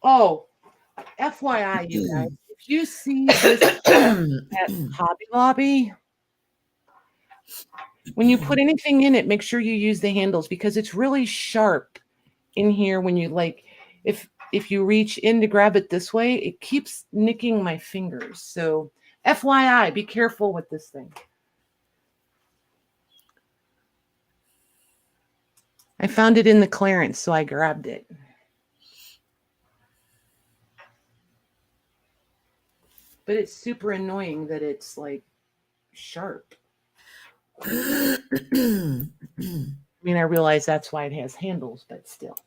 Oh, FYI, you guys, if you see this at Hobby Lobby, when you put anything in it, make sure you use the handles because it's really sharp in here when you if you reach in to grab it this way, it keeps nicking my fingers. So FYI, be careful with this thing. I found it in the clearance, so I grabbed it. But it's super annoying that it's like sharp. All I mean, I realize that's why it has handles, but still.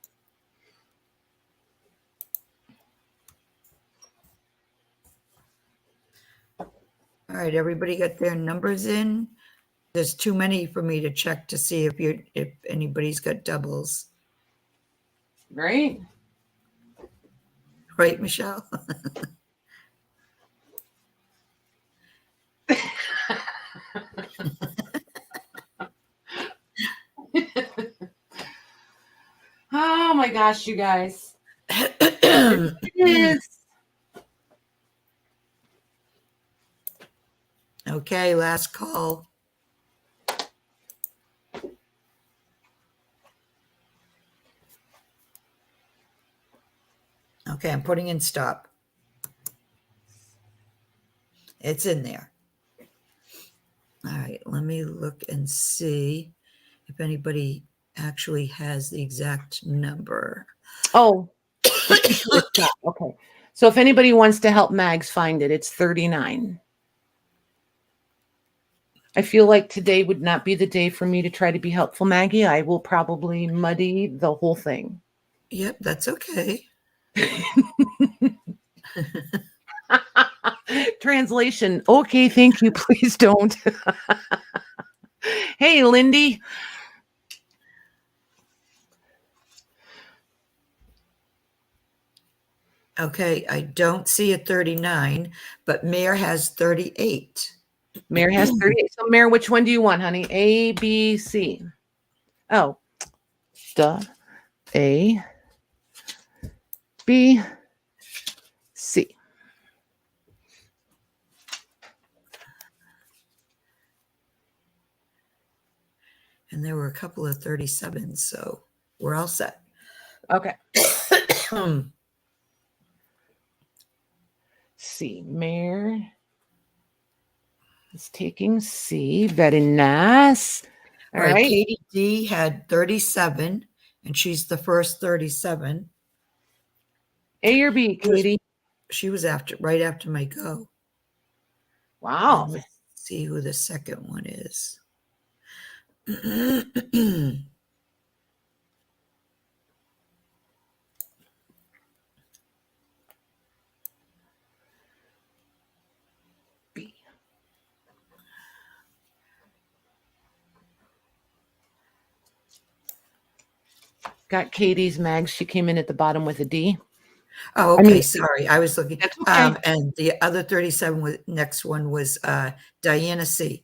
right, everybody got their numbers in? There's too many for me to check to see if anybody's got doubles. Right? Right, Michelle? Oh my gosh, you guys. It is. Okay, last call. Okay, I'm putting in stop. It's in there. All right, let me look and see if anybody actually has the exact number. Oh, okay. So if anybody wants to help Mags find it, it's 39. I feel like today would not be the day for me to try to be helpful, Maggie. I will probably muddy the whole thing. Yep, that's okay. Translation. Okay, thank you. Please don't. Hey, Lindy. Okay, I don't see a 39, but Mayor has 38. Mayor has 38. So, Mayor, which one do you want, honey? A, B, C. Oh, duh. A, B, C. And there were a couple of 37s, so we're all set. Okay. C. Mayor is taking C. Very nice. All right, Katie D had 37, and she's the first 37. A or B, Katie? She was right after my go. Wow. And let's see who the second one is. B. Got Katie's Mags. She came in at the bottom with a D. Oh, okay. Sorry. I was looking. Okay. And the other 37 next one was Diana C.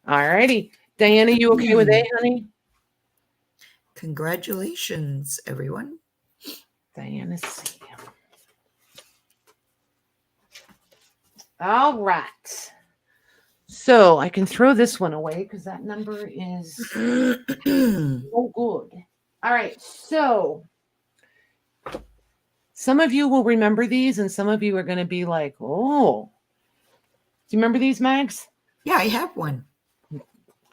All righty. Diana, you okay with A, honey? Congratulations, everyone. Diana C. All right. So I can throw this one away because that number is so good. All right. So some of you will remember these, and some of you are going to be like, oh. Do you remember these, Mags? Yeah, I have one.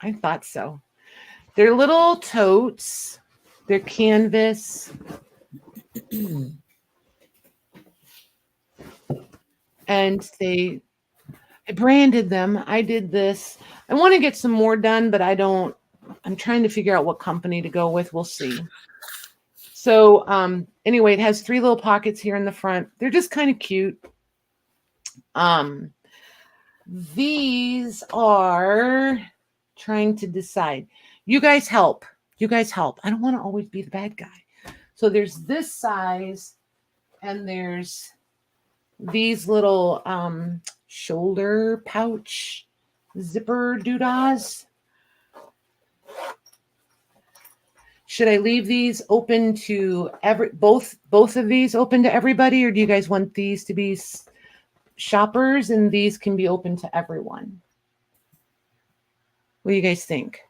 I thought so. They're little totes. They're canvas. And I branded them. I did this. I want to get some more done, but I'm trying to figure out what company to go with. We'll see. So anyway, it has 3 little pockets here in the front. They're just kind of cute. These are trying to decide. You guys help. You guys help. I don't want to always be the bad guy. So there's this size, and there's these little shoulder pouch zipper doodahs. Should I leave these open to both of these open to everybody, or do you guys want these to be shoppers and these can be open to everyone? What do you guys think?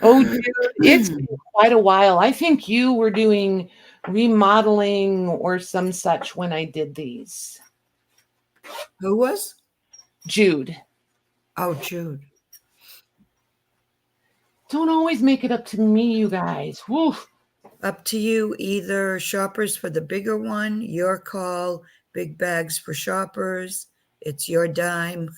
Oh, dude, it's been quite a while. I think you were doing remodeling or some such when I did these. Who was? Jude. Oh, Jude. Don't always make it up to me, you guys. Woo. Up to you, either shoppers for the bigger one, your call, big bags for shoppers. It's your dime.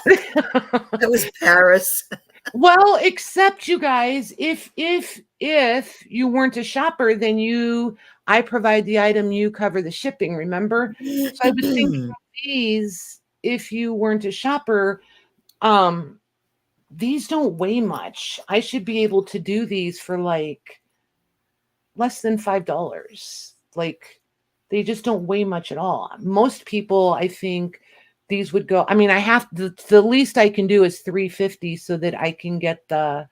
That was Paris. Well, except you guys, if you weren't a shopper, then I provide the item, you cover the shipping, remember? So I would think these, if you weren't a shopper, these don't weigh much. I should be able to do these for like less than $5. Like they just don't weigh much at all. Most people, I think these would go, I mean, I have the least I can do is $3.50 so that I can get the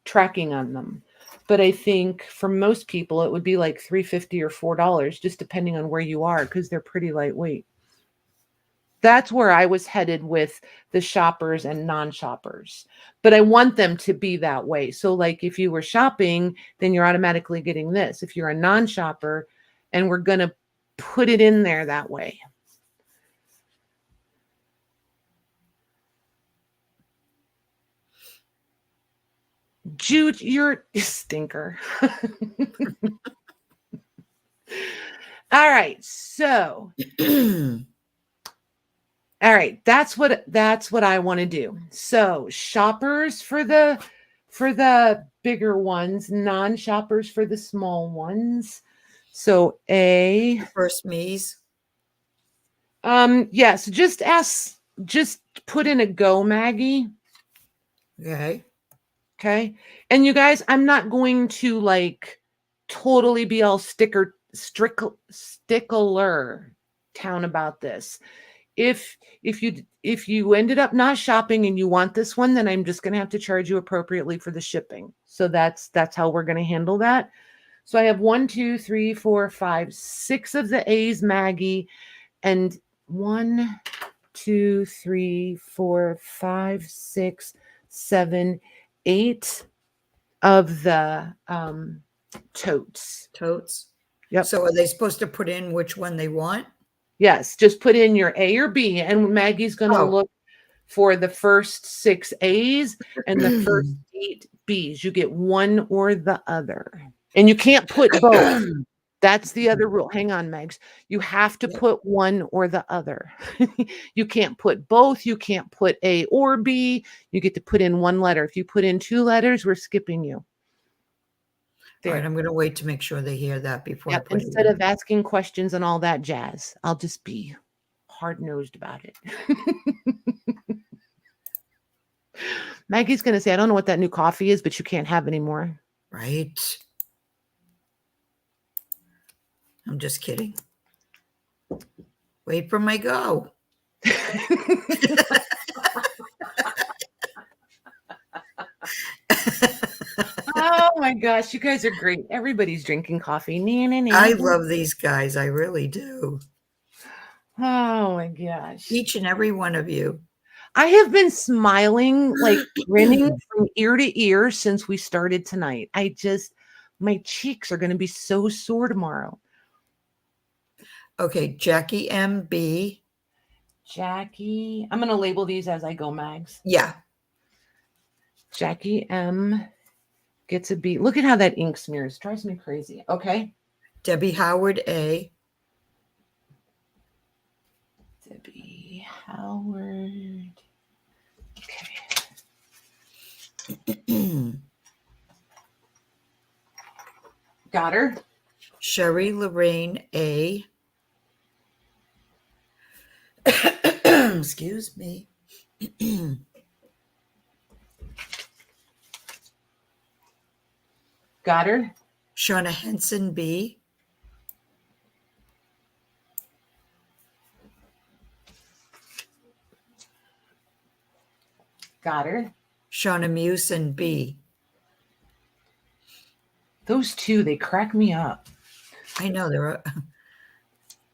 tracking on them. But I think for most people it would be like $3.50 or $4, just depending on where you are, because they're pretty lightweight. That's where I was headed with the shoppers and non-shoppers. But I want them to be that way. So like if you were shopping, then you're automatically getting this. If you're a non-shopper, and we're going to put it in there that way. Jude, you're a stinker. All right. So all right, that's what I want to do. So shoppers for the bigger ones, non-shoppers for the small ones. So first me's. Yes, just put in a go, Maggie. Okay. Okay. And you guys, I'm not going to like totally be all stickler town about this. If you ended up not shopping and you want this one, then I'm just going to have to charge you appropriately for the shipping. So that's how we're going to handle that. So I have 1, 2, 3, 4, 5, 6 of the A's, Maggie, and 1, 2, 3, 4, 5, 6, 7, 8 of the totes. Totes. Yep. So are they supposed to put in which one they want? Yes, just put in your A or B, and Maggie's going to look for the first 6 A's and the first 8 B's. You get one or the other, and you can't put both. That's the other rule. Hang on, Megs. You have to put one or the other. You can't put both. You can't put A or B. You get to put in one letter. If you put in 2 letters, we're skipping you. All right, I'm going to wait to make sure they hear that before I put instead it in. of asking questions and all that jazz, I'll just be hard-nosed about it. Maggie's going to say, I don't know what that new coffee is, but you can't have any more. Right. I'm just kidding. Wait for my go. Oh my gosh, you guys are great. Everybody's drinking coffee. I love these guys. I really do. Oh my gosh. Each and every one of you. I have been smiling, like grinning from ear to ear since we started tonight. My cheeks are going to be so sore tomorrow. Okay, Jackie M.B. Jackie, I'm going to label these as I go, Mags. Yeah. Jackie M gets a B. Look at how that ink smears. Drives me crazy. Okay. Debbie Howard A. Debbie Howard. Okay. Got her. Sherry Lorraine A. Excuse me. Got her. Shauna Henson B. Got her. Shauna Musin B. Those two, they crack me up. I know they're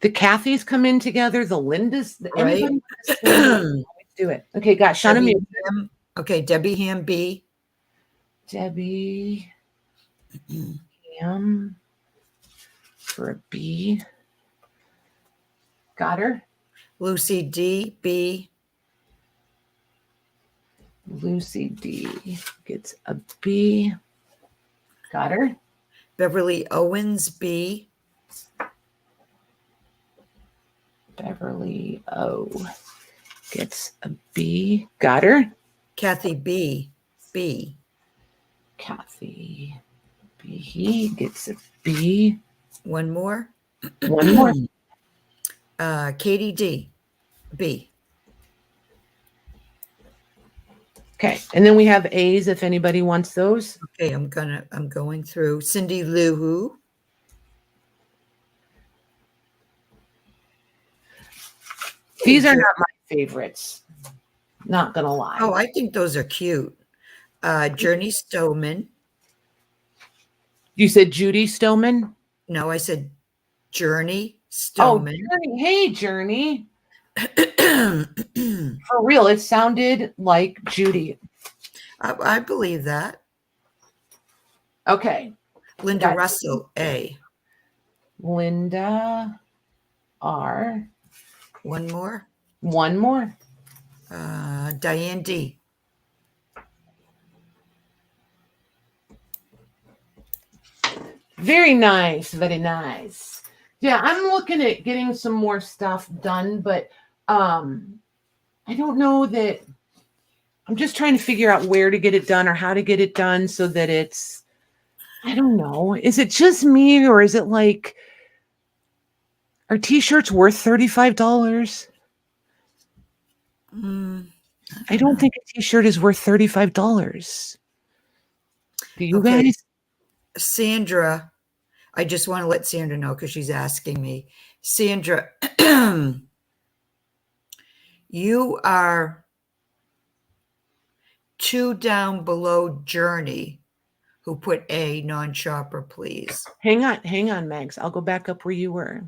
the Kathys come in together. The Lindas, right. Anybody do it. Okay, got Shauna Musin. Okay, Debbie Ham B. Debbie Ham for a B. Got her. Lucy D. B. Lucy D gets a B. Got her. Beverly Owens B. Beverly O gets a B. Got her. Kathy B. B. Kathy B gets a B. One more. One more. Katie D. B. Okay, and then we have A's if anybody wants those. Okay, I'm going through. Cindy Lou Who. These are not my favorites. Not gonna lie. Oh, I think those are cute. Journey Stoneman. You said Judy Stoneman? No, I said Journey Stoneman. Oh, Journey. Hey, Journey. For real, it sounded like Judy. I believe that. Okay. Linda Russell A. Linda R. One more. One more. Diane D. Very nice. Very nice. Yeah, I'm looking at getting some more stuff done, but I don't know that. I'm just trying to figure out where to get it done or how to get it done so that it's, I don't know. Is it just me or is it like, are t-shirts worth $35? I don't think a t-shirt is worth $35. Do you guys? Sandra, I just want to let Sandra know because she's asking me. Sandra, you are 2 down below Journey, who put A, non-shopper, please. Hang on, Mags. I'll go back up where you were.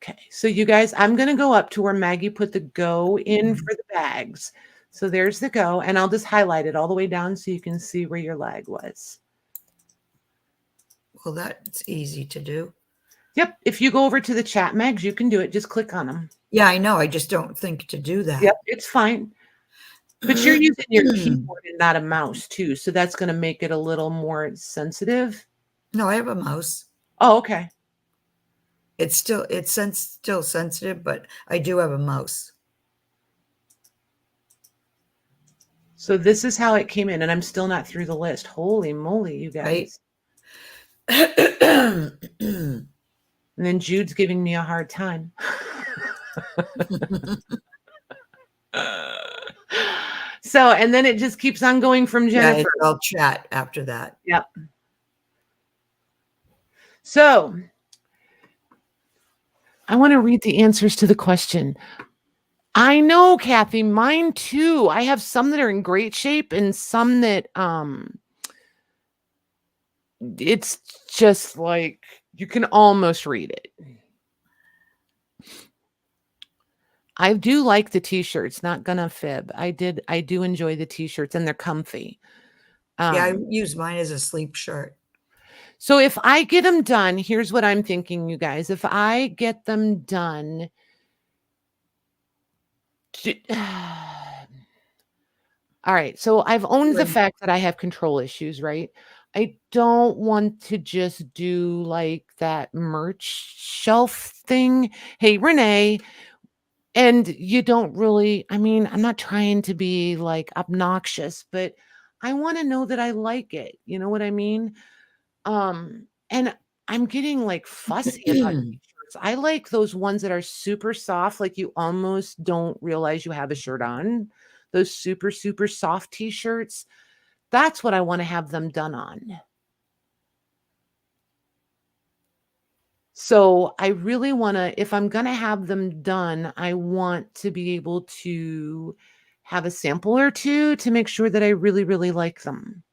Okay, so you guys, I'm going to go up to where Maggie put the go in for the bags. So there's the go, and I'll just highlight it all the way down so you can see where your lag was. Well, that's easy to do. Yep, if you go over to the chat, Mags, you can do it. Just click on them. Yeah, I know. I just don't think to do that. Yep, it's fine. But you're using your keyboard and not a mouse, too, so that's going to make it a little more sensitive. No, I have a mouse. Oh, okay. It's still sensitive, but I do have a mouse. So this is how it came in, and I'm still not through the list. Holy moly, you guys. Right? And then Jude's giving me a hard time. So, and then it just keeps on going from Jennifer. Yeah, I'll chat after that. Yep. So I want to read the answers to the question. I know, Kathy, mine too. I have some that are in great shape and some that it's just like you can almost read it. I do like the t-shirts, not gonna fib. I do enjoy the t-shirts and they're comfy. Yeah, I use mine as a sleep shirt. So if I get them done, here's what I'm thinking, you guys. If I get them done, all right. So I've owned the fact that I have control issues, right? I don't want to just do like that merch shelf thing. Hey, Renee. And you don't really, I mean, I'm not trying to be like obnoxious, but I want to know that I like it. You know what I mean? And I'm getting like fussy about t-shirts. I like those ones that are super soft, like you almost don't realize you have a shirt on. Those super, super soft t-shirts. That's what I want to have them done on. So I really want to, if I'm going to have them done, I want to be able to have a sample or two to make sure that I really, really like them.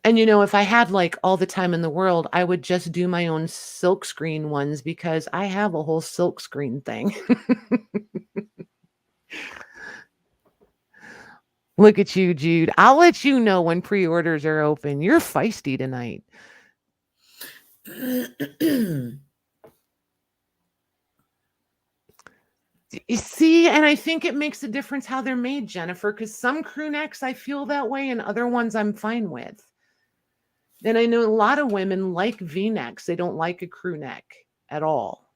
And, you know, if I had like all the time in the world, I would just do my own silk screen ones because I have a whole silk screen thing. Look at you, Jude. I'll let you know when pre-orders are open. You're feisty tonight. You see, and I think it makes a difference how they're made, Jennifer, because some crew necks I feel that way and other ones I'm fine with. And I know a lot of women like V-necks. They don't like a crew neck at all.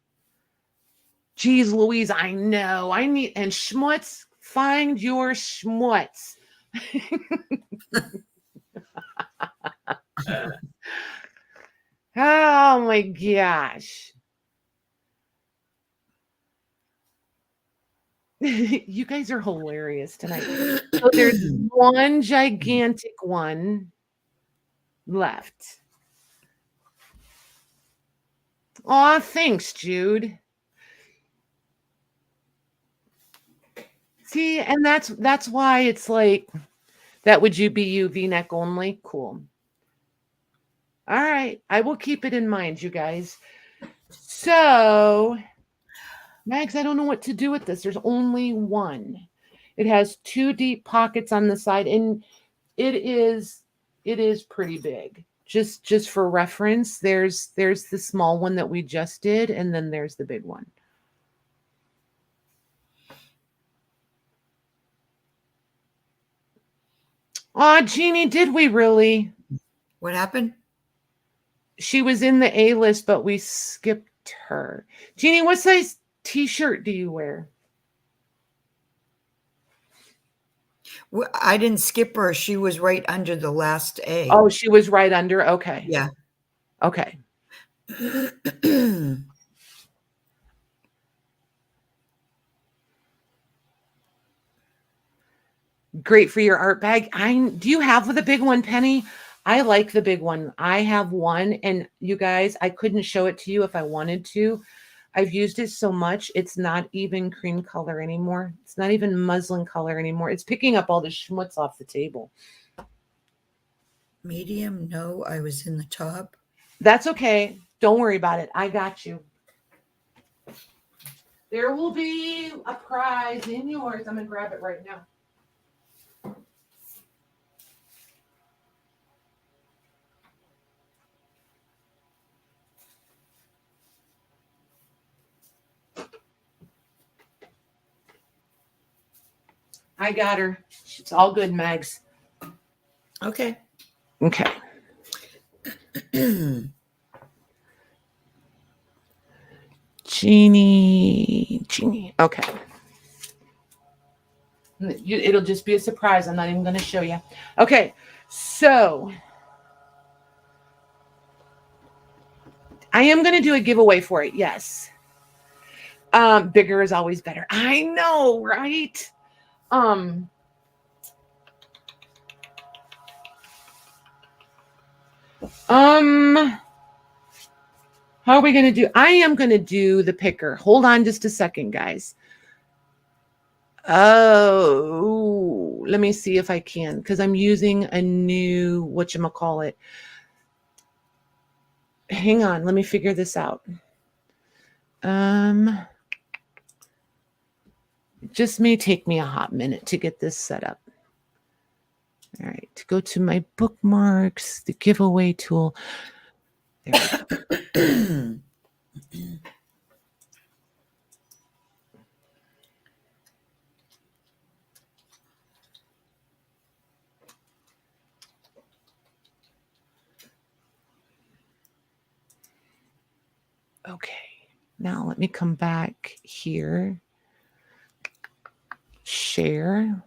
Geez, Louise, I know. And schmutz, find your schmutz. Oh my gosh. You guys are hilarious tonight. So there's one gigantic one left. Aw, thanks, Jude. See, and that's why it's like that. Would you be you V-neck only? Cool. All right. I will keep it in mind, you guys. So, Mags, I don't know what to do with this. There's only one. It has 2 deep pockets on the side, and it is pretty big. Just for reference, there's the small one that we just did, and then there's the big one. Oh, Jeannie, did we really? What happened? She was in the A list, but we skipped her. Jeannie, what size t-shirt do you wear? Well, I didn't skip her. She was right under the last A. Oh, she was right under. Okay. Yeah. Okay. Great for your art bag. Do you have the big one, Penny? I like the big one. I have one, and you guys, I couldn't show it to you if I wanted to. I've used it so much, it's not even cream color anymore. It's not even muslin color anymore. It's picking up all the schmutz off the table. Medium, no, I was in the top. That's okay. Don't worry about it. I got you. There will be a prize in yours. I'm going to grab it right now. I got her. It's all good, Megs. Okay. Okay. Jeannie. Okay. It'll just be a surprise. I'm not even going to show you. Okay. So I am going to do a giveaway for it. Yes. Bigger is always better. I know, right? How are we going to do? I am going to do the picker. Hold on just a second, guys. Oh, let me see if I can, because I'm using a new, whatchamacallit. Hang on, let me figure this out. It just may take me a hot minute to get this set up. All right, to go to my bookmarks, the giveaway tool. There we go. Okay, now let me come back here. Share.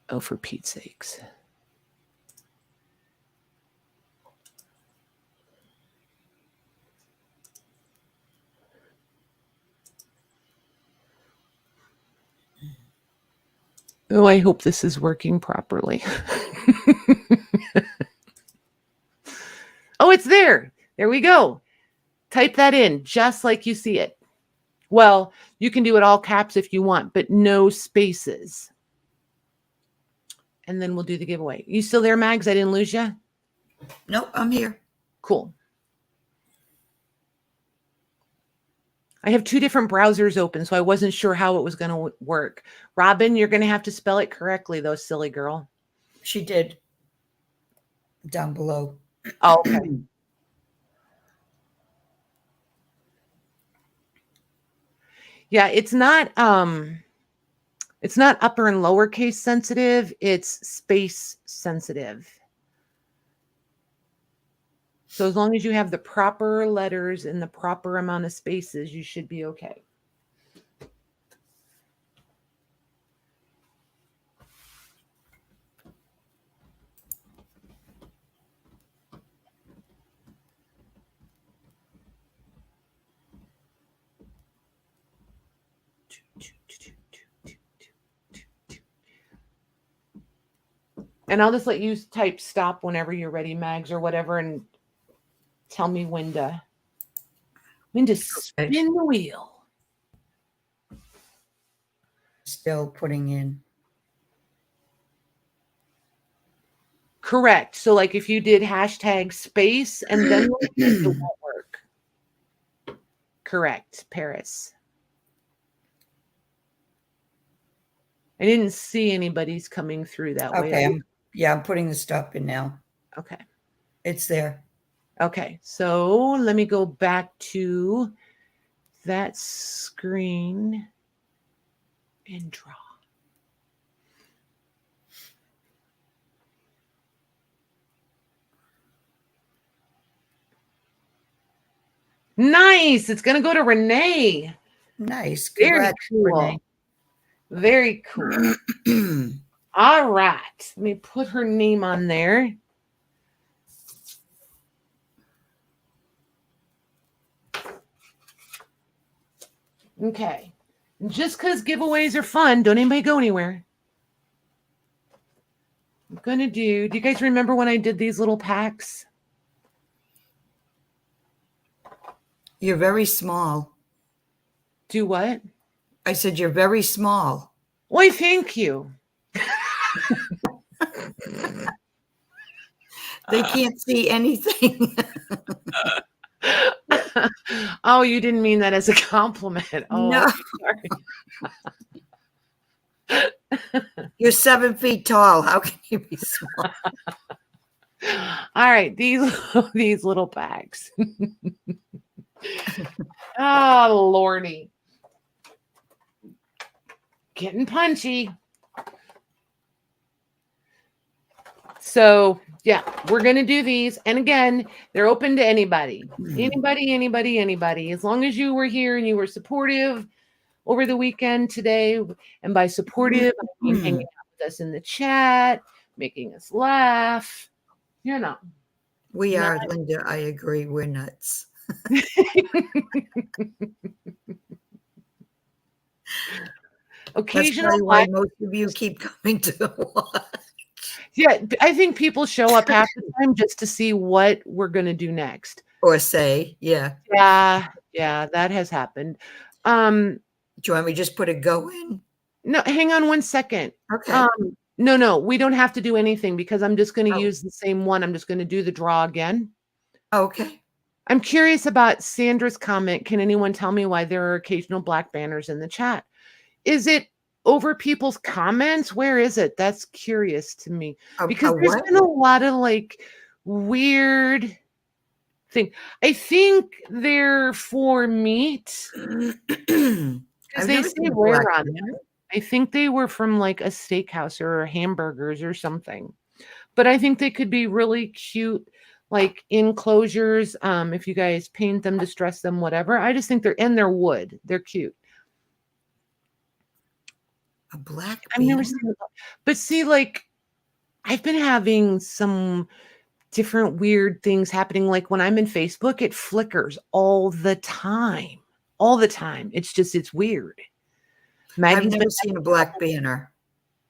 Oh, for Pete's sakes. Oh, I hope this is working properly. Oh, it's there. There we go. Type that in just like you see it. Well, you can do it all caps if you want, but no spaces. And then we'll do the giveaway. You still there, Mags? I didn't lose you? Nope, I'm here. Cool. I have 2 different browsers open, so I wasn't sure how it was going to work. Robin, you're going to have to spell it correctly, though, silly girl. She did. Down below. Oh, okay. Yeah, it's not upper and lowercase sensitive, it's space sensitive. So as long as you have the proper letters and the proper amount of spaces, you should be okay. And I'll just let you type stop whenever you're ready, Mags, or whatever, and tell me when to spin the wheel. Still putting in. Correct. So like if you did hashtag space and then it won't work. Correct, Paris. I didn't see anybody's coming through that way. Okay, I'm putting the stuff in now. Okay. It's there. Okay, so let me go back to that screen and draw. Nice. It's going to go to Renee. Nice. Very cool. Renee. Very cool. All right. Let me put her name on there. Okay. Just because giveaways are fun, don't anybody go anywhere. I'm going to do you guys remember when I did these little packs? You're very small. Do what? I said you're very small. Why, thank you. They can't see anything. Oh, you didn't mean that as a compliment. Oh, no. Sorry. You're 7 feet tall. How can you be small? All right, these little bags. Oh, Lordy. Getting punchy. So, yeah, we're going to do these. And again, they're open to anybody. Anybody. As long as you were here and you were supportive over the weekend today. And by supportive, I mean hanging out with us in the chat, making us laugh. You know. We are, Linda. I agree. We're nuts. Occasional. That's why most of you keep coming to watch. Yeah, I think people show up half the time just to see what we're going to do next. Or say, yeah. Yeah, that has happened. Do you want me to just put a go in? No, hang on one second. Okay. No, we don't have to do anything because I'm just going to use the same one. I'm just going to do the draw again. Okay. I'm curious about Sandra's comment. Can anyone tell me why there are occasional black banners in the chat? Is it over people's comments? Where is it? That's curious to me because there's been a lot of like weird thing. I think they're for meat because they say rare on them. I think they were from like a steakhouse or hamburgers or something, but I think they could be really cute, like enclosures. If you guys paint them, distress them, whatever. I just think they're wood. They're cute. A black I've never seen it. But see, like, I've been having some different weird things happening. Like when I'm in Facebook, it flickers all the time. All the time. It's weird. I've never seen a black banner.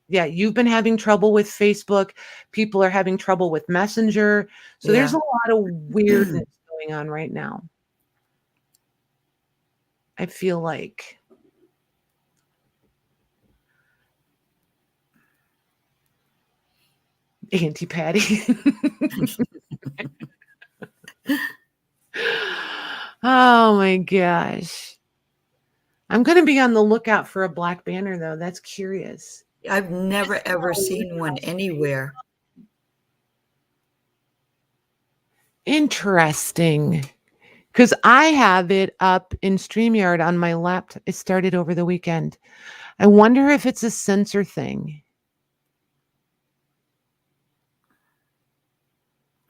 Yeah, you've been having trouble with Facebook. People are having trouble with Messenger. So there's a lot of weirdness going on right now. I feel like. Auntie Patty. Oh my gosh. I'm going to be on the lookout for a black banner though. That's curious. I've never ever seen one anywhere. Interesting. Because I have it up in StreamYard on my laptop. It started over the weekend. I wonder if it's a sensor thing.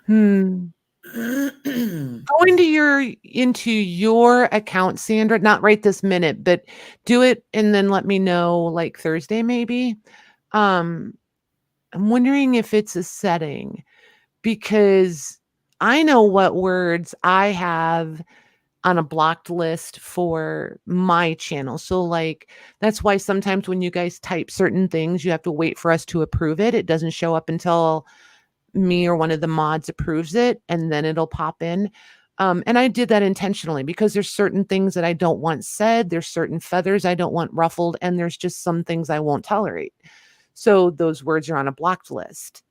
Go into your account, Sandra, not right this minute, but do it and then let me know like Thursday maybe. I'm wondering if it's a setting because I know what words I have on a blocked list for my channel. So like that's why sometimes when you guys type certain things, you have to wait for us to approve it. It doesn't show up until me or one of the mods approves it, and then it'll pop in. And I did that intentionally because there's certain things that I don't want said. There's certain feathers I don't want ruffled, and there's just some things I won't tolerate. So those words are on a blocked list.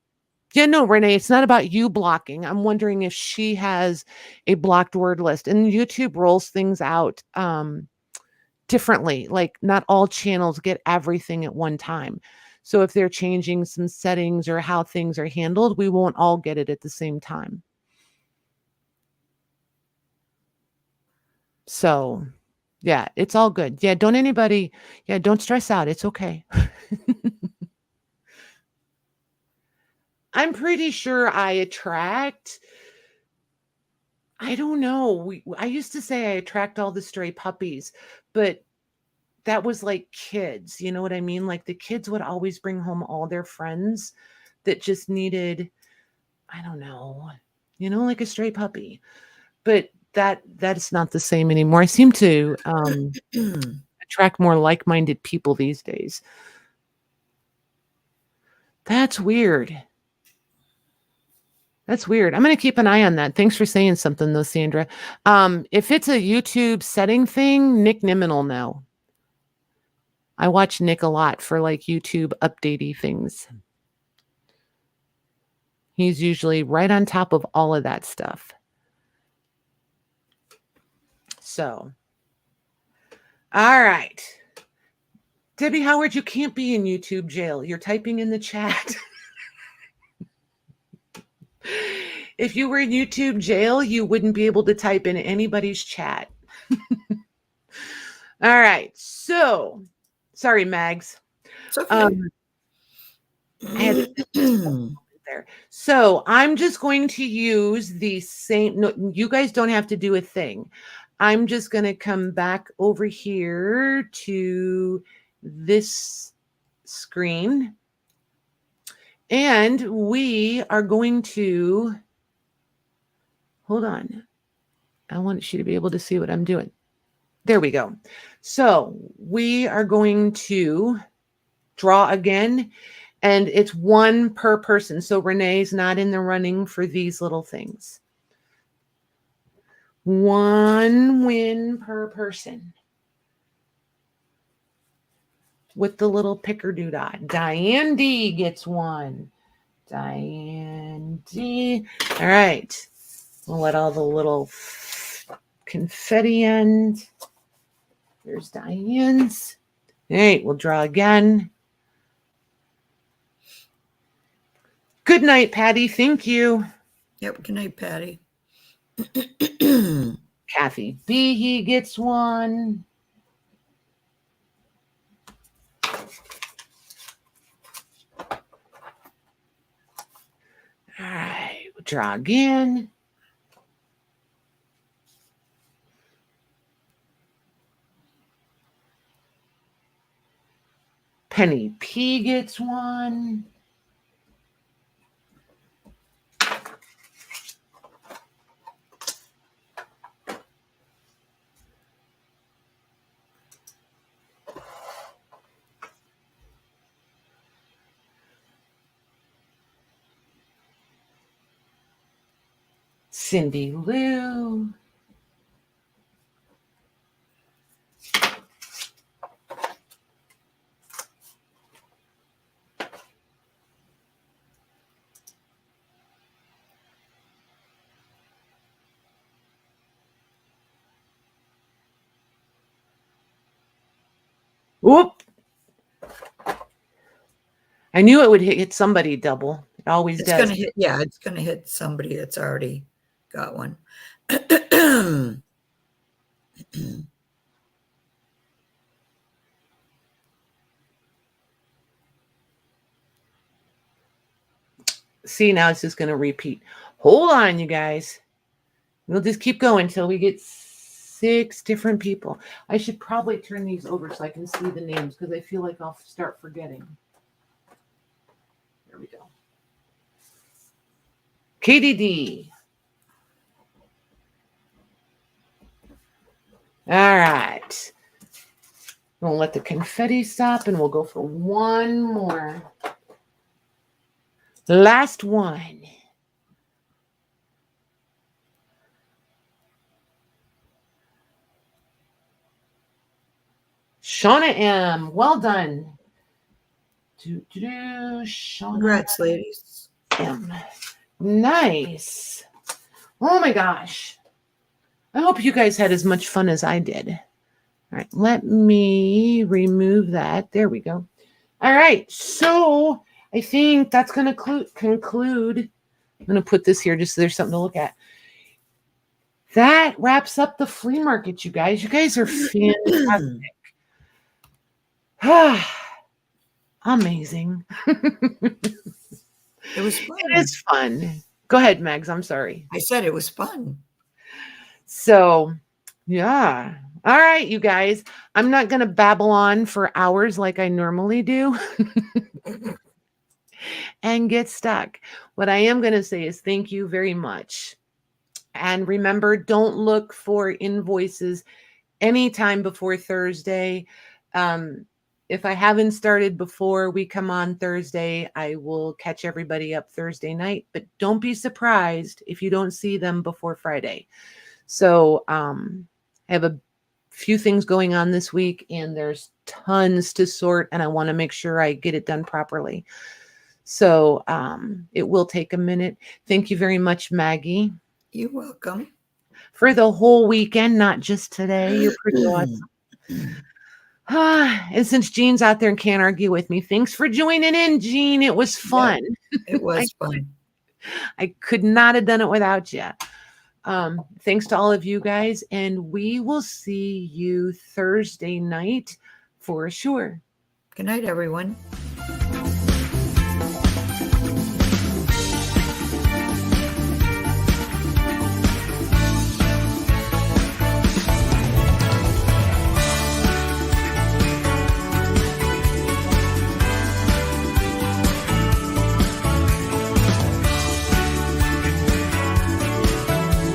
Yeah, no, Renee, it's not about you blocking. I'm wondering if she has a blocked word list, and YouTube rolls things out differently. Like not all channels get everything at one time. So if they're changing some settings or how things are handled, we won't all get it at the same time. So yeah, it's all good. Yeah, don't stress out. It's okay. I'm pretty sure I attract, I don't know. I used to say I attract all the stray puppies, but that was like kids. You know what I mean? Like the kids would always bring home all their friends that just needed, I don't know, like a stray puppy. But that's not the same anymore. I seem to attract more like-minded people these days. That's weird. That's weird. I'm going to keep an eye on that. Thanks for saying something, though, Sandra. If it's a YouTube setting thing, Nick Nimmin will know. I watch Nick a lot for like YouTube updatey things. He's usually right on top of all of that stuff. So, all right. Debbie Howard, you can't be in YouTube jail. You're typing in the chat. If you were in YouTube jail, you wouldn't be able to type in anybody's chat. All right. So, sorry, Mags. It's okay. I had there. So I'm just going to use the same. No, you guys don't have to do a thing. I'm just going to come back over here to this screen. And we are going to, hold on. I want you to be able to see what I'm doing. There we go. So we are going to draw again, and it's one per person. So Renee's not in the running for these little things. One win per person with the little picker doodad. Diane D gets one. Diane D. All right. We'll let all the little confetti end. There's Diane's. All right, we'll draw again. Good night, Patty. Thank you. Yep. Good night, Patty. Kathy B, he gets one. All right, we'll draw again. Penny P gets one. Cindy Lou. Whoop. I knew it would hit somebody double. It always does. It's going to hit somebody that's already got one. See, now it's just going to repeat. Hold on, you guys. We'll just keep going until we get 6 different people. I should probably turn these over so I can see the names because I feel like I'll start forgetting. There we go. KDD. All right. We'll let the confetti stop and we'll go for one more. Last one. Shauna M. Well done. Shauna Congrats, ladies. M. Nice. Oh my gosh. I hope you guys had as much fun as I did. All right, let me remove that. There we go. All right, so I think that's going to conclude. I'm going to put this here just so there's something to look at. That wraps up the flea market, you guys. You guys are fantastic. Amazing. It was fun. It is fun. Go ahead, Megs. I'm sorry. I said it was fun. So, yeah. All right, you guys. I'm not going to babble on for hours like I normally do and get stuck. What I am going to say is thank you very much. And remember, don't look for invoices anytime before Thursday. If I haven't started before we come on Thursday, I will catch everybody up Thursday night. But don't be surprised if you don't see them before Friday. So I have a few things going on this week, and there's tons to sort, and I want to make sure I get it done properly. So it will take a minute. Thank you very much, Maggie. You're welcome. For the whole weekend, not just today. You're pretty awesome. And since Jean's out there and can't argue with me, thanks for joining in, Jean. It was fun. Yeah, it was fun. I could not have done it without you. Thanks to all of you guys, and we will see you Thursday night for sure. Good night, everyone.